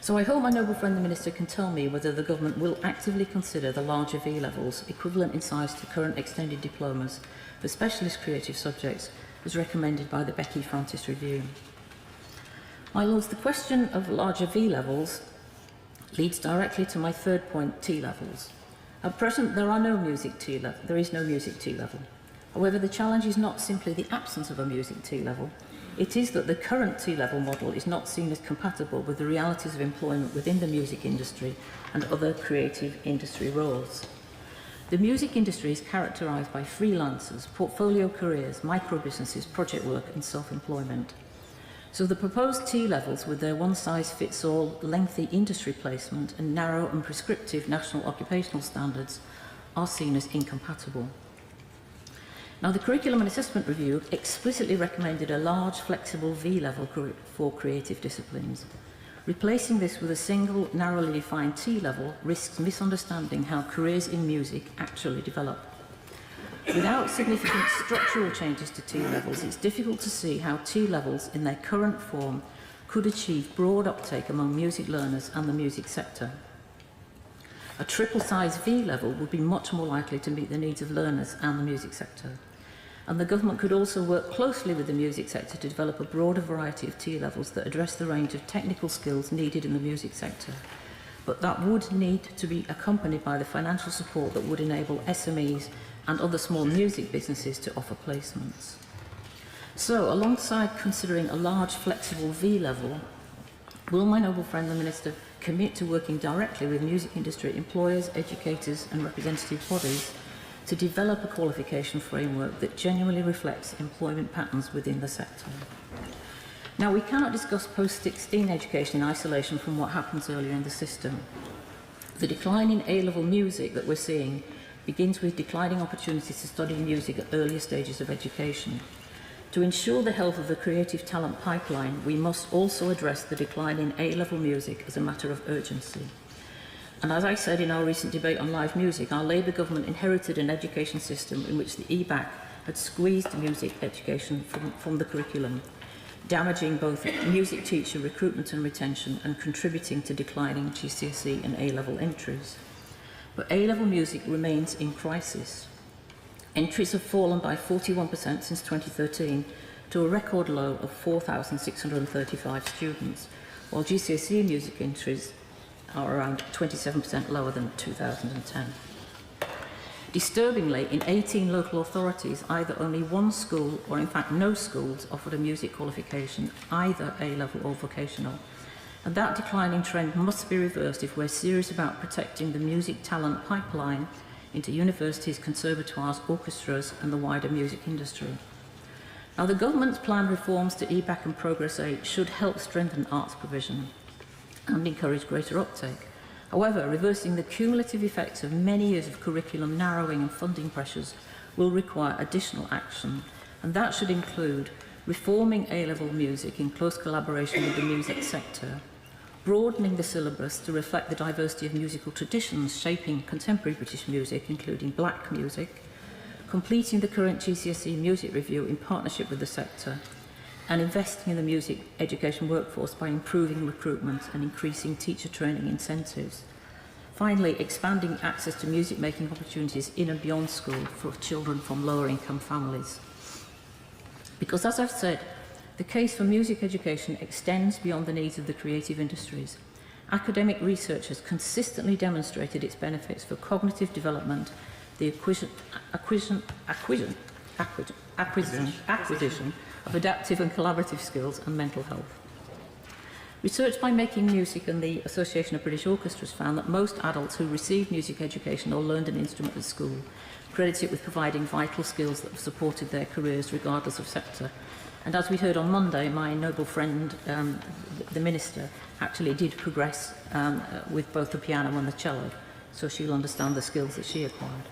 So I hope my noble friend the Minister can tell me whether the Government will actively consider the larger V levels, equivalent in size to current extended diplomas, for specialist creative subjects, as recommended by the Becky Francis Review. My Lords, the question of larger V levels leads directly to my third point, T levels. At present, there is no music T level. However, the challenge is not simply the absence of a music T level. It is that the current T-level model is not seen as compatible with the realities of employment within the music industry and other creative industry roles. The music industry is characterised by freelancers, portfolio careers, micro-businesses, project work and self-employment. So the proposed T-levels, with their one-size-fits-all lengthy industry placement and narrow and prescriptive national occupational standards, are seen as incompatible. Now, the Curriculum and Assessment Review explicitly recommended a large, flexible V-level for creative disciplines. Replacing this with a single, narrowly defined T-level risks misunderstanding how careers in music actually develop. Without significant structural changes to T-levels, it's difficult to see how T-levels in their current form could achieve broad uptake among music learners and the music sector. A triple-size V-level would be much more likely to meet the needs of learners and the music sector. And the Government could also work closely with the music sector to develop a broader variety of T-levels that address the range of technical skills needed in the music sector. But that would need to be accompanied by the financial support that would enable SMEs and other small music businesses to offer placements. So, alongside considering a large, flexible V-level, will my noble friend the Minister commit to working directly with music industry employers, educators and representative bodies to develop a qualification framework that genuinely reflects employment patterns within the sector? Now, we cannot discuss post-16 education in isolation from what happens earlier in the system. The decline in A-level music that we're seeing begins with declining opportunities to study music at earlier stages of education. To ensure the health of the creative talent pipeline, we must also address the decline in A-level music as a matter of urgency. And as I said in our recent debate on live music, our Labour government inherited an education system in which the EBAC had squeezed music education from the curriculum, damaging both music teacher recruitment and retention and contributing to declining GCSE and A-level entries. But A-level music remains in crisis. Entries have fallen by 41% since 2013 to a record low of 4,635 students, while GCSE music entries are around 27% lower than 2010. Disturbingly, in 18 local authorities, either only one school or in fact no schools offered a music qualification, either A-level or vocational. And that declining trend must be reversed if we're serious about protecting the music talent pipeline into universities, conservatoires, orchestras and the wider music industry. Now, the government's planned reforms to EBAC and Progress 8 should help strengthen arts provision and encourage greater uptake. However, reversing the cumulative effects of many years of curriculum narrowing and funding pressures will require additional action, and that should include reforming A-level music in close collaboration with the music sector, broadening the syllabus to reflect the diversity of musical traditions shaping contemporary British music, including black music, completing the current GCSE music review in partnership with the sector, and investing in the music education workforce by improving recruitment and increasing teacher training incentives. Finally, expanding access to music making opportunities in and beyond school for children from lower income families. Because, as I've said, the case for music education extends beyond the needs of the creative industries. Academic research has consistently demonstrated its benefits for cognitive development, the acquisition of adaptive and collaborative skills and mental health. Research by Making Music and the Association of British Orchestras found that most adults who received music education or learned an instrument at school credit it with providing vital skills that have supported their careers regardless of sector. And as we heard on Monday, my noble friend, the Minister, actually did progress with both the piano and the cello, so she'll understand the skills that she acquired.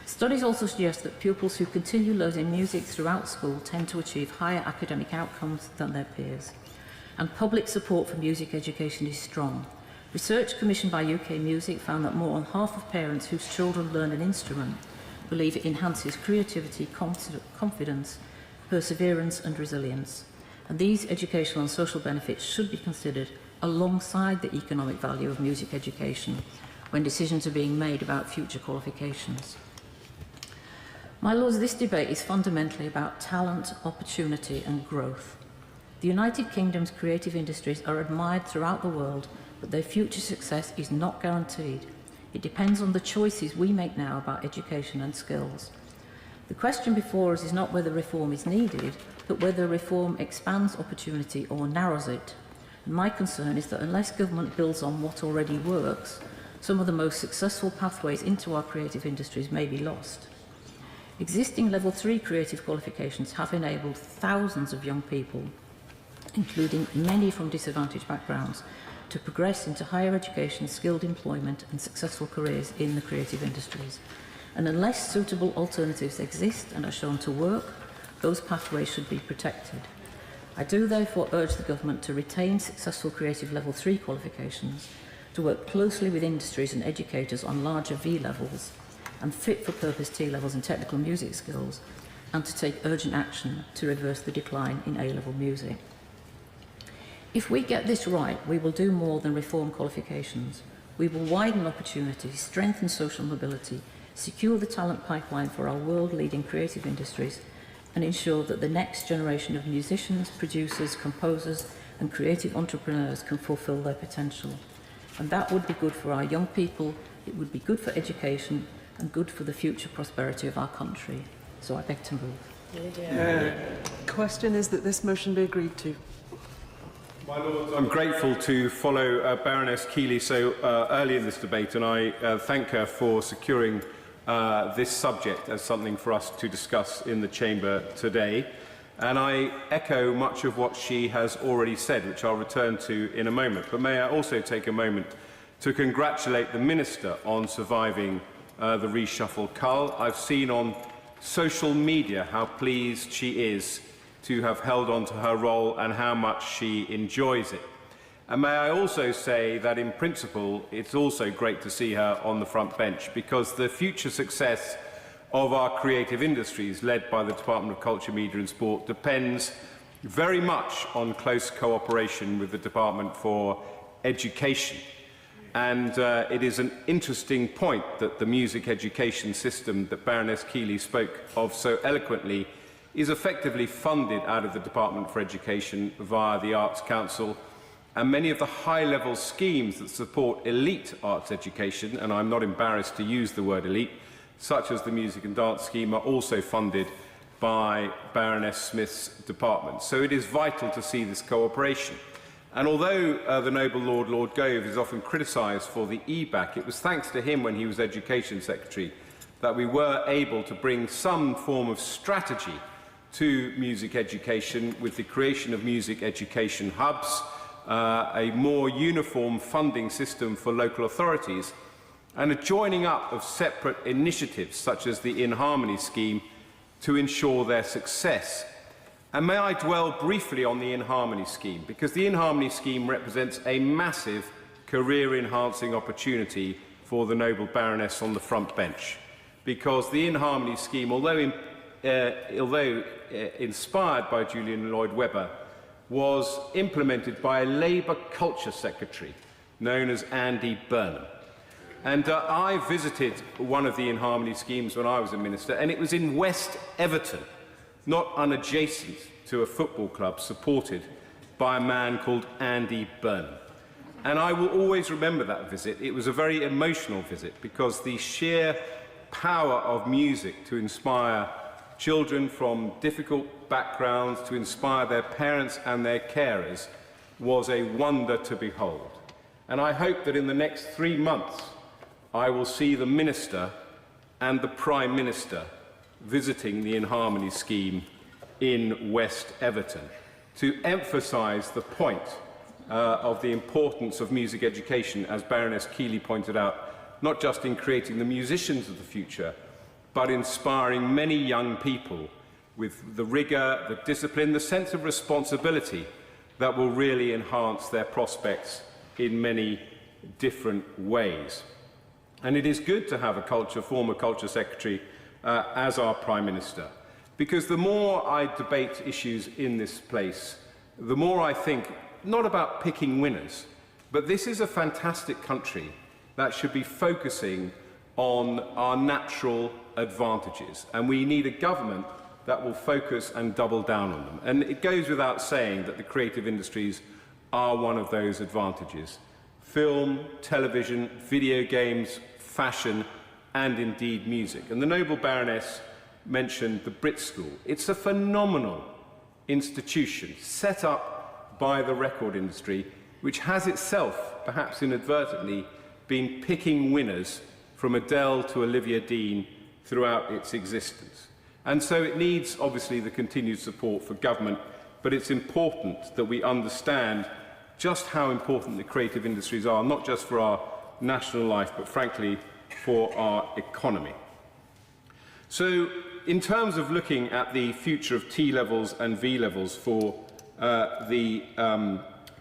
Studies also suggest that pupils who continue learning music throughout school tend to achieve higher academic outcomes than their peers. And public support for music education is strong. Research commissioned by UK Music found that more than half of parents whose children learn an instrument believe it enhances creativity, confidence, perseverance and resilience. And these educational and social benefits should be considered alongside the economic value of music education when decisions are being made about future qualifications. My Lords, this debate is fundamentally about talent, opportunity and growth. The United Kingdom's creative industries are admired throughout the world, but their future success is not guaranteed. It depends on the choices we make now about education and skills. The question before us is not whether reform is needed, but whether reform expands opportunity or narrows it. And my concern is that unless government builds on what already works, some of the most successful pathways into our creative industries may be lost. Existing Level 3 creative qualifications have enabled thousands of young people, including many from disadvantaged backgrounds, to progress into higher education, skilled employment and successful careers in the creative industries. And unless suitable alternatives exist and are shown to work, those pathways should be protected. I do therefore urge the Government to retain successful creative Level 3 qualifications, to work closely with industries and educators on larger V levels and fit-for-purpose T levels in technical music skills, and to take urgent action to reverse the decline in A-level music. If we get this right, we will do more than reform qualifications. We will widen opportunities, strengthen social mobility, secure the talent pipeline for our world-leading creative industries, and ensure that the next generation of musicians, producers, composers, and creative entrepreneurs can fulfil their potential. And that would be good for our young people, it would be good for education, and good for the future prosperity of our country. So I beg to move. Question is that this motion be agreed to. My Lords, I'm grateful to follow Baroness Keeley so early in this debate, and I thank her for securing this subject as something for us to discuss in the Chamber today. And I echo much of what she has already said, which I'll return to in a moment. But may I also take a moment to congratulate the Minister on surviving the reshuffle cull. I've seen on social media how pleased she is to have held on to her role and how much she enjoys it. And may I also say that in principle it's also great to see her on the front bench, because the future success of our creative industries led by the Department of Culture, Media and Sport depends very much on close cooperation with the Department for Education. And it is an interesting point that the music education system that Baroness Keeley spoke of so eloquently is effectively funded out of the Department for Education via the Arts Council, and many of the high-level schemes that support elite arts education, and I'm not embarrassed to use the word elite, such as the Music and Dance Scheme, are also funded by Baroness Smith's department. So it is vital to see this cooperation. And although the Noble Lord, Lord Gove, is often criticised for the EBAC, it was thanks to him when he was Education Secretary that we were able to bring some form of strategy to music education with the creation of music education hubs, a more uniform funding system for local authorities, and a joining up of separate initiatives such as the In Harmony scheme to ensure their success. And may I dwell briefly on the In Harmony scheme, because the In Harmony scheme represents a massive career-enhancing opportunity for the Noble Baroness on the front bench. Because the In Harmony scheme, although inspired by Julian Lloyd-Webber, was implemented by a Labour Culture Secretary known as Andy Burnham. And I visited one of the In Harmony schemes when I was a minister, and it was in West Everton, not unadjacent to a football club supported by a man called Andy Burnham. And I will always remember that visit. It was a very emotional visit because the sheer power of music to inspire children from difficult backgrounds, to inspire their parents and their carers, was a wonder to behold. And I hope that in the next 3 months I will see the Minister and the Prime Minister visiting the In Harmony scheme in West Everton to emphasise the point of the importance of music education, as Baroness Keeley pointed out, not just in creating the musicians of the future, but inspiring many young people with the rigour, the discipline, the sense of responsibility that will really enhance their prospects in many different ways. And it is good to have a former Culture Secretary as our Prime Minister, because the more I debate issues in this place, the more I think not about picking winners, but this is a fantastic country that should be focusing on our natural advantages, and we need a government that will focus and double down on them. And it goes without saying that the creative industries are one of those advantages. Film, television, video games, fashion, and indeed music. And the Noble Baroness mentioned the Brit School. It's a phenomenal institution set up by the record industry, which has itself, perhaps inadvertently, been picking winners from Adele to Olivia Dean throughout its existence. And so it needs, obviously, the continued support for government, but it's important that we understand just how important the creative industries are, not just for our national life, but frankly, for our economy. So, in terms of looking at the future of T levels and V levels for the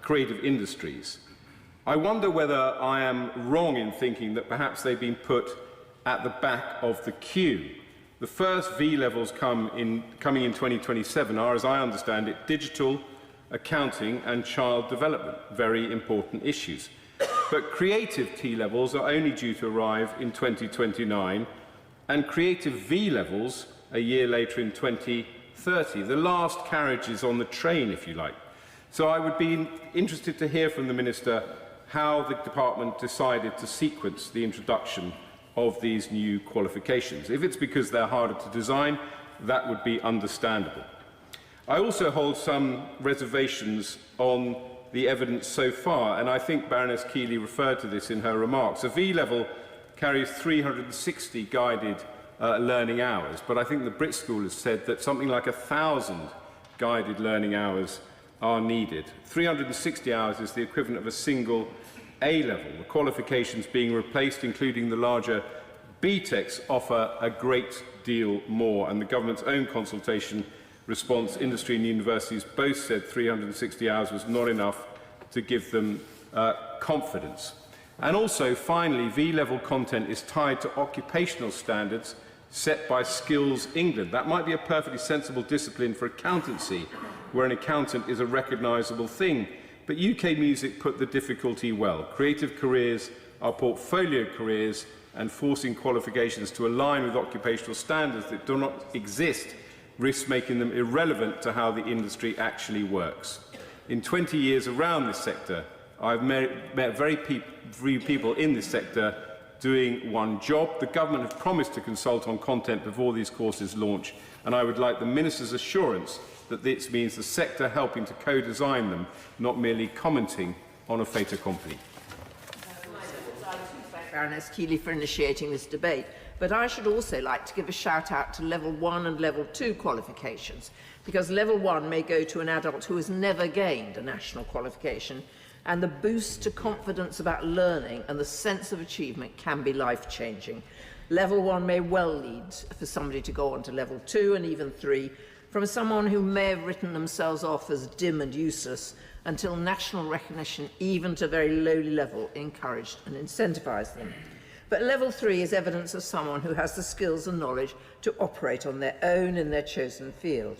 creative industries, I wonder whether I am wrong in thinking that perhaps they've been put at the back of the queue. The first V levels coming in 2027 are, as I understand it, digital, accounting and child development, very important issues. But creative T levels are only due to arrive in 2029 and creative V levels a year later in 2030. The last carriage is on the train, if you like. So I would be interested to hear from the Minister how the department decided to sequence the introduction of these new qualifications. If it's because they're harder to design, that would be understandable. I also hold some reservations on the evidence so far, and I think Baroness Keeley referred to this in her remarks. A V level carries 360 guided learning hours, but I think the Brit School has said that something like 1,000 guided learning hours are needed. 360 hours is the equivalent of a single A-level. The qualifications being replaced, including the larger BTECs, offer a great deal more, and the government's own consultation response, industry and universities both said 360 hours was not enough to give them confidence. And also, finally, V-level content is tied to occupational standards set by Skills England. That might be a perfectly sensible discipline for accountancy, where an accountant is a recognisable thing. But UK Music put the difficulty well. Creative careers are portfolio careers, and forcing qualifications to align with occupational standards that do not exist risks making them irrelevant to how the industry actually works. In 20 years around this sector, I've met very few people in this sector doing one job. The government have promised to consult on content before these courses launch, and I would like the Minister's assurance that this means the sector helping to co-design them, not merely commenting on a fait accompli. Thank Baroness Keeley for initiating this debate, but I should also like to give a shout out to Level 1 and Level 2 qualifications, because Level 1 may go to an adult who has never gained a national qualification, and the boost to confidence about learning and the sense of achievement can be life-changing. Level 1 may well lead for somebody to go on to Level 2 and even 3 from someone who may have written themselves off as dim and useless until national recognition, even to a very lowly level, encouraged and incentivised them. But Level 3 is evidence of someone who has the skills and knowledge to operate on their own in their chosen field.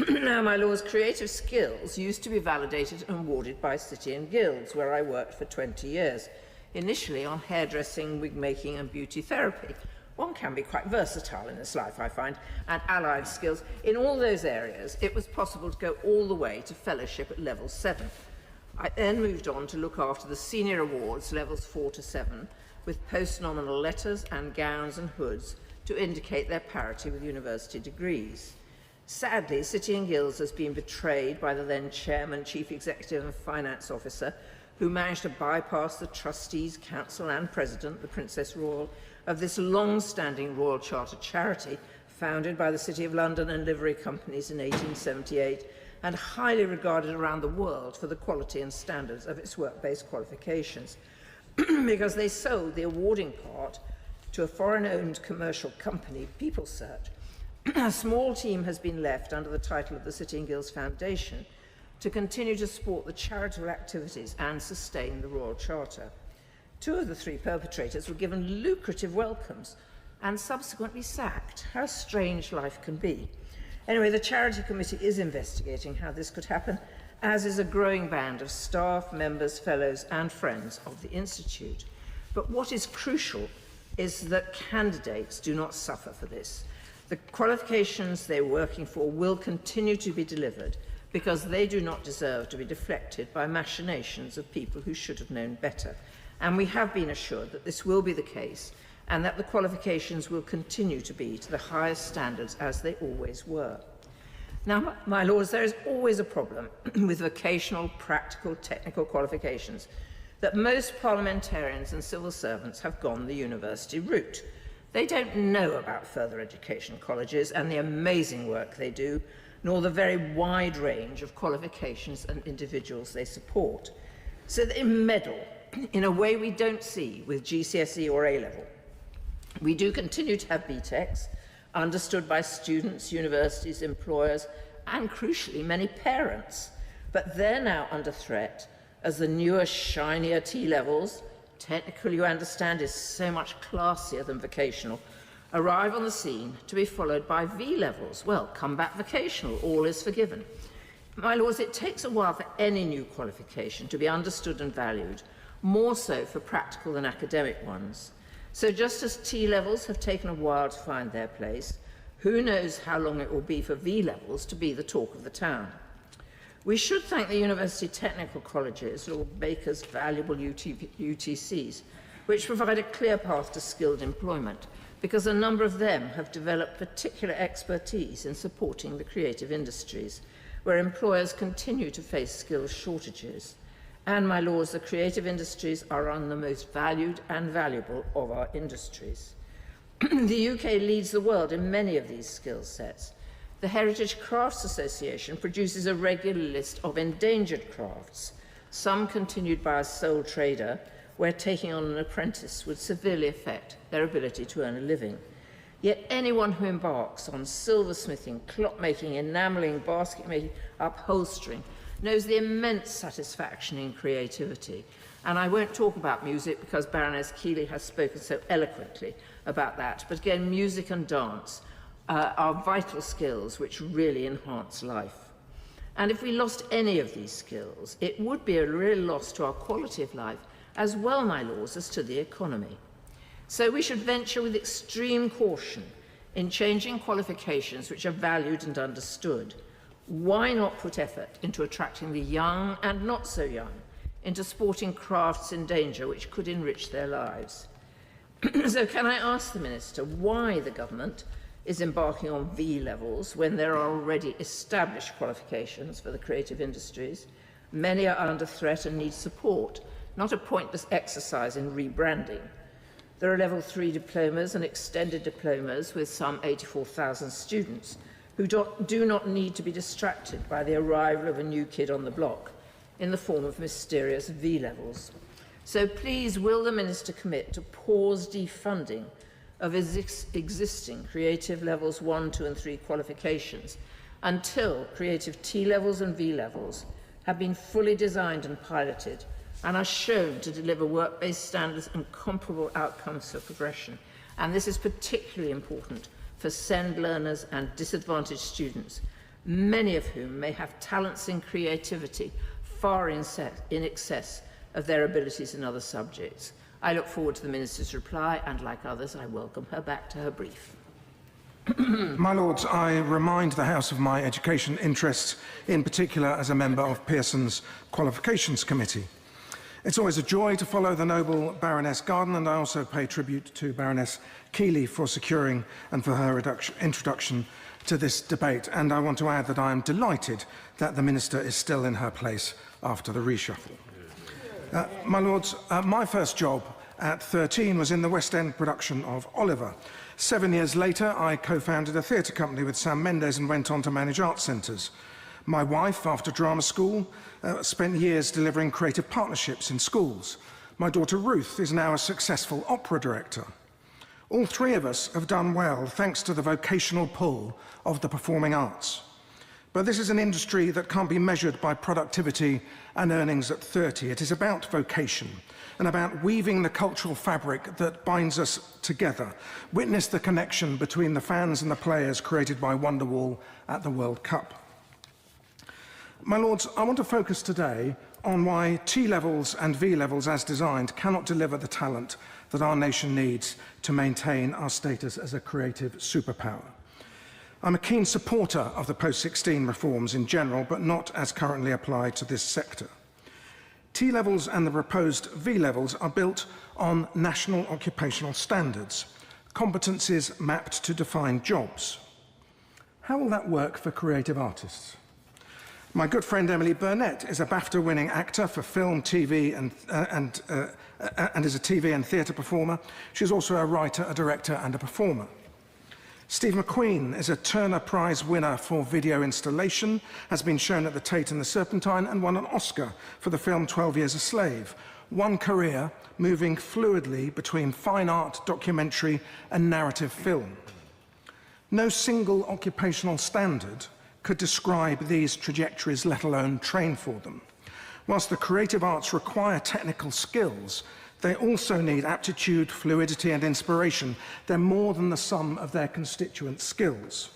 Now, my lords, creative skills used to be validated and awarded by City and Guilds, where I worked for 20 years, initially on hairdressing, wig making and beauty therapy. One can be quite versatile in this life, I find, and allied skills. In all those areas, it was possible to go all the way to fellowship at Level 7. I then moved on to look after the senior awards, Levels 4 to 7, with post-nominal letters and gowns and hoods to indicate their parity with university degrees. Sadly, City and Guilds has been betrayed by the then Chairman, Chief Executive and Finance Officer, who managed to bypass the Trustees, Council and President, the Princess Royal, of this long-standing Royal Charter charity founded by the City of London and livery companies in 1878 and highly regarded around the world for the quality and standards of its work-based qualifications, because they sold the awarding part to a foreign-owned commercial company, PeopleSearch. A small team has been left under the title of the City and Guilds Foundation to continue to support the charitable activities and sustain the Royal Charter. Two of the three perpetrators were given lucrative welcomes and subsequently sacked. How strange life can be. Anyway, the Charity Committee is investigating how this could happen, as is a growing band of staff, members, fellows and friends of the Institute. But what is crucial is that candidates do not suffer for this. The qualifications they're working for will continue to be delivered because they do not deserve to be deflected by machinations of people who should have known better. And we have been assured that this will be the case and that the qualifications will continue to be to the highest standards as they always were. Now, my lords, there is always a problem with vocational, practical, technical qualifications, that most parliamentarians and civil servants have gone the university route. They don't know about further education colleges and the amazing work they do, nor the very wide range of qualifications and individuals they support. So they meddle in a way we don't see with GCSE or A-level. We do continue to have BTECs, understood by students, universities, employers, and crucially, many parents. But they're now under threat as the newer, shinier T-levels, technical, you understand, is so much classier than vocational, arrive on the scene to be followed by V-levels. Well, come back vocational, all is forgiven. My lords, it takes a while for any new qualification to be understood and valued, more so for practical than academic ones. So just as T-levels have taken a while to find their place, who knows how long it will be for V-levels to be the talk of the town. We should thank the university technical colleges, Lord Baker's valuable UTCs, which provide a clear path to skilled employment, because a number of them have developed particular expertise in supporting the creative industries, where employers continue to face skills shortages. And, my lords, the creative industries are among the most valued and valuable of our industries. The UK leads the world in many of these skill sets. The Heritage Crafts Association produces a regular list of endangered crafts, some continued by a sole trader, where taking on an apprentice would severely affect their ability to earn a living. Yet anyone who embarks on silversmithing, clockmaking, enamelling, basket making, upholstering, knows the immense satisfaction in creativity. And I won't talk about music because Baroness Keeley has spoken so eloquently about that. But again, music and dance are vital skills which really enhance life. And if we lost any of these skills, it would be a real loss to our quality of life, as well, my lords, as to the economy. So we should venture with extreme caution in changing qualifications which are valued and understood. Why not put effort into attracting the young and not so young into sporting crafts in danger which could enrich their lives? So can I ask the Minister why the government is embarking on V-levels when there are already established qualifications for the creative industries? Many are under threat and need support, not a pointless exercise in rebranding. There are level 3 diplomas and extended diplomas with some 84,000 students who do not need to be distracted by the arrival of a new kid on the block in the form of mysterious V-levels. So please, will the Minister commit to pause defunding of existing creative levels 1, 2 and 3 qualifications until creative T-levels and V-levels have been fully designed and piloted and are shown to deliver work-based standards and comparable outcomes for progression. And this is particularly important for SEND learners and disadvantaged students, many of whom may have talents in creativity far in excess of their abilities in other subjects. I look forward to the Minister's reply, and like others, I welcome her back to her brief. My Lords, I remind the House of my education interests, in particular as a member of Pearson's Qualifications Committee. It's always a joy to follow the noble Baroness Garden, and I also pay tribute to Baroness Keeley for securing and for her introduction to this debate. And I want to add that I am delighted that the Minister is still in her place after the reshuffle. My Lords, my first job at 13 was in the West End production of Oliver. 7 years later, I co-founded a theatre company with Sam Mendes and went on to manage art centres. My wife, after drama school, spent years delivering creative partnerships in schools. My daughter Ruth is now a successful opera director. All three of us have done well thanks to the vocational pull of the performing arts. But this is an industry that can't be measured by productivity and earnings at 30. It is about vocation and about weaving the cultural fabric that binds us together. Witness the connection between the fans and the players created by Wonderwall at the World Cup. My Lords, I want to focus today on why T-levels and V-levels as designed cannot deliver the talent that our nation needs to maintain our status as a creative superpower. I'm a keen supporter of the post-16 reforms in general, but not as currently applied to this sector. T-levels and the proposed V-levels are built on national occupational standards, competencies mapped to defined jobs. How will that work for creative artists? My good friend Emily Burnett is a BAFTA-winning actor for film, TV, and is a TV and theatre performer. She's also a writer, a director, and a performer. Steve McQueen is a Turner Prize winner for video installation, has been shown at the Tate and the Serpentine, and won an Oscar for the film 12 Years a Slave. One career moving fluidly between fine art, documentary, and narrative film. No single occupational standard could describe these trajectories, let alone train for them. Whilst the creative arts require technical skills, they also need aptitude, fluidity, and inspiration. They're more than the sum of their constituent skills.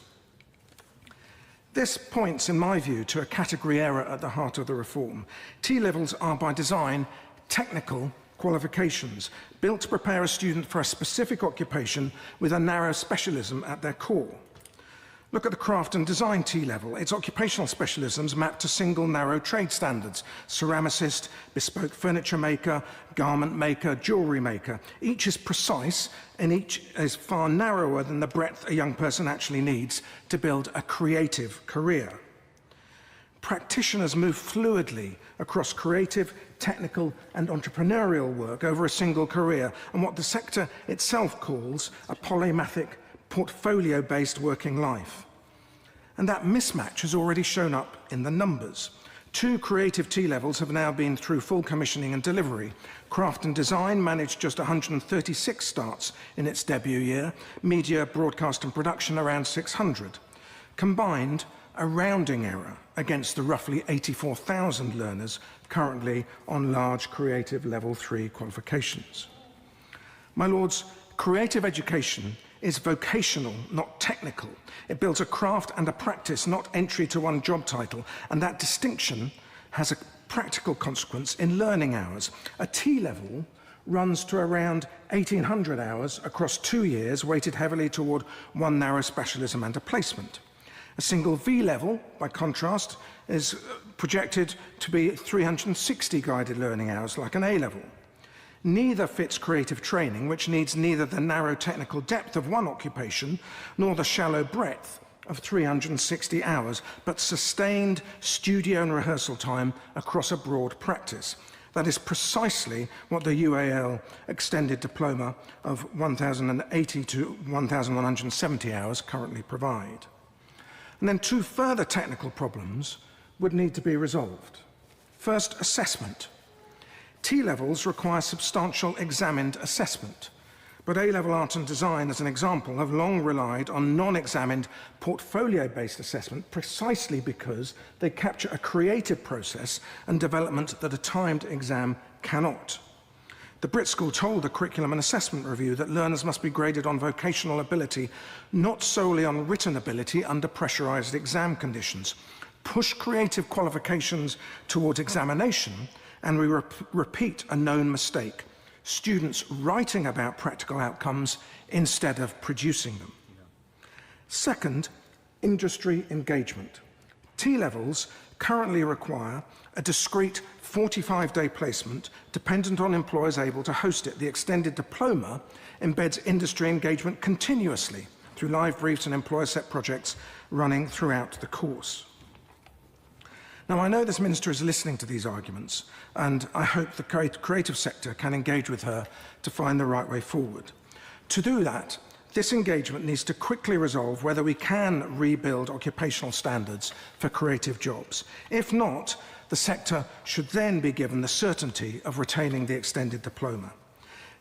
This points, in my view, to a category error at the heart of the reform. T-levels are, by design, technical qualifications, built to prepare a student for a specific occupation with a narrow specialism at their core. Look at the craft and design T-level. Its occupational specialisms mapped to single narrow trade standards: ceramicist, bespoke furniture maker, garment maker, jewellery maker. Each is precise and each is far narrower than the breadth a young person actually needs to build a creative career. Practitioners move fluidly across creative, technical and entrepreneurial work over a single career and what the sector itself calls a polymathic, portfolio-based working life. And that mismatch has already shown up in the numbers. 2 creative T-levels have now been through full commissioning and delivery. Craft and design managed just 136 starts in its debut year. Media, broadcast and production around 600. Combined, a rounding error against the roughly 84,000 learners currently on large creative level 3 qualifications. My Lords, creative education is vocational, not technical. It builds a craft and a practice, not entry to one job title, and that distinction has a practical consequence in learning hours. A T-level runs to around 1,800 hours across 2 years, weighted heavily toward one narrow specialism and a placement. A single V-level, by contrast, is projected to be 360 guided learning hours, like an A-level. Neither fits creative training, which needs neither the narrow technical depth of one occupation nor the shallow breadth of 360 hours, but sustained studio and rehearsal time across a broad practice. That is precisely what the UAL extended diploma of 1,080 to 1,170 hours currently provide. And then 2 further technical problems would need to be resolved. First, assessment. T-levels require substantial examined assessment, but A-level art and design, as an example, have long relied on non-examined portfolio-based assessment precisely because they capture a creative process and development that a timed exam cannot. The Brit School told the Curriculum and Assessment Review that learners must be graded on vocational ability, not solely on written ability under pressurised exam conditions. Push creative qualifications towards examination and we repeat a known mistake: students writing about practical outcomes instead of producing them. Second, industry engagement. T-levels currently require a discrete 45-day placement dependent on employers able to host it. The extended diploma embeds industry engagement continuously through live briefs and employer-set projects running throughout the course. Now, I know this minister is listening to these arguments, and I hope the creative sector can engage with her to find the right way forward. To do that, this engagement needs to quickly resolve whether we can rebuild occupational standards for creative jobs. If not, the sector should then be given the certainty of retaining the extended diploma.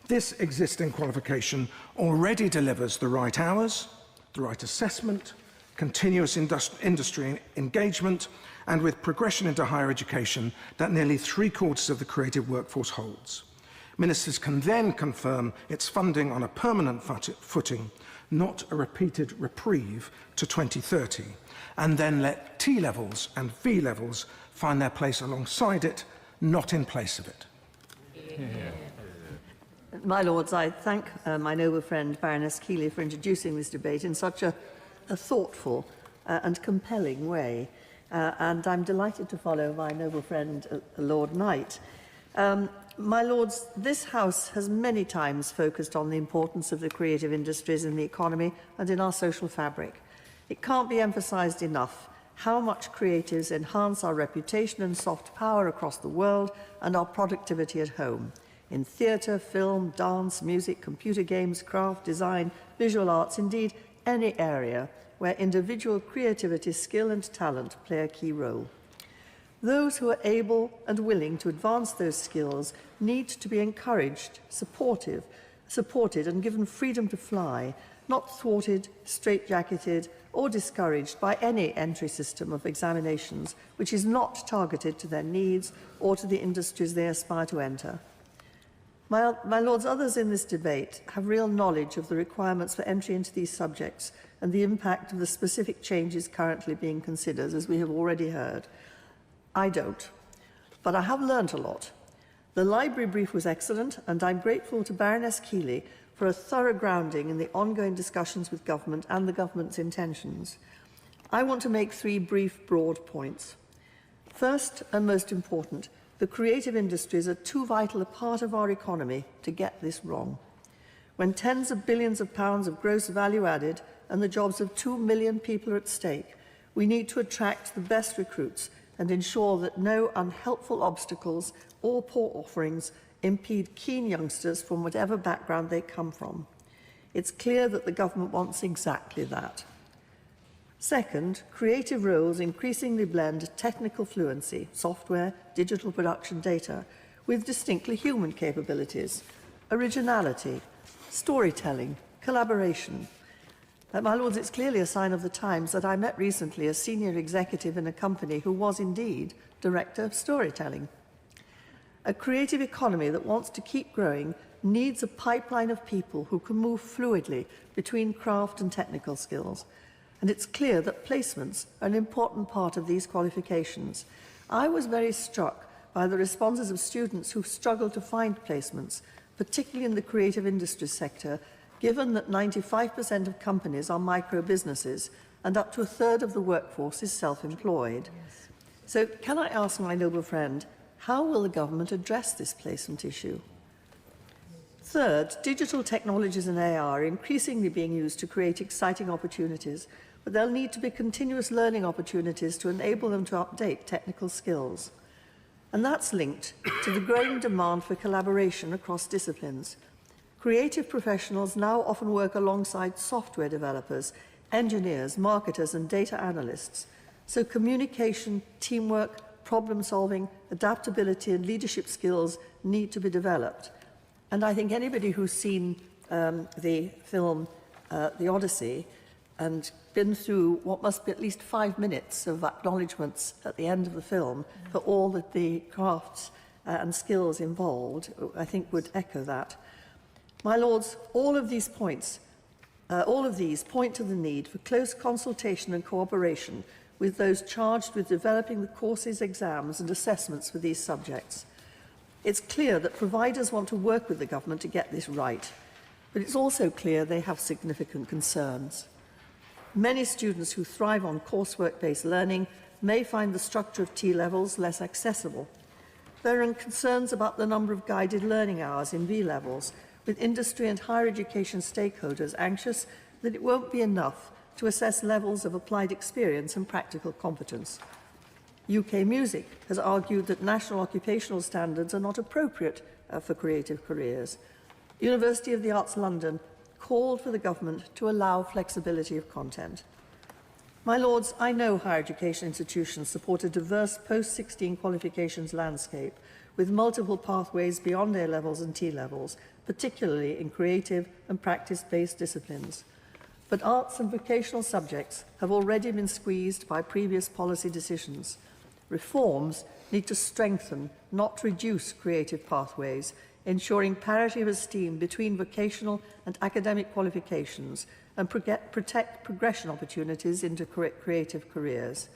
This existing qualification already delivers the right hours, the right assessment, continuous industry engagement, and with progression into higher education that nearly 3/4 of the creative workforce holds. Ministers can then confirm its funding on a permanent footing, not a repeated reprieve to 2030, and then let T levels and V levels find their place alongside it, not in place of it. My Lords, I thank my noble friend Baroness Keeley for introducing this debate in such a thoughtful and compelling way, and I'm delighted to follow my noble friend Lord Knight. My Lords, this House has many times focused on the importance of the creative industries in the economy and in our social fabric. It can't be emphasised enough how much creatives enhance our reputation and soft power across the world and our productivity at home. In theatre, film, dance, music, computer games, craft, design, visual arts, indeed any area where individual creativity, skill and talent play a key role. Those who are able and willing to advance those skills need to be encouraged, supported and given freedom to fly, not thwarted, straitjacketed or discouraged by any entry system of examinations which is not targeted to their needs or to the industries they aspire to enter. My Lords, others in this debate have real knowledge of the requirements for entry into these subjects and the impact of the specific changes currently being considered, as we have already heard. I don't, but I have learnt a lot. The library brief was excellent, and I'm grateful to Baroness Keeley for a thorough grounding in the ongoing discussions with government and the government's intentions. I want to make 3 brief, broad points. First, and most important, the creative industries are too vital a part of our economy to get this wrong. When tens of billions of pounds of gross value added and the jobs of 2 million people are at stake, we need to attract the best recruits and ensure that no unhelpful obstacles or poor offerings impede keen youngsters from whatever background they come from. It's clear that the government wants exactly that. Second, creative roles increasingly blend technical fluency, software, digital production data, with distinctly human capabilities, originality, storytelling, collaboration. My Lords, it's clearly a sign of the times that I met recently a senior executive in a company who was indeed director of storytelling. A creative economy that wants to keep growing needs a pipeline of people who can move fluidly between craft and technical skills. And it's clear that placements are an important part of these qualifications. I was very struck by the responses of students who struggled to find placements, particularly in the creative industries sector, given that 95% of companies are micro-businesses and up to 1/3 of the workforce is self-employed. Yes. So can I ask my noble friend, how will the government address this placement issue? Third, digital technologies and AI are increasingly being used to create exciting opportunities, but there'll need to be continuous learning opportunities to enable them to update technical skills. And that's linked to the growing demand for collaboration across disciplines. Creative professionals now often work alongside software developers, engineers, marketers, and data analysts. So communication, teamwork, problem-solving, adaptability, and leadership skills need to be developed. And I think anybody who's seen the film The Odyssey and been through what must be at least 5 minutes of acknowledgements at the end of the film for all that the crafts and skills involved, I think would echo that. My Lords, all of these point to the need for close consultation and cooperation with those charged with developing the courses, exams and assessments for these subjects. It's clear that providers want to work with the government to get this right, but it's also clear they have significant concerns. Many students who thrive on coursework-based learning may find the structure of T-levels less accessible. There are concerns about the number of guided learning hours in V-levels, with industry and higher education stakeholders anxious that it won't be enough to assess levels of applied experience and practical competence. UK Music has argued that national occupational standards are not appropriate for creative careers. University of the Arts London called for the government to allow flexibility of content. My Lords, I know higher education institutions support a diverse post-16 qualifications landscape with multiple pathways beyond A-levels and T-levels, particularly in creative and practice-based disciplines. But arts and vocational subjects have already been squeezed by previous policy decisions. Reforms need to strengthen, not reduce, creative pathways, ensuring parity of esteem between vocational and academic qualifications and protect progression opportunities into creative careers.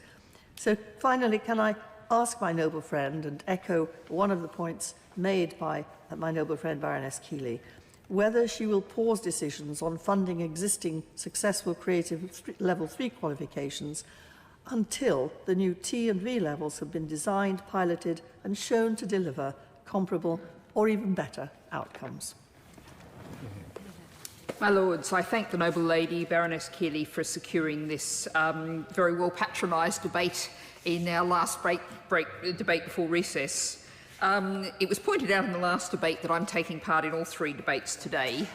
So finally, can I ask my noble friend, and echo one of the points made by my noble friend Baroness Keeley, whether she will pause decisions on funding existing successful creative level 3 qualifications until the new T and V levels have been designed, piloted and shown to deliver comparable or even better outcomes. My Lords, I thank the noble lady, Baroness Keeley, for securing this very well patronised debate in our last debate before recess. It was pointed out in the last debate that I'm taking part in all 3 debates today,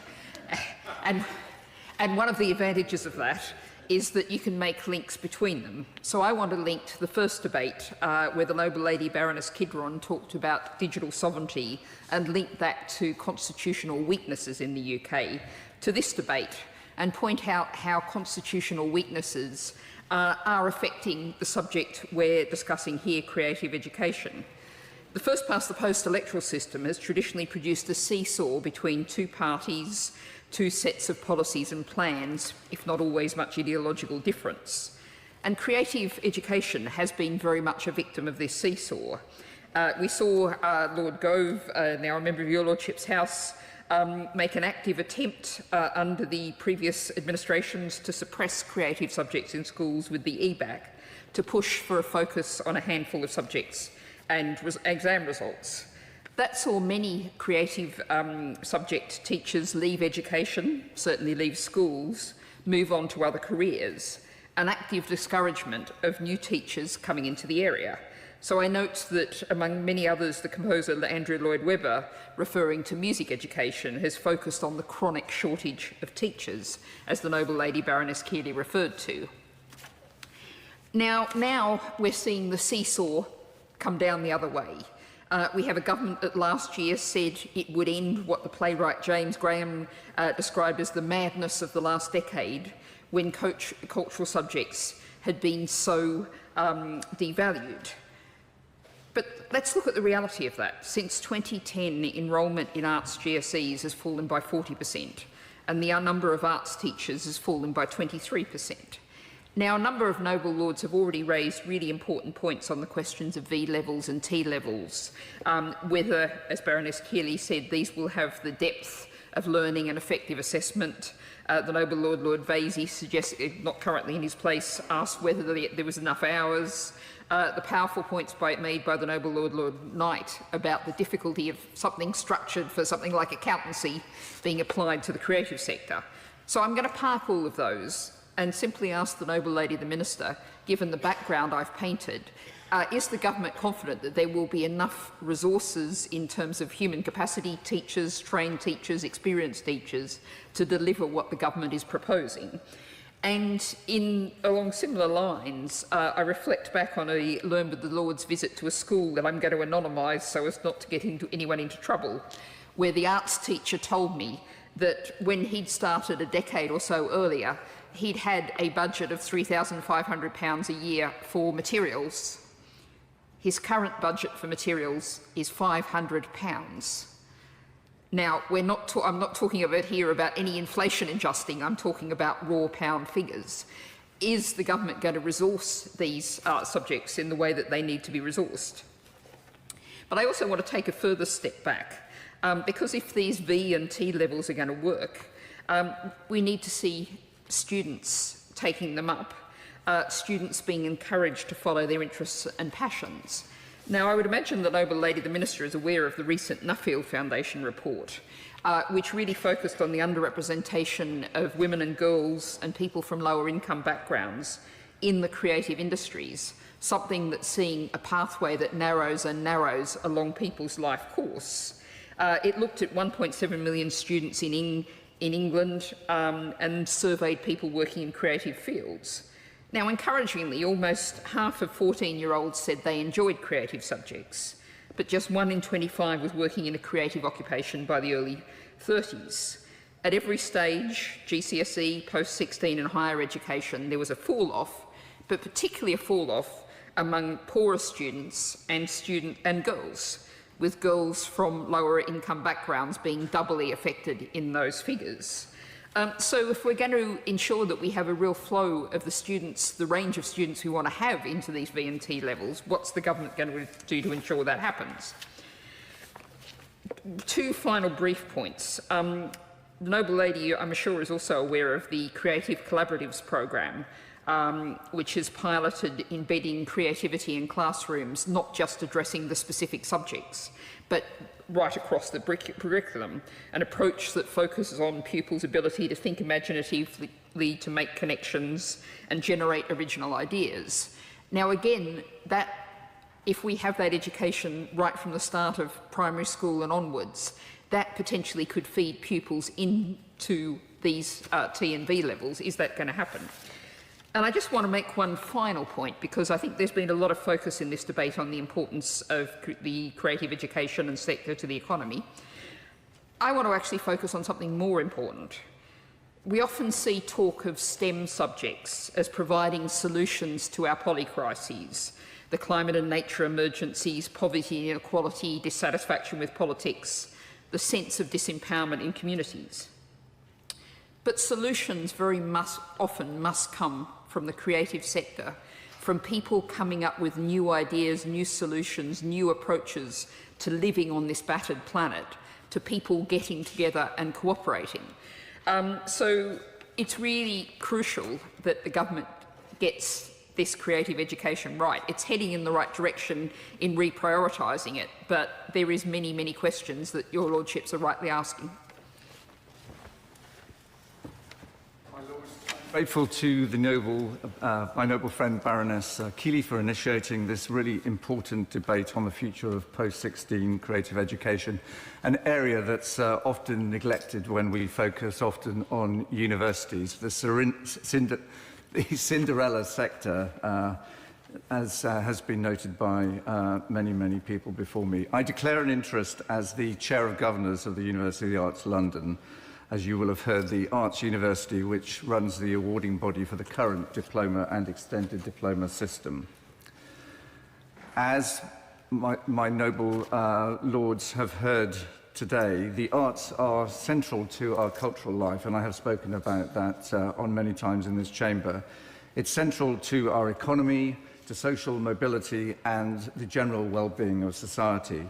and one of the advantages of that is that you can make links between them. So I want to link to the first debate where the noble lady Baroness Kidron talked about digital sovereignty and link that to constitutional weaknesses in the UK, to this debate and point out how constitutional weaknesses are affecting the subject we're discussing here, creative education. The first past the post electoral system has traditionally produced a seesaw between 2 parties, 2 sets of policies and plans, if not always much ideological difference. And creative education has been very much a victim of this seesaw. We saw Lord Gove, now a member of your Lordship's House, make an active attempt under the previous administrations to suppress creative subjects in schools with the EBAC, to push for a focus on a handful of subjects and exam results. That saw many creative subject teachers leave education, certainly leave schools, move on to other careers, an active discouragement of new teachers coming into the area. So I note that, among many others, the composer Andrew Lloyd Webber, referring to music education, has focused on the chronic shortage of teachers, as the noble lady Baroness Keeley referred to. Now we're seeing the seesaw come down the other way. We have a government that last year said it would end what the playwright James Graham described as the madness of the last decade, when cultural subjects had been so devalued. But let's look at the reality of that. Since 2010, enrolment in arts GCSEs has fallen by 40%, and the number of arts teachers has fallen by 23%. Now, a number of noble lords have already raised really important points on the questions of V levels and T levels, whether, as Baroness Keeley said, these will have the depth of learning and effective assessment. The noble Lord, Lord Vasey, suggested, not currently in his place, asked whether there was enough hours. The powerful points made by the noble Lord, Lord Knight, about the difficulty of something structured for something like accountancy being applied to the creative sector. So I'm going to park all of those and simply ask the noble lady, the Minister, given the background I've painted, is the government confident that there will be enough resources in terms of human capacity, teachers, trained teachers, experienced teachers, to deliver what the government is proposing? And along similar lines, I reflect back on a Learn with the Lord's visit to a school that I'm going to anonymise so as not to get anyone into trouble, where the arts teacher told me that when he'd started a decade or so earlier, he'd had a budget of £3,500 a year for materials. His current budget for materials is £500. Now, I'm not talking about any inflation adjusting, I'm talking about raw pound figures. Is the government going to resource these subjects in the way that they need to be resourced? But I also want to take a further step back, because if these V and T levels are going to work, we need to see students taking them up, students being encouraged to follow their interests and passions. Now, I would imagine the noble lady, the Minister, is aware of the recent Nuffield Foundation report, which really focused on the underrepresentation of women and girls and people from lower income backgrounds in the creative industries, something that's seeing a pathway that narrows and narrows along people's life course. It looked at 1.7 million students in England and surveyed people working in creative fields. Now, encouragingly, almost half of 14-year-olds said they enjoyed creative subjects, but just 1 in 25 was working in a creative occupation by the early 30s. At every stage, GCSE, post-16 and higher education, there was a fall-off, but particularly a fall-off among poorer students and girls, with girls from lower income backgrounds being doubly affected in those figures. So if we're going to ensure that we have a real flow of the students, the range of students we want to have into these V&T levels, what's the government going to do to ensure that happens? Two final brief points. The Noble Lady, I'm sure, is also aware of the Creative Collaboratives programme, which has piloted embedding creativity in classrooms, not just addressing the specific subjects, but right across the curriculum, an approach that focuses on pupils' ability to think imaginatively, to make connections and generate original ideas. Now again, if we have that education right from the start of primary school and onwards, that potentially could feed pupils into these T and V levels. Is that going to happen? And I just want to make one final point, because I think there's been a lot of focus in this debate on the importance of the creative education and sector to the economy. I want to actually focus on something more important. We often see talk of STEM subjects as providing solutions to our polycrises, the climate and nature emergencies, poverty, inequality, dissatisfaction with politics, the sense of disempowerment in communities. But solutions very often must come from the creative sector, from people coming up with new ideas, new solutions, new approaches to living on this battered planet, to people getting together and cooperating. So it's really crucial that the government gets this creative education right. It's heading in the right direction in reprioritising it, but there is many, many questions that your lordships are rightly asking. Grateful to the my noble friend Baroness Keeley for initiating this really important debate on the future of post-16 creative education, an area that's often neglected when we focus often on universities. The Cinderella sector, as has been noted by many, many people before me. I declare an interest as the Chair of Governors of the University of the Arts London. As you will have heard, the Arts University, which runs the awarding body for the current diploma and extended diploma system. As my noble lords have heard today, the arts are central to our cultural life, and I have spoken about that on many times in this chamber. It's central to our economy, to social mobility, and the general well-being of society.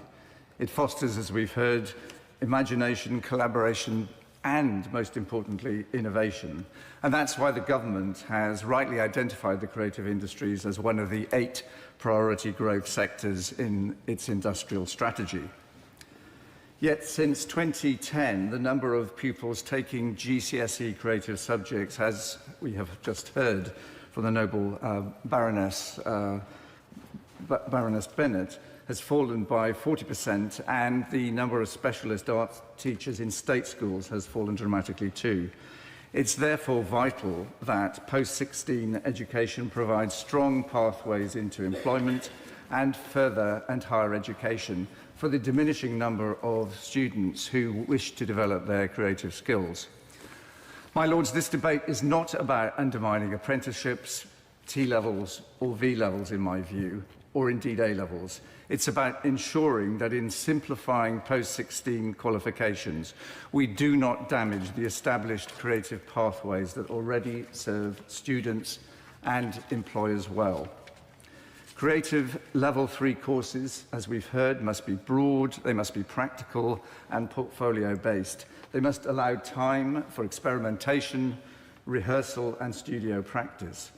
It fosters, as we've heard, imagination, collaboration, and, most importantly, innovation. And that's why the government has rightly identified the creative industries as one of the 8 priority growth sectors in its industrial strategy. Yet since 2010, the number of pupils taking GCSE creative subjects, as we have just heard from the noble Baroness Bennett, has fallen by 40%, and the number of specialist arts teachers in state schools has fallen dramatically too. It's therefore vital that post-16 education provides strong pathways into employment and further and higher education for the diminishing number of students who wish to develop their creative skills. My lords, this debate is not about undermining apprenticeships, T-levels or V-levels in my view, or indeed A-levels. It's about ensuring that in simplifying post-16 qualifications, we do not damage the established creative pathways that already serve students and employers well. Creative Level 3 courses, as we've heard, must be broad, they must be practical and portfolio-based. They must allow time for experimentation, rehearsal and studio practice.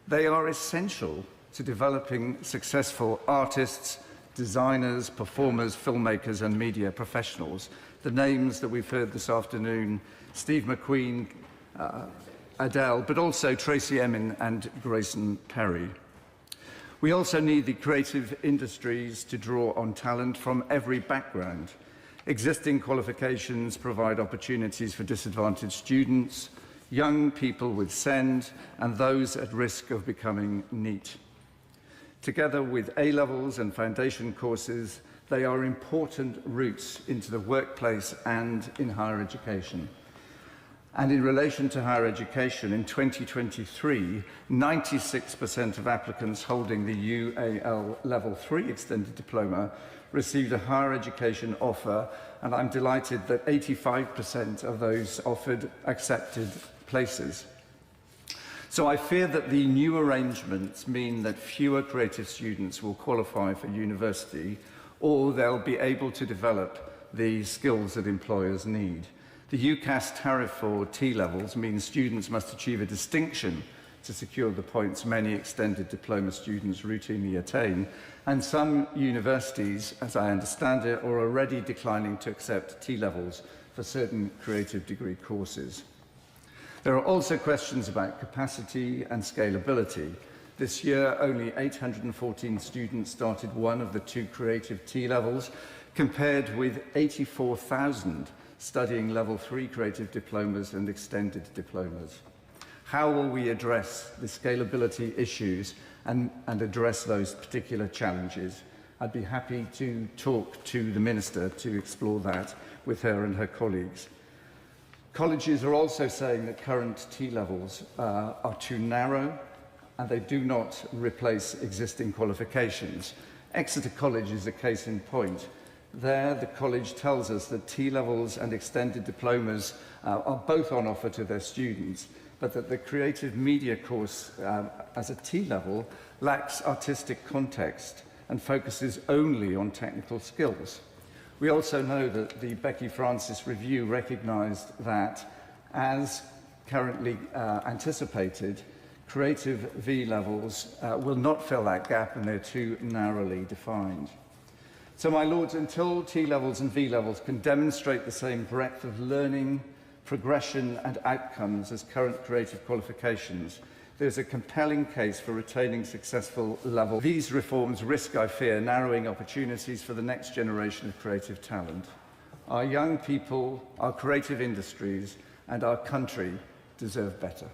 They are essential to developing successful artists, designers, performers, filmmakers and media professionals. The names that we've heard this afternoon, Steve McQueen, Adele, but also Tracy Emin and Grayson Perry. We also need the creative industries to draw on talent from every background. Existing qualifications provide opportunities for disadvantaged students, young people with SEND, and those at risk of becoming NEET. Together with A-levels and foundation courses, they are important routes into the workplace and in higher education. And in relation to higher education, in 2023, 96% of applicants holding the UAL Level 3 extended diploma received a higher education offer, and I'm delighted that 85% of those offered accepted places. So I fear that the new arrangements mean that fewer creative students will qualify for university, or they'll be able to develop the skills that employers need. The UCAS tariff for T-levels means students must achieve a distinction to secure the points many extended diploma students routinely attain, and some universities, as I understand it, are already declining to accept T-levels for certain creative degree courses. There are also questions about capacity and scalability. This year, only 814 students started one of the 2 creative T-levels, compared with 84,000 studying level 3 creative diplomas and extended diplomas. How will we address the scalability issues and address those particular challenges? I'd be happy to talk to the Minister to explore that with her and her colleagues. Colleges are also saying that current T-levels are too narrow and they do not replace existing qualifications. Exeter College is a case in point. There, the college tells us that T-levels and extended diplomas are both on offer to their students, but that the creative media course as a T-level lacks artistic context and focuses only on technical skills. We also know that the Becky Francis review recognised that, as currently anticipated, creative V-levels will not fill that gap and they're too narrowly defined. So, my Lords, until T-levels and V-levels can demonstrate the same breadth of learning, progression and outcomes as current creative qualifications, there's a compelling case for retaining successful level. These reforms risk, I fear, narrowing opportunities for the next generation of creative talent. Our young people, our creative industries and our country deserve better.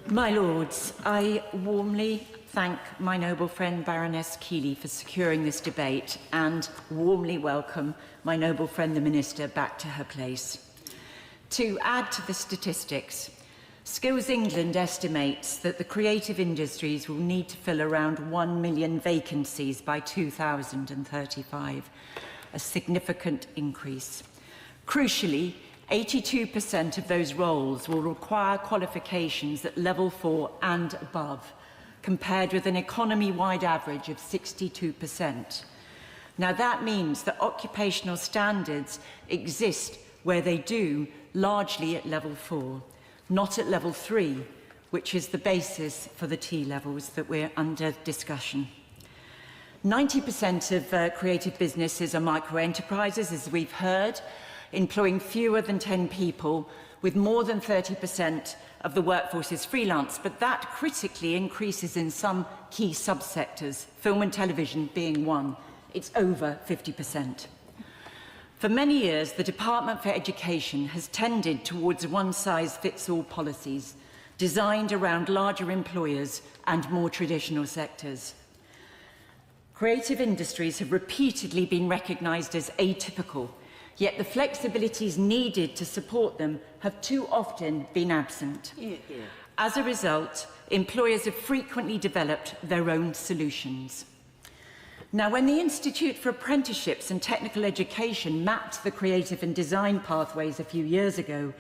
My Lords, I warmly thank my noble friend Baroness Keeley for securing this debate and warmly welcome my noble friend the Minister back to her place. To add to the statistics, Skills England estimates that the creative industries will need to fill around 1 million vacancies by 2035, a significant increase. Crucially, 82% of those roles will require qualifications at level 4 and above, compared with an economy-wide average of 62%. Now that means that occupational standards exist where they do, largely at level 4, not at level 3, which is the basis for the T-levels that we're under discussion. 90% of creative businesses are micro-enterprises, as we've heard, employing fewer than 10 people, with more than 30% of the workforce is freelance, but that critically increases in some key subsectors, film and television being one. It's over 50%. For many years, the Department for Education has tended towards one-size-fits-all policies designed around larger employers and more traditional sectors. Creative industries have repeatedly been recognised as atypical, yet the flexibilities needed to support them have too often been absent. As a result, employers have frequently developed their own solutions. Now, when the Institute for Apprenticeships and Technical Education mapped the creative and design pathways a few years ago,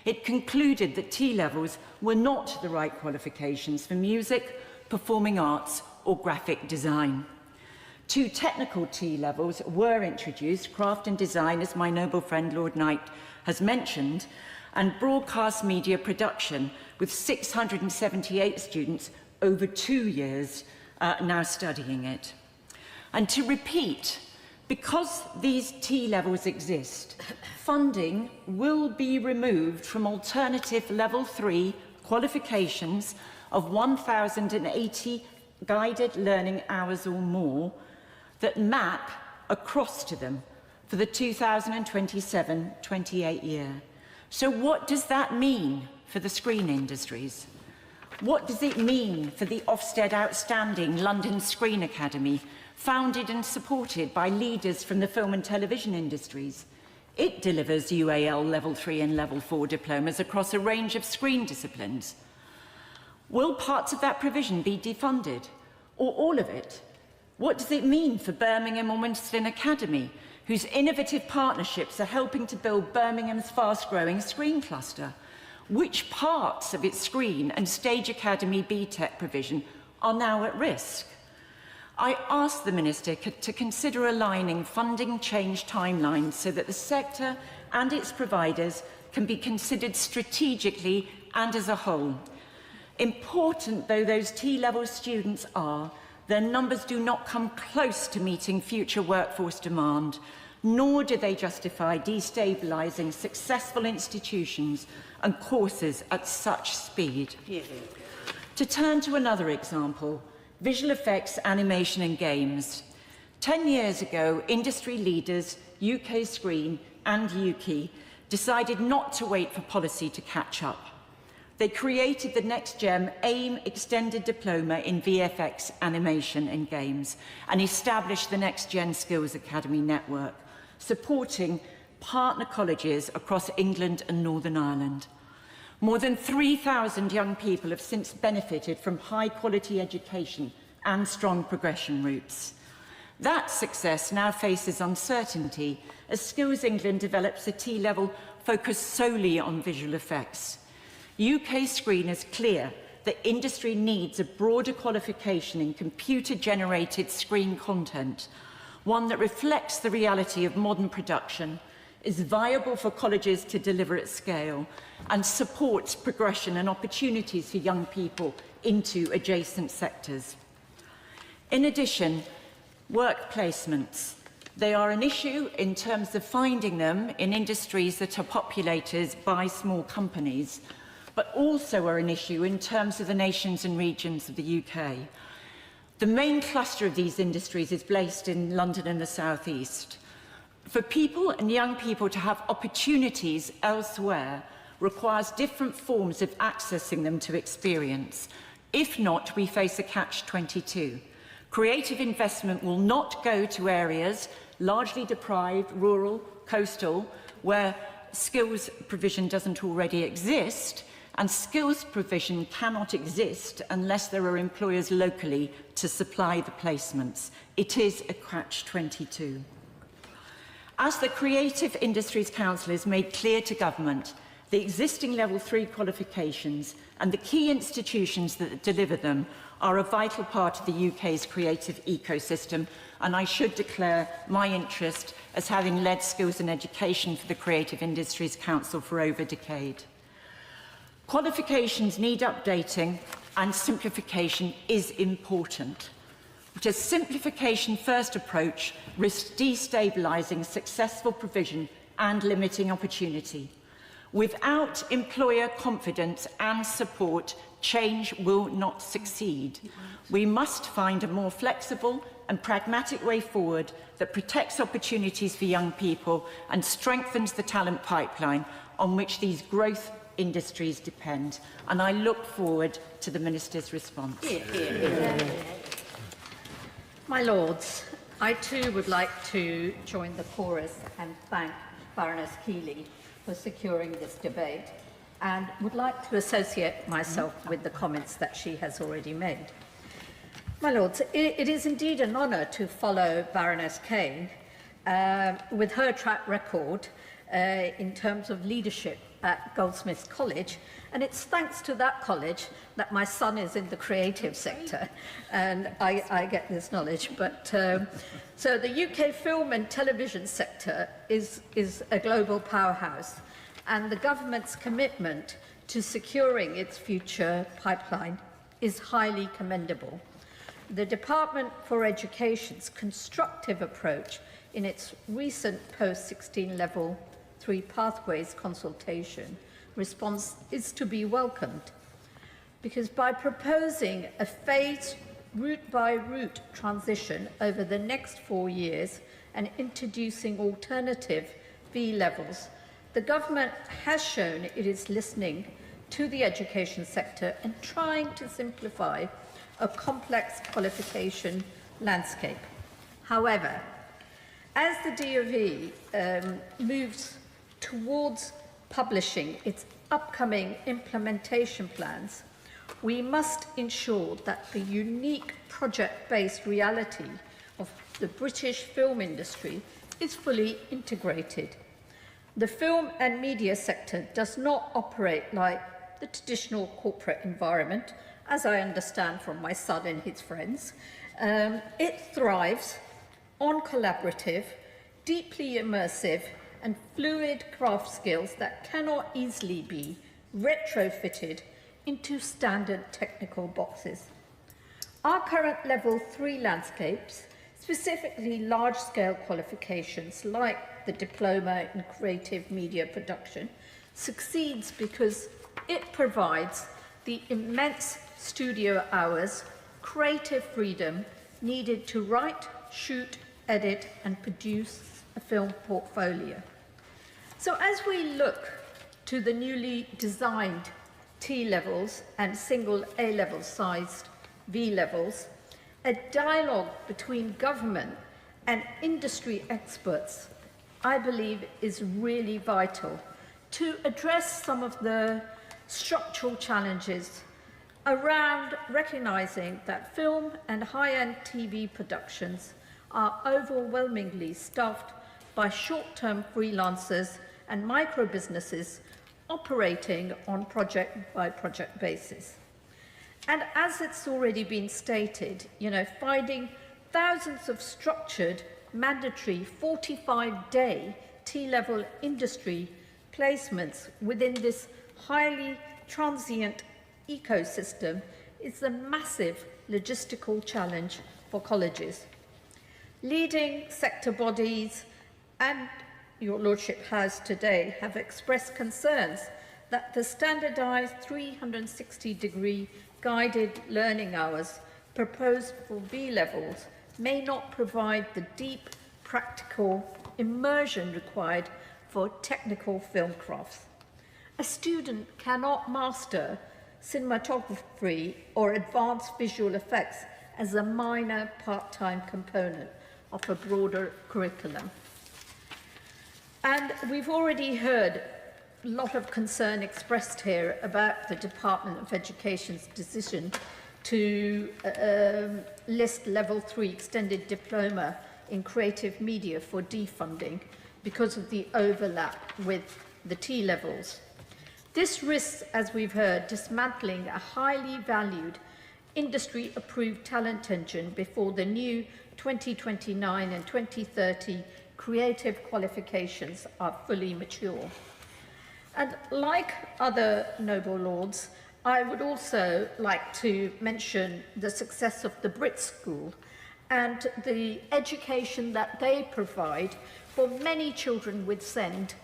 it concluded that T-levels were not the right qualifications for music, performing arts or graphic design. 2 technical T-levels were introduced, craft and design, as my noble friend Lord Knight has mentioned, and broadcast media production, with 678 students over 2 years now studying it. And to repeat, because these T-levels exist, funding will be removed from alternative level 3 qualifications of 1,080 guided learning hours or more that map across to them for the 2027-28 year. So what does that mean for the screen industries? What does it mean for the Ofsted Outstanding London Screen Academy, founded and supported by leaders from the film and television industries? It delivers UAL Level 3 and Level 4 diplomas across a range of screen disciplines. Will parts of that provision be defunded, or all of it? What does it mean for Birmingham and Winston Academy, whose innovative partnerships are helping to build Birmingham's fast-growing screen cluster? Which parts of its Screen and Stage Academy BTEC provision are now at risk? I asked the Minister to consider aligning funding change timelines so that the sector and its providers can be considered strategically and as a whole. Important though those T-level students are, their numbers do not come close to meeting future workforce demand, nor do they justify destabilising successful institutions and courses at such speed. To turn to another example, visual effects, animation and games. 10 years ago, industry leaders, UK Screen and UK, decided not to wait for policy to catch up. They created the Next Gem AIM Extended Diploma in VFX, Animation and Games and established the Next Gen Skills Academy network, supporting partner colleges across England and Northern Ireland. More than 3,000 young people have since benefited from high-quality education and strong progression routes. That success now faces uncertainty as Skills England develops a T-level focused solely on visual effects. UK Screen is clear that industry needs a broader qualification in computer-generated screen content, one that reflects the reality of modern production, is viable for colleges to deliver at scale, and supports progression and opportunities for young people into adjacent sectors. In addition, work placements. They are an issue in terms of finding them in industries that are populated by small companies, but also are an issue in terms of the nations and regions of the UK. The main cluster of these industries is based in London and the South East. For people and young people to have opportunities elsewhere requires different forms of accessing them to experience. If not, we face a catch-22. Creative investment will not go to areas largely deprived, rural, coastal, where skills provision doesn't already exist, and skills provision cannot exist unless there are employers locally to supply the placements. It is a catch-22. As the Creative Industries Council has made clear to government, the existing Level 3 qualifications and the key institutions that deliver them are a vital part of the UK's creative ecosystem, and I should declare my interest as having led skills and education for the Creative Industries Council for over a decade. Qualifications need updating and simplification is important. But a simplification-first approach risks destabilising successful provision and limiting opportunity. Without employer confidence and support, change will not succeed. We must find a more flexible and pragmatic way forward that protects opportunities for young people and strengthens the talent pipeline on which these growth industries depend. And I look forward to the Minister's response. My Lords, I too would like to join the chorus and thank Baroness Keeley for securing this debate and would like to associate myself with the comments that she has already made. My Lords, it is indeed an honour to follow Baroness Kane with her track record in terms of leadership at Goldsmiths College, and it's thanks to that college that my son is in the creative sector, and I get this knowledge. But so the UK film and television sector is a global powerhouse, and the government's commitment to securing its future pipeline is highly commendable. The Department for Education's constructive approach in its recent post-16 level 3 pathways consultation response is to be welcomed, because by proposing a phased route-by-route transition over the next 4 years and introducing alternative V levels, the government has shown it is listening to the education sector and trying to simplify a complex qualification landscape. However, As the DofE moves towards publishing its upcoming implementation plans, we must ensure that the unique project-based reality of the British film industry is fully integrated. The film and media sector does not operate like the traditional corporate environment, as I understand from my son and his friends. It thrives on collaborative, deeply immersive and fluid craft skills that cannot easily be retrofitted into standard technical boxes. Our current level 3 landscapes, specifically large-scale qualifications like the diploma in creative media production, succeeds because it provides the immense studio hours, creative freedom needed to write, shoot, edit and produce a film portfolio. So as we look to the newly designed T-levels and single A-level sized V-levels, a dialogue between government and industry experts, I believe, is really vital to address some of the structural challenges around recognizing that film and high-end TV productions are overwhelmingly staffed by short-term freelancers and micro-businesses operating on project-by-project basis. And as it's already been stated, finding thousands of structured, mandatory 45-day T-level industry placements within this highly transient ecosystem is a massive logistical challenge for colleges. Leading sector bodies and your Lordship has today have expressed concerns that the standardised 360-degree guided learning hours proposed for V-levels may not provide the deep, practical immersion required for technical film crafts. A student cannot master cinematography or advanced visual effects as a minor part-time component of a broader curriculum. And we've already heard a lot of concern expressed here about the Department of Education's decision to list Level 3 Extended Diploma in Creative Media for defunding because of the overlap with the T-levels. This risks, as we've heard, dismantling a highly valued industry-approved talent engine before the new 2029 and 2030 creative qualifications are fully mature. And like other noble lords, I would also like to mention the success of the Brit School and the education that they provide for many children with SEND,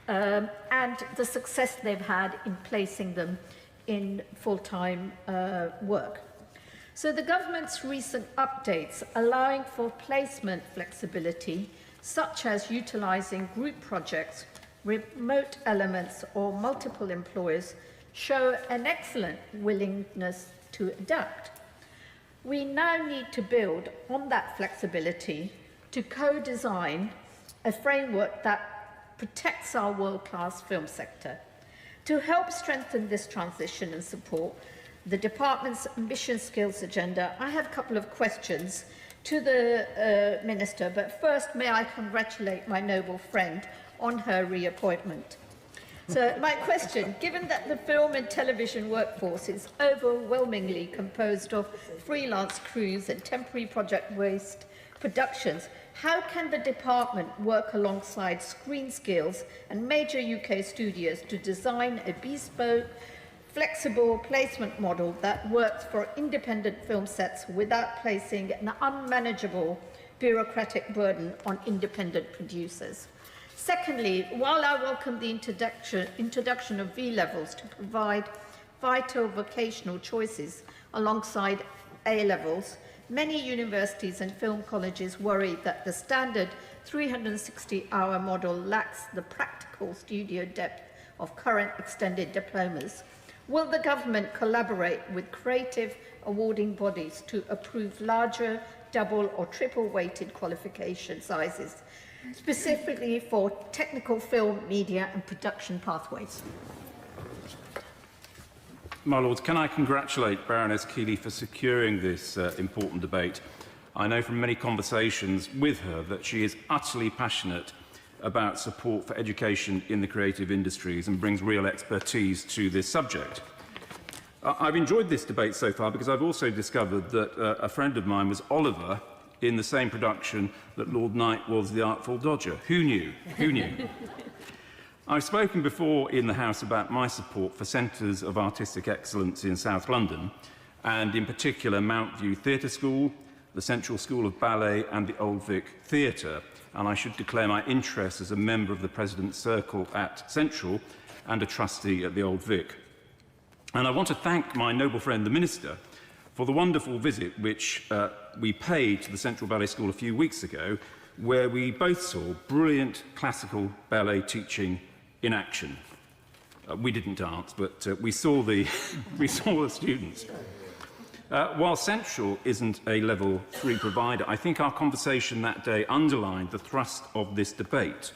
and the success they've had in placing them in full-time work. So the government's recent updates allowing for placement flexibility, such as utilising group projects, remote elements or multiple employers, show an excellent willingness to adapt. We now need to build on that flexibility to co-design a framework that protects our world-class film sector. To help strengthen this transition and support the Department's Ambition Skills agenda, I have a couple of questions to the Minister, but first may I congratulate my noble friend on her reappointment. So my question, given that the film and television workforce is overwhelmingly composed of freelance crews and temporary project-based productions, how can the department work alongside Screen Skills and major UK studios to design a bespoke, flexible placement model that works for independent film sets without placing an unmanageable bureaucratic burden on independent producers? Secondly, while I welcome the introduction of V-levels to provide vital vocational choices alongside A-levels, many universities and film colleges worry that the standard 360-hour model lacks the practical studio depth of current extended diplomas. Will the government collaborate with creative awarding bodies to approve larger double or triple weighted qualification sizes, specifically for technical film, media and production pathways. My Lords, can I congratulate Baroness Keeley for securing this important debate. I know from many conversations with her that she is utterly passionate about support for education in the creative industries and brings real expertise to this subject. I've enjoyed this debate so far because I've also discovered that a friend of mine was Oliver in the same production that Lord Knight was the Artful Dodger. Who knew? Who knew? I've spoken before in the House about my support for centres of artistic excellence in South London, and in particular Mount View Theatre School, the Central School of Ballet and the Old Vic Theatre. And I should declare my interest as a member of the President's Circle at Central and a trustee at the Old Vic. And I want to thank my noble friend, the Minister, for the wonderful visit which we paid to the Central Ballet School a few weeks ago, where we both saw brilliant classical ballet teaching in action. We didn't dance, but we saw the students. While Central isn't a level 3 provider, I think our conversation that day underlined the thrust of this debate,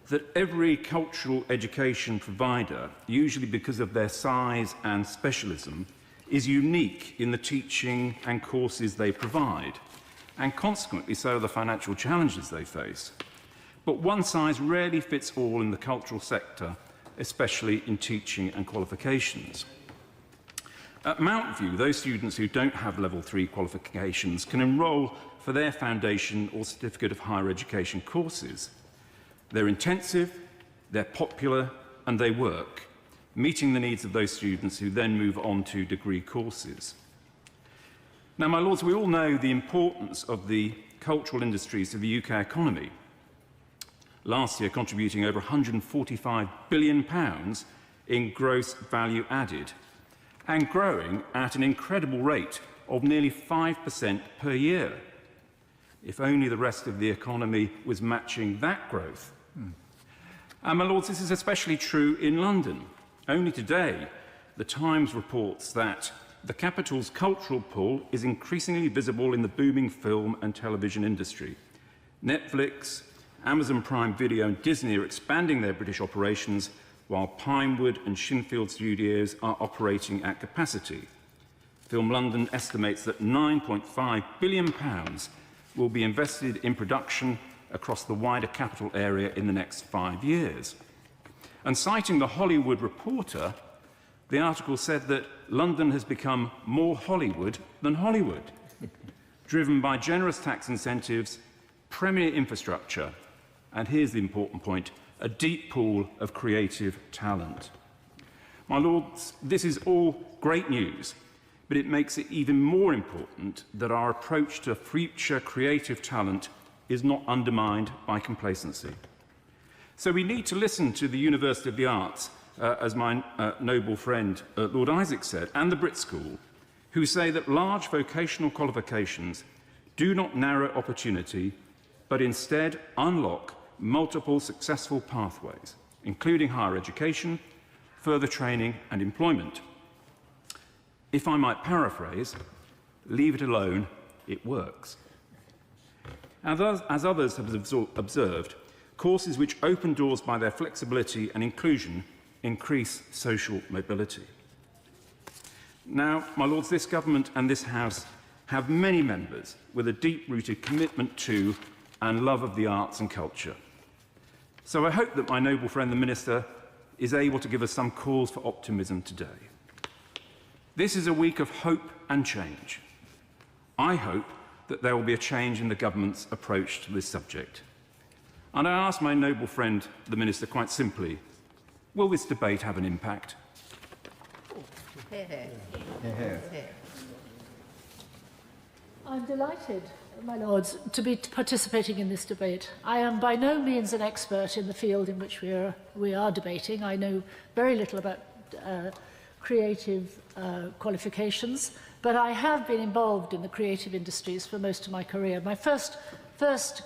that every cultural education provider, usually because of their size and specialism, is unique in the teaching and courses they provide, and consequently so are the financial challenges they face. But one size rarely fits all in the cultural sector, especially in teaching and qualifications. At Mount View, those students who don't have level 3 qualifications can enrol for their foundation or certificate of higher education courses. They're intensive, they're popular, and they work, meeting the needs of those students who then move on to degree courses. Now, my Lords, we all know the importance of the cultural industries to the UK economy. Last year contributing over £145 billion in gross value added, and growing at an incredible rate of nearly 5% per year. If only the rest of the economy was matching that growth. And my Lords, this is especially true in London. Only today, the Times reports that the capital's cultural pull is increasingly visible in the booming film and television industry. Netflix, Amazon Prime Video and Disney are expanding their British operations, while Pinewood and Shinfield Studios are operating at capacity. Film London estimates that £9.5 billion will be invested in production across the wider capital area in the next 5 years. And citing the Hollywood Reporter, the article said that London has become more Hollywood than Hollywood, driven by generous tax incentives, premier infrastructure, and here's the important point, a deep pool of creative talent. My Lords, this is all great news, but it makes it even more important that our approach to future creative talent is not undermined by complacency. So we need to listen to the University of the Arts, as my noble friend Lord Isaac said, and the Brit School, who say that large vocational qualifications do not narrow opportunity, but instead unlock multiple successful pathways, including higher education, further training and employment. If I might paraphrase, leave it alone, it works. As others have observed, courses which open doors by their flexibility and inclusion increase social mobility. Now, my Lords, this government and this House have many members with a deep-rooted commitment to and love of the arts and culture. So I hope that my noble friend, the Minister, is able to give us some cause for optimism today. This is a week of hope and change. I hope that there will be a change in the government's approach to this subject. And I ask my noble friend, the Minister, quite simply, will this debate have an impact? I'm delighted, my Lords, to be participating in this debate. I am by no means an expert in the field in which we are debating. I know very little about creative qualifications, but but I have been involved in the creative industries for most of my career. My first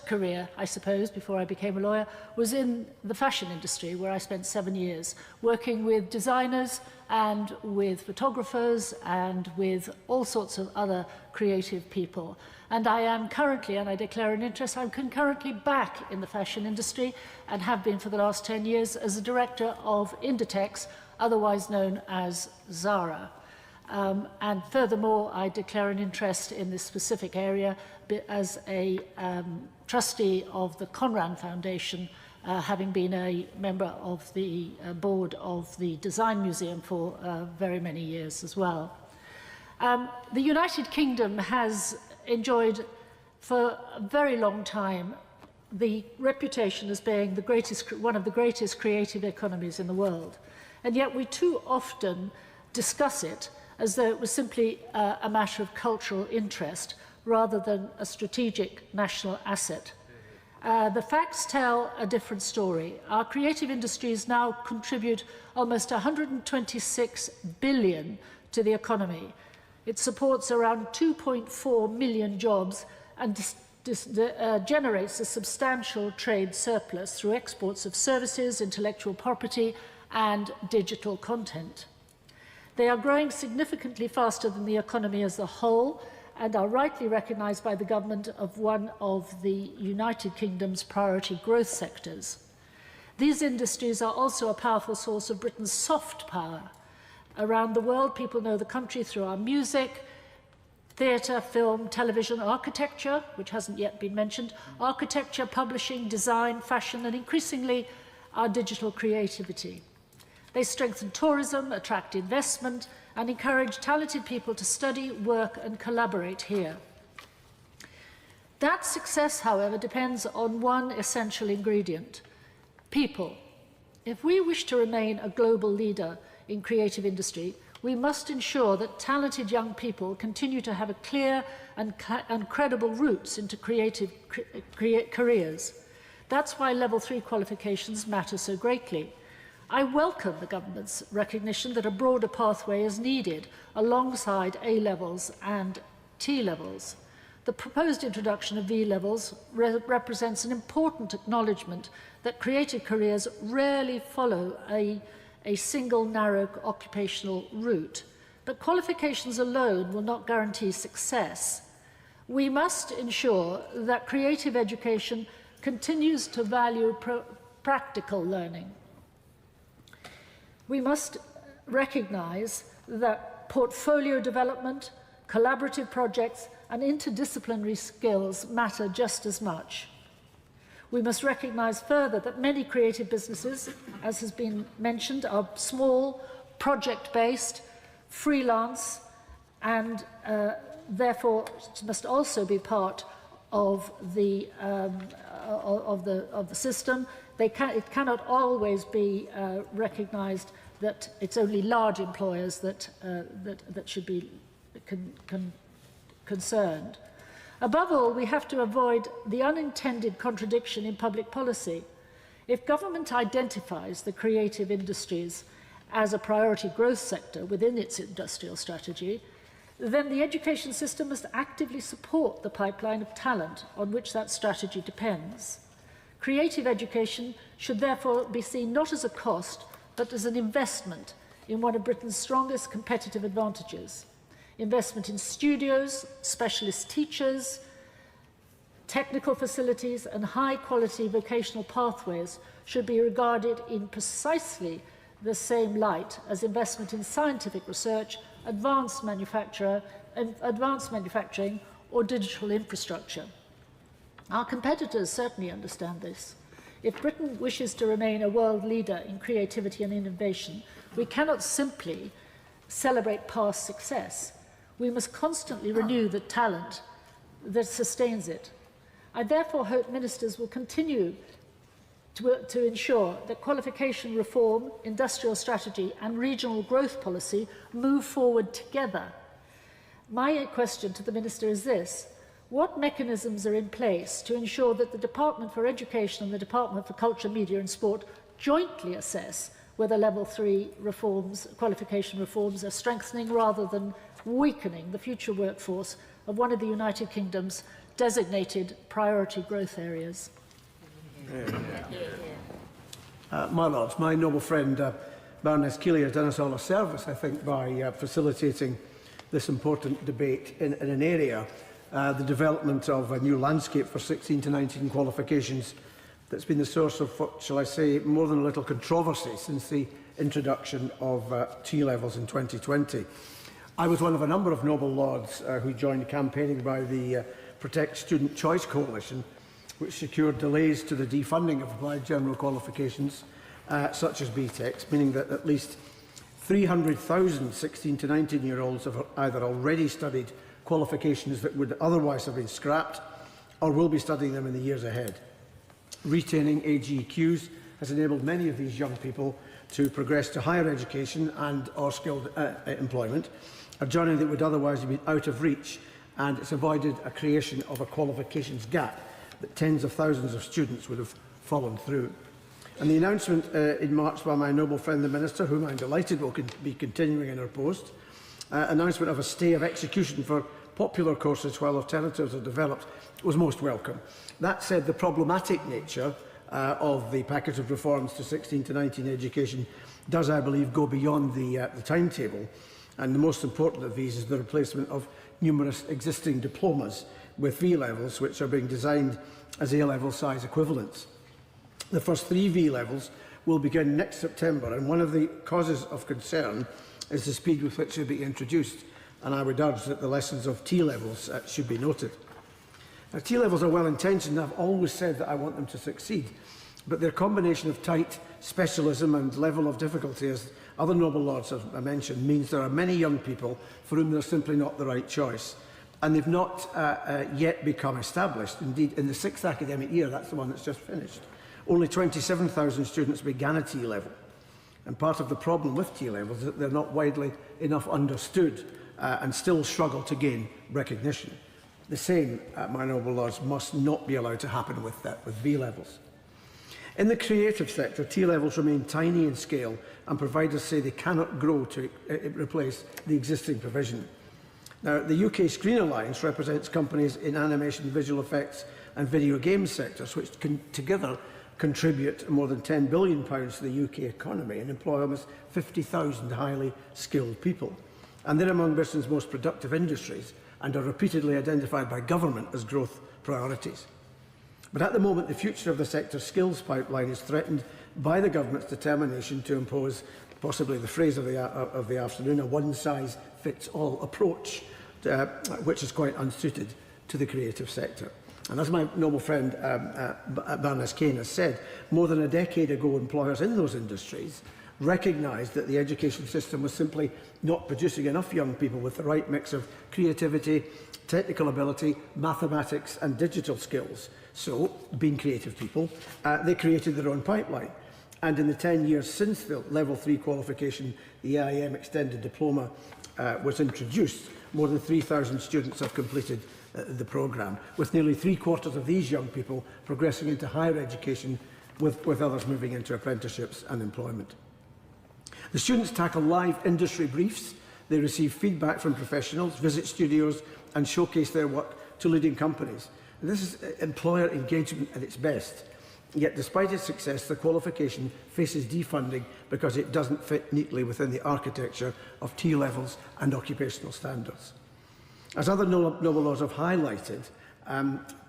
career, I suppose, before I became a lawyer, was in the fashion industry, where I spent 7 years working with designers and with photographers and with all sorts of other creative people. And I am currently, and I declare an interest, I'm concurrently back in the fashion industry and have been for the last 10 years as a director of Inditex, otherwise known as Zara. And furthermore, I declare an interest in this specific area as a trustee of the Conran Foundation, having been a member of the board of the Design Museum for very many years as well. The United Kingdom has enjoyed for a very long time the reputation as being one of the greatest creative economies in the world. And yet we too often discuss it as though it was simply a matter of cultural interest rather than a strategic national asset. The facts tell a different story. Our creative industries now contribute almost 126 billion to the economy. It supports around 2.4 million jobs and generates a substantial trade surplus through exports of services, intellectual property, and digital content. They are growing significantly faster than the economy as a whole and are rightly recognised by the government of one of the United Kingdom's priority growth sectors. These industries are also a powerful source of Britain's soft power. Around the world, people know the country through our music, theatre, film, television, architecture, which hasn't yet been mentioned, architecture, publishing, design, fashion, and increasingly our digital creativity. They strengthen tourism, attract investment, and encourage talented people to study, work, and collaborate here. That success, however, depends on one essential ingredient: people. If we wish to remain a global leader in creative industry, we must ensure that talented young people continue to have a clear and credible roots into creative careers. That's why Level 3 qualifications matter so greatly. I welcome the government's recognition that a broader pathway is needed alongside A-levels and T-levels. The proposed introduction of V-levels represents an important acknowledgement that creative careers rarely follow a single narrow occupational route. But qualifications alone will not guarantee success. We must ensure that creative education continues to value practical learning. We must recognise that portfolio development, collaborative projects, and interdisciplinary skills matter just as much. We must recognise further that many creative businesses, as has been mentioned, are small, project-based, freelance, and therefore must also be part of the system. It cannot always be recognised that it's only large employers that should be concerned. Above all, we have to avoid the unintended contradiction in public policy. If government identifies the creative industries as a priority growth sector within its industrial strategy, then the education system must actively support the pipeline of talent on which that strategy depends. Creative education should therefore be seen not as a cost, but as an investment in one of Britain's strongest competitive advantages. Investment in studios, specialist teachers, technical facilities, and high-quality vocational pathways should be regarded in precisely the same light as investment in scientific research, advanced manufacturing, or digital infrastructure. Our competitors certainly understand this. If Britain wishes to remain a world leader in creativity and innovation, we cannot simply celebrate past success. We must constantly renew the talent that sustains it. I therefore hope ministers will continue to ensure that qualification reform, industrial strategy and regional growth policy move forward together. My question to the Minister is this: what mechanisms are in place to ensure that the Department for Education and the Department for Culture, Media and Sport jointly assess whether Level 3 reforms, qualification reforms, are strengthening rather than weakening the future workforce of one of the United Kingdom's designated priority growth areas. My Lords, my noble friend Baroness Keeley has done us all a service, I think, by facilitating this important debate in an area, the development of a new landscape for 16 to 19 qualifications that's been the source of, what shall I say, more than a little controversy since the introduction of T-levels in 2020. I was one of a number of noble lords who joined campaigning by the Protect Student Choice Coalition, which secured delays to the defunding of applied general qualifications, such as BTECs, meaning that at least 300,000 16 to 19-year-olds have either already studied qualifications that would otherwise have been scrapped or will be studying them in the years ahead. Retaining AGQs has enabled many of these young people to progress to higher education and or skilled employment, a journey that would otherwise have been out of reach, and it's avoided a creation of a qualifications gap that tens of thousands of students would have fallen through. And the announcement in March by my noble friend the Minister, whom I'm delighted will be continuing in her post, announcement of a stay of execution for popular courses while alternatives are developed, was most welcome. That said, the problematic nature of the package of reforms to 16 to 19 education does, I believe, go beyond the timetable. And the most important of these is the replacement of numerous existing diplomas with V-levels, which are being designed as A-level size equivalents. The first 3 V-levels will begin next September, and one of the causes of concern is the speed with which they will be introduced, and I would urge that the lessons of T-levels should be noted. Now, T-levels are well-intentioned. I've always said that I want them to succeed, but their combination of tight specialism and level of difficulty, as other noble lords have mentioned, means there are many young people for whom they're simply not the right choice, and they've not yet become established. Indeed, in the 6th academic year, that's the one that's just finished, only 27,000 students began a T-level. And part of the problem with T-levels is that they're not widely enough understood and still struggle to gain recognition. The same, my noble lords, must not be allowed to happen with V-levels. In the creative sector, T-levels remain tiny in scale, and providers say they cannot grow to replace the existing provision. Now, the UK Screen Alliance represents companies in animation, visual effects and video game sectors, which together contribute more than £10 billion to the UK economy and employ almost 50,000 highly skilled people. And they're among Britain's most productive industries and are repeatedly identified by government as growth priorities. But at the moment, the future of the sector's skills pipeline is threatened by the government's determination to impose, possibly the phrase of the afternoon, a one-size-fits-all approach, which is quite unsuited to the creative sector. And as my noble friend Baroness Kane has said, more than a decade ago, employers in those industries recognised that the education system was simply not producing enough young people with the right mix of creativity, technical ability, mathematics and digital skills. So, being creative people, they created their own pipeline. And in the 10 years since the Level 3 qualification, the AIM Extended Diploma, was introduced, more than 3,000 students have completed the programme, with nearly 3/4 of these young people progressing into higher education, with others moving into apprenticeships and employment. The students tackle live industry briefs, they receive feedback from professionals, visit studios and showcase their work to leading companies. And this is employer engagement at its best. Yet despite its success, the qualification faces defunding because it doesn't fit neatly within the architecture of T-levels and occupational standards. As other noble lords have highlighted,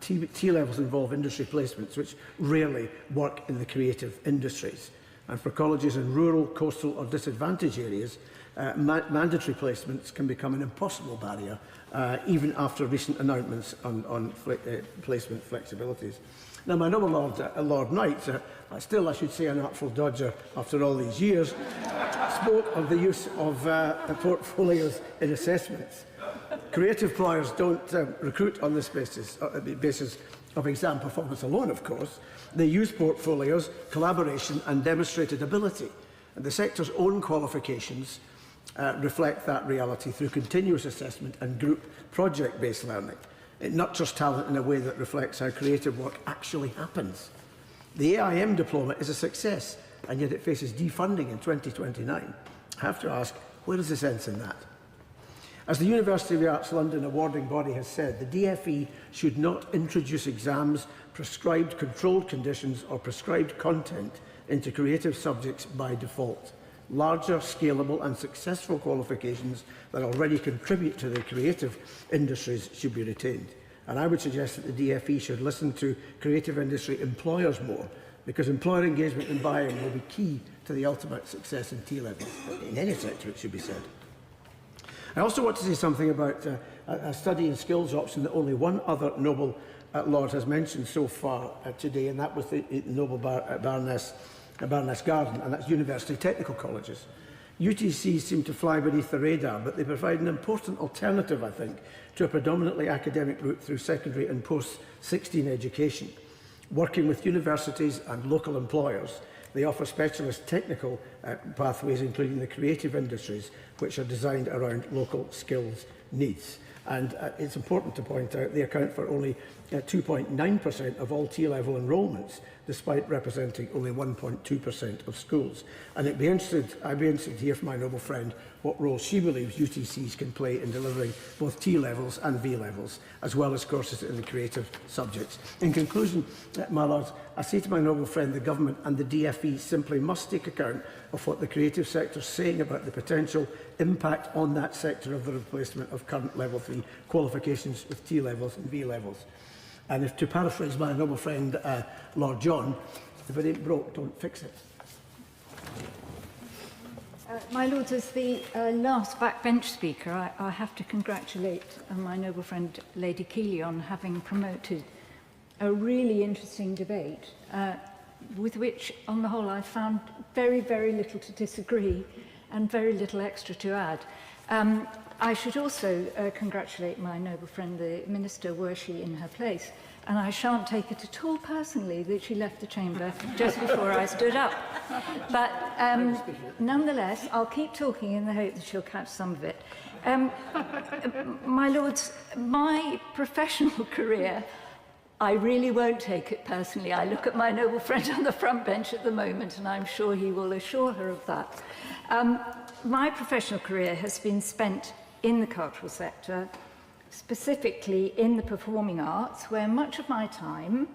T-levels involve industry placements which rarely work in the creative industries. And for colleges in rural, coastal or disadvantaged areas, mandatory placements can become an impossible barrier, even after recent announcements on placement flexibilities. Now, my noble Lord, Lord Knight, still I should say an artful dodger after all these years, spoke of the use of portfolios in assessments. Creative players don't recruit on this basis of exam performance alone, of course. They use portfolios, collaboration and demonstrated ability. And the sector's own qualifications reflect that reality through continuous assessment and group project-based learning. It nurtures talent in a way that reflects how creative work actually happens. The AIM diploma is a success, and yet it faces defunding in 2029. I have to ask, where is the sense in that? As the University of the Arts London awarding body has said, the DFE should not introduce exams, prescribed controlled conditions or prescribed content into creative subjects by default. Larger, scalable and successful qualifications that already contribute to the creative industries should be retained. And I would suggest that the DFE should listen to creative industry employers more, because employer engagement and buy-in will be key to the ultimate success in T-levels, in any sector it should be said. I also want to say something about a study and skills option that only one other Nobel Lord has mentioned so far today, and that was the Nobel Baroness Garden, and that's university technical colleges. UTCs seem to fly beneath the radar, but they provide an important alternative, I think, to a predominantly academic route through secondary and post-16 education. Working with universities and local employers, they offer specialist technical pathways, including the creative industries, which are designed around local skills needs. And it's important to point out they account for only 2.9% of all T-level enrolments, despite representing only 1.2% of schools. And I'd be interested to hear from my noble friend what role she believes UTCs can play in delivering both T-levels and V-levels, as well as courses in the creative subjects. In conclusion, my lords, I say to my noble friend, the government and the DFE simply must take account of what the creative sector is saying about the potential impact on that sector of the replacement of current level 3 qualifications with T-levels and V-levels. And if to paraphrase my noble friend Lord John, if it ain't broke, don't fix it. My Lords, as the last backbench speaker, I have to congratulate my noble friend Lady Keeley on having promoted a really interesting debate with which, on the whole, I found very, very little to disagree and very little extra to add. I should also congratulate my noble friend, the Minister, were she in her place. And I shan't take it at all personally that she left the chamber just before I stood up. But nonetheless, I'll keep talking in the hope that she'll catch some of it. My Lords, my professional career, I really won't take it personally. I look at my noble friend on the front bench at the moment, and I'm sure he will assure her of that. My professional career has been spent in the cultural sector, specifically in the performing arts, where much of my time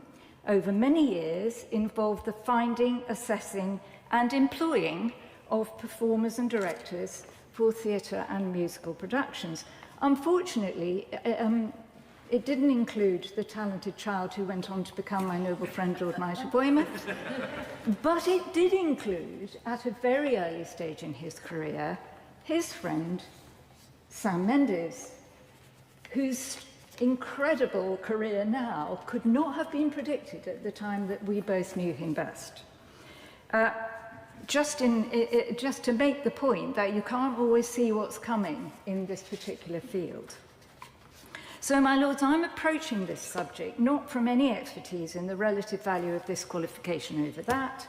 over many years involved the finding, assessing and employing of performers and directors for theatre and musical productions. Unfortunately, it didn't include the talented child who went on to become my noble friend Lord Knight of Weymouth, but it did include, at a very early stage in his career, his friend Sam Mendes, whose incredible career now could not have been predicted at the time that we both knew him best. Just to make the point that you can't always see what's coming in this particular field. So, my Lords, I'm approaching this subject not from any expertise in the relative value of this qualification over that,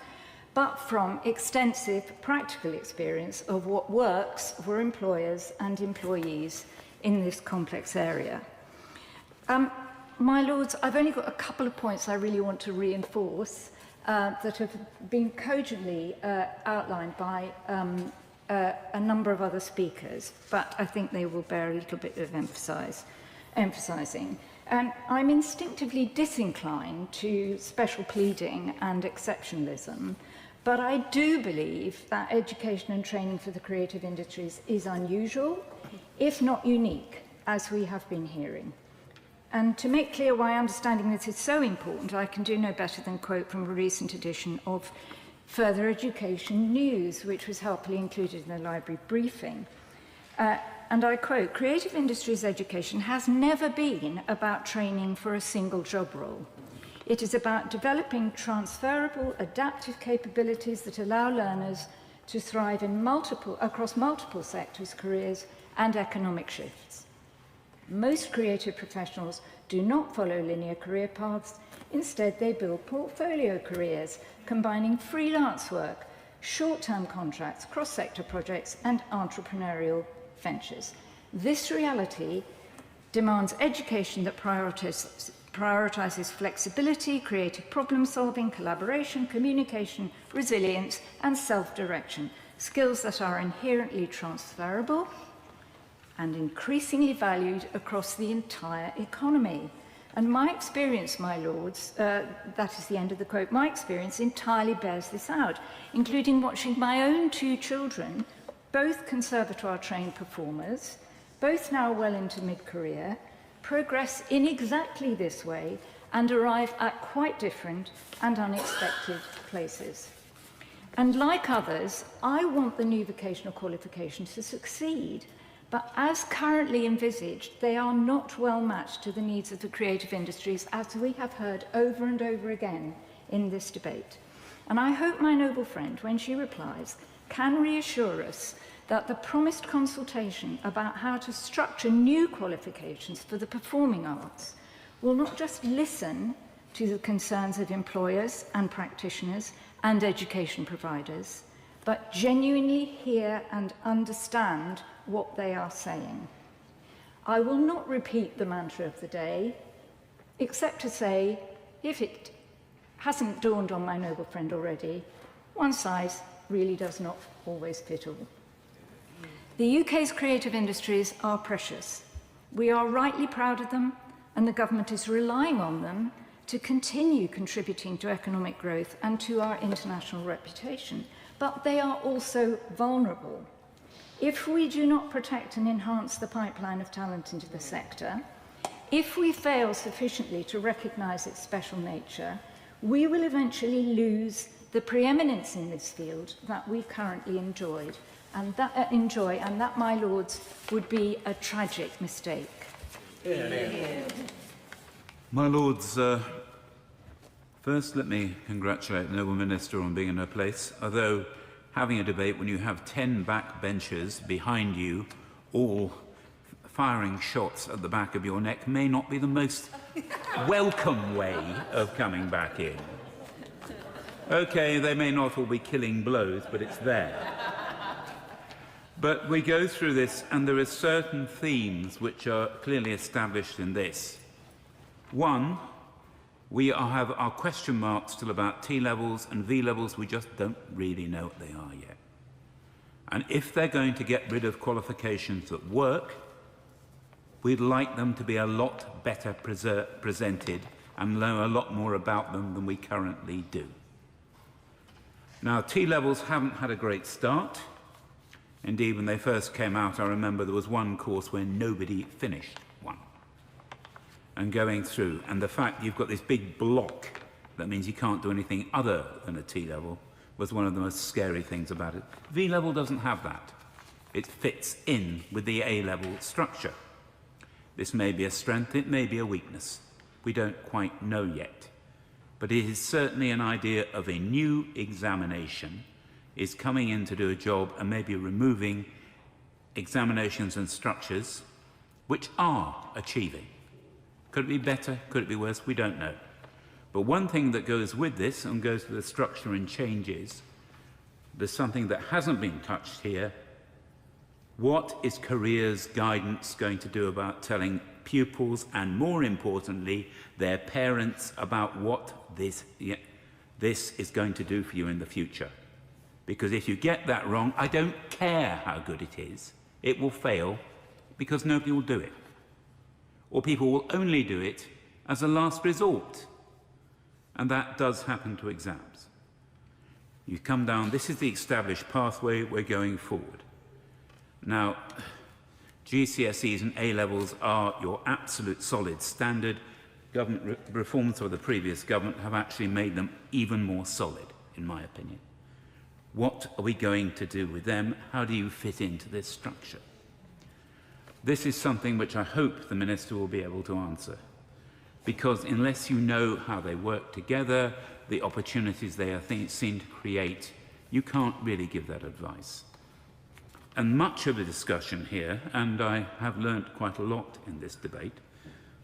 but from extensive practical experience of what works for employers and employees in this complex area. My Lords, I've only got a couple of points I really want to reinforce that have been cogently outlined by a number of other speakers, but I think they will bear a little bit of emphasising. I'm instinctively disinclined to special pleading and exceptionalism, but I do believe that education and training for the creative industries is unusual, if not unique, as we have been hearing. And to make clear why understanding this is so important, I can do no better than quote from a recent edition of Further Education News, which was helpfully included in the library briefing. And I quote, "Creative industries education has never been about training for a single job role. It is about developing transferable, adaptive capabilities that allow learners to thrive across multiple sectors, careers, and economic shifts. Most creative professionals do not follow linear career paths. Instead, they build portfolio careers, combining freelance work, short-term contracts, cross-sector projects, and entrepreneurial ventures. This reality demands education that prioritizes flexibility, creative problem-solving, collaboration, communication, resilience, and self-direction, skills that are inherently transferable and increasingly valued across the entire economy. And my experience, my lords, that is the end of the quote, my experience entirely bears this out, including watching my own 2 children, both conservatoire-trained performers, both now well into mid-career, progress in exactly this way and arrive at quite different and unexpected places. And like others, I want the new vocational qualifications to succeed, but as currently envisaged, they are not well matched to the needs of the creative industries, as we have heard over and over again in this debate. And I hope my noble friend, when she replies, can reassure us that the promised consultation about how to structure new qualifications for the performing arts will not just listen to the concerns of employers and practitioners and education providers, but genuinely hear and understand what they are saying. I will not repeat the mantra of the day, except to say, if it hasn't dawned on my noble friend already, one size really does not always fit all. The UK's creative industries are precious. We are rightly proud of them, and the government is relying on them to continue contributing to economic growth and to our international reputation. But they are also vulnerable. If we do not protect and enhance the pipeline of talent into the sector, if we fail sufficiently to recognise its special nature, we will eventually lose the preeminence in this field that we currently enjoy, and that, my lords, would be a tragic mistake. Yeah. My lords, first let me congratulate the noble minister on being in her place, although having a debate when you have 10 backbenchers behind you, all firing shots at the back of your neck, may not be the most welcome way of coming back in. Okay, they may not all be killing blows, but it's there. But we go through this, and there are certain themes which are clearly established in this. One, we have our question marks still about T-levels and V-levels. We just don't really know what they are yet. And if they're going to get rid of qualifications that work, we'd like them to be a lot better presented and know a lot more about them than we currently do. Now, T-levels haven't had a great start. Indeed, when they first came out, I remember there was one course where nobody finished one. And going through, and the fact you've got this big block that means you can't do anything other than a T-level was one of the most scary things about it. V-level doesn't have that. It fits in with the A-level structure. This may be a strength, it may be a weakness. We don't quite know yet. But it is certainly an idea of a new examination is coming in to do a job and maybe removing examinations and structures which are achieving. Could it be better? Could it be worse? We don't know. But one thing that goes with this and goes with the structure and changes, there's something that hasn't been touched here. What is careers guidance going to do about telling pupils and, more importantly, their parents about what this is going to do for you in the future? Because if you get that wrong, I don't care how good it is, it will fail because nobody will do it. Or people will only do it as a last resort. And that does happen to exams. You come down, this is the established pathway, we're going forward. Now, GCSEs and A-levels are your absolute solid standard. Government reforms of the previous government have actually made them even more solid, in my opinion. What are we going to do with them? How do you fit into this structure? This is something which I hope the Minister will be able to answer, because unless you know how they work together, the opportunities they are seen to create, you can't really give that advice. And much of the discussion here, and I have learnt quite a lot in this debate,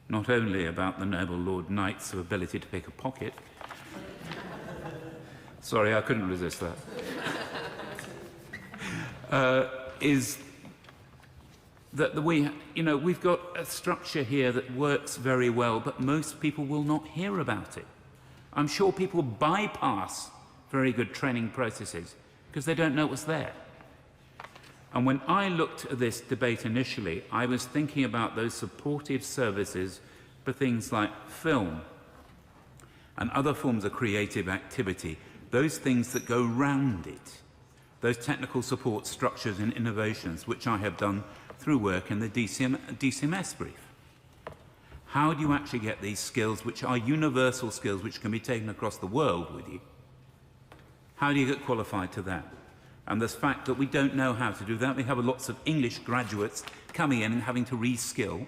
not only about the noble Lord Knight's ability to pick a pocket. Sorry, I couldn't resist that. Is that we've got a structure here that works very well, but most people will not hear about it. I'm sure people bypass very good training processes because they don't know what's there. And when I looked at this debate initially, I was thinking about those supportive services for things like film and other forms of creative activity, those things that go round it, those technical support structures and innovations, which I have done through work in the DCMS brief. How do you actually get these skills, which are universal skills, which can be taken across the world with you? How do you get qualified to that? And the fact that we don't know how to do that, we have lots of English graduates coming in and having to reskill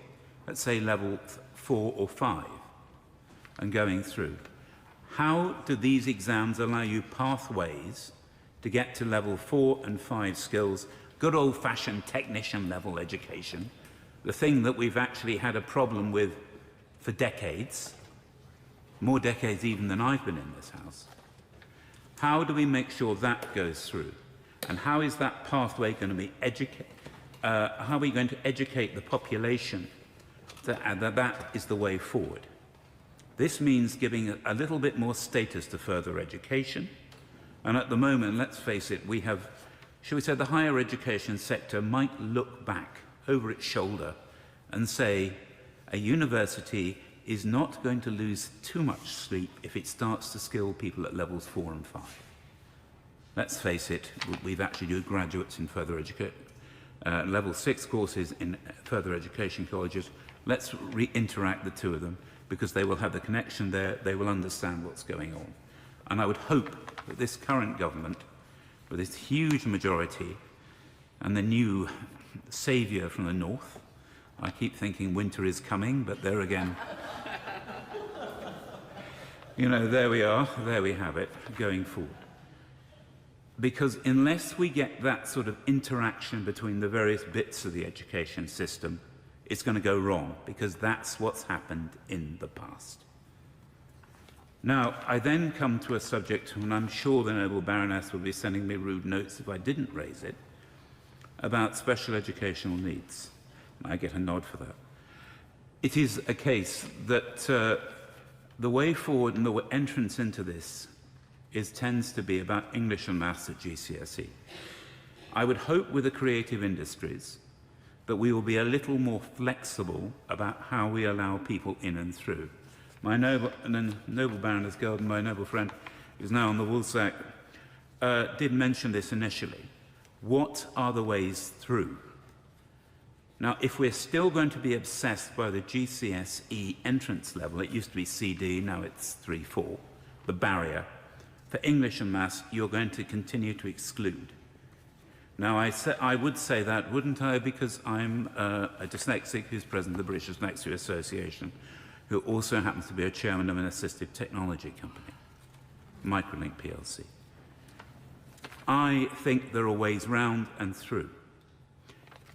at, say, level 4 or 5 and going through. How do these exams allow you pathways to get to level 4 and 5 skills, good old-fashioned technician level education, the thing that we've actually had a problem with for decades, more decades even than I've been in this house? How do we make sure that goes through? And how is that pathway going to be how are we going to educate the population that is the way forward? This means giving a little bit more status to further education. And at the moment, let's face it, we have, shall we say, the higher education sector might look back over its shoulder and say a university is not going to lose too much sleep if it starts to skill people at levels 4 and 5. Let's face it, we've actually got graduates in further education, level 6 courses in further education colleges. Let's interact the two of them, because they will have the connection there, they will understand what's going on. And I would hope that this current government, with its huge majority and the new saviour from the north, I keep thinking winter is coming, but there again, you know, there we are, there we have it, going forward. Because unless we get that sort of interaction between the various bits of the education system, it's going to go wrong, because that's what's happened in the past. Now, I then come to a subject, and I'm sure the noble Baroness will be sending me rude notes if I didn't raise it, about special educational needs. I get a nod for that. It is a case that the way forward and the entrance into this tends to be about English and maths at GCSE. I would hope with the creative industries that we will be a little more flexible about how we allow people in and through. My noble Baroness Golden, my noble friend, who's now on the Woolsack, did mention this initially. What are the ways through? Now, if we're still going to be obsessed by the GCSE entrance level, it used to be CD, now it's 3-4, the barrier, for English and maths, you're going to continue to exclude. Now, I would say that, wouldn't I, because I'm a dyslexic who's president of the British Dyslexia Association, who also happens to be a chairman of an assistive technology company, Microlink PLC. I think there are ways round and through.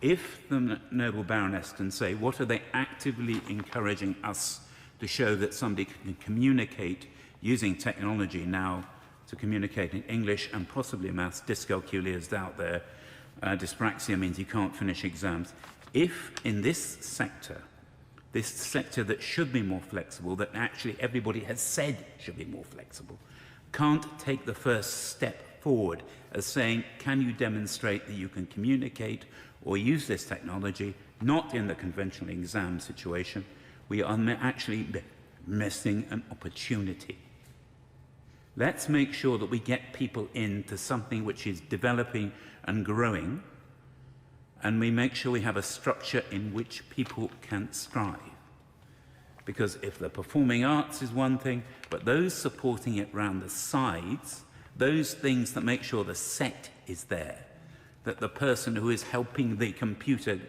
If the noble Baroness can say, what are they actively encouraging us to show that somebody can communicate using technology now to communicate in English and possibly maths? Dyscalculia is out there. Dyspraxia means you can't finish exams. If in this sector that should be more flexible, that actually everybody has said should be more flexible, can't take the first step forward as saying, can you demonstrate that you can communicate or use this technology, not in the conventional exam situation, we are actually missing an opportunity. Let's make sure that we get people into something which is developing and growing, and we make sure we have a structure in which people can strive. Because if the performing arts is one thing, but those supporting it round the sides, those things that make sure the set is there, that the person who is helping the computer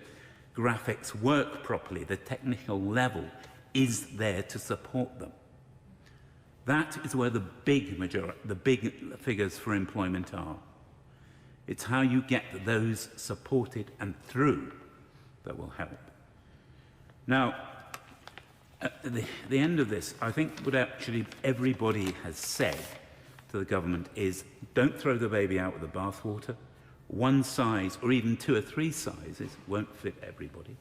graphics work properly, the technical level, is there to support them. That is where the big figures for employment are. It's how you get those supported and through that will help. Now, at the end of this, I think what actually everybody has said to the government is, don't throw the baby out with the bathwater. One size, or even 2 or 3 sizes, won't fit everybody.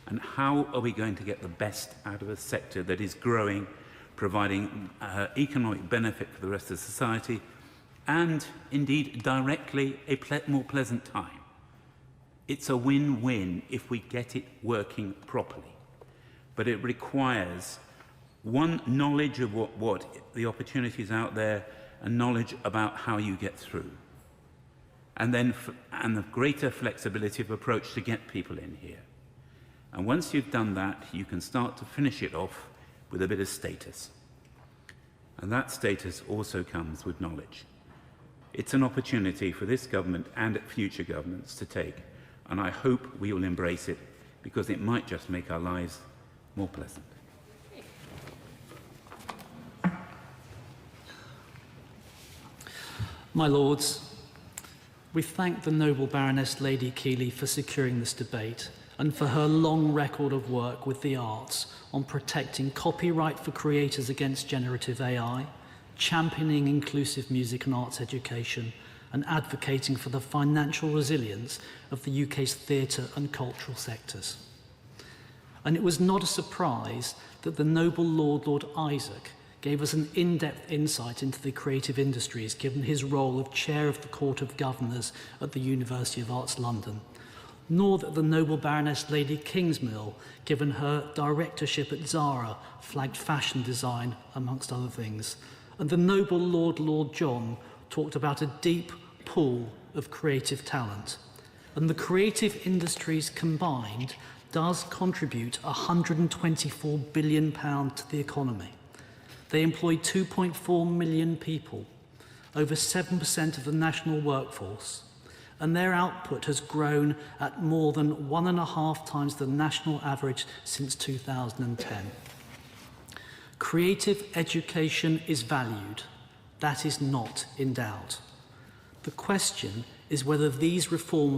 And how are we going to get the best out of a sector that is growing, providing economic benefit for the rest of society, and indeed directly a more pleasant time It's a win-win if we get it working properly. But it requires one, knowledge of what the opportunities out there, and knowledge about how you get through. And then and the greater flexibility of approach to get people in here. And once you've done that, you can start to finish it off with a bit of status. And that status also comes with knowledge. It's an opportunity for this government and future governments to take, and I hope we will embrace it, because it might just make our lives more pleasant. My Lords, we thank the noble Baroness Lady Keeley for securing this debate and for her long record of work with the arts on protecting copyright for creators against generative AI, championing inclusive music and arts education, and advocating for the financial resilience of the UK's theatre and cultural sectors. And it was not a surprise that the noble Lord Isaac gave us an in-depth insight into the creative industries, given his role of Chair of the Court of Governors at the University of Arts London, nor that the noble Baroness Lady Kingsmill, given her directorship at Zara, flagged fashion design, amongst other things. And the noble Lord John talked about a deep pool of creative talent. And the creative industries combined does contribute £124 billion to the economy. They employ 2.4 million people, over 7% of the national workforce, and their output has grown at more than 1.5 times the national average since 2010. Creative education is valued. That is not in doubt. The question is whether these reforms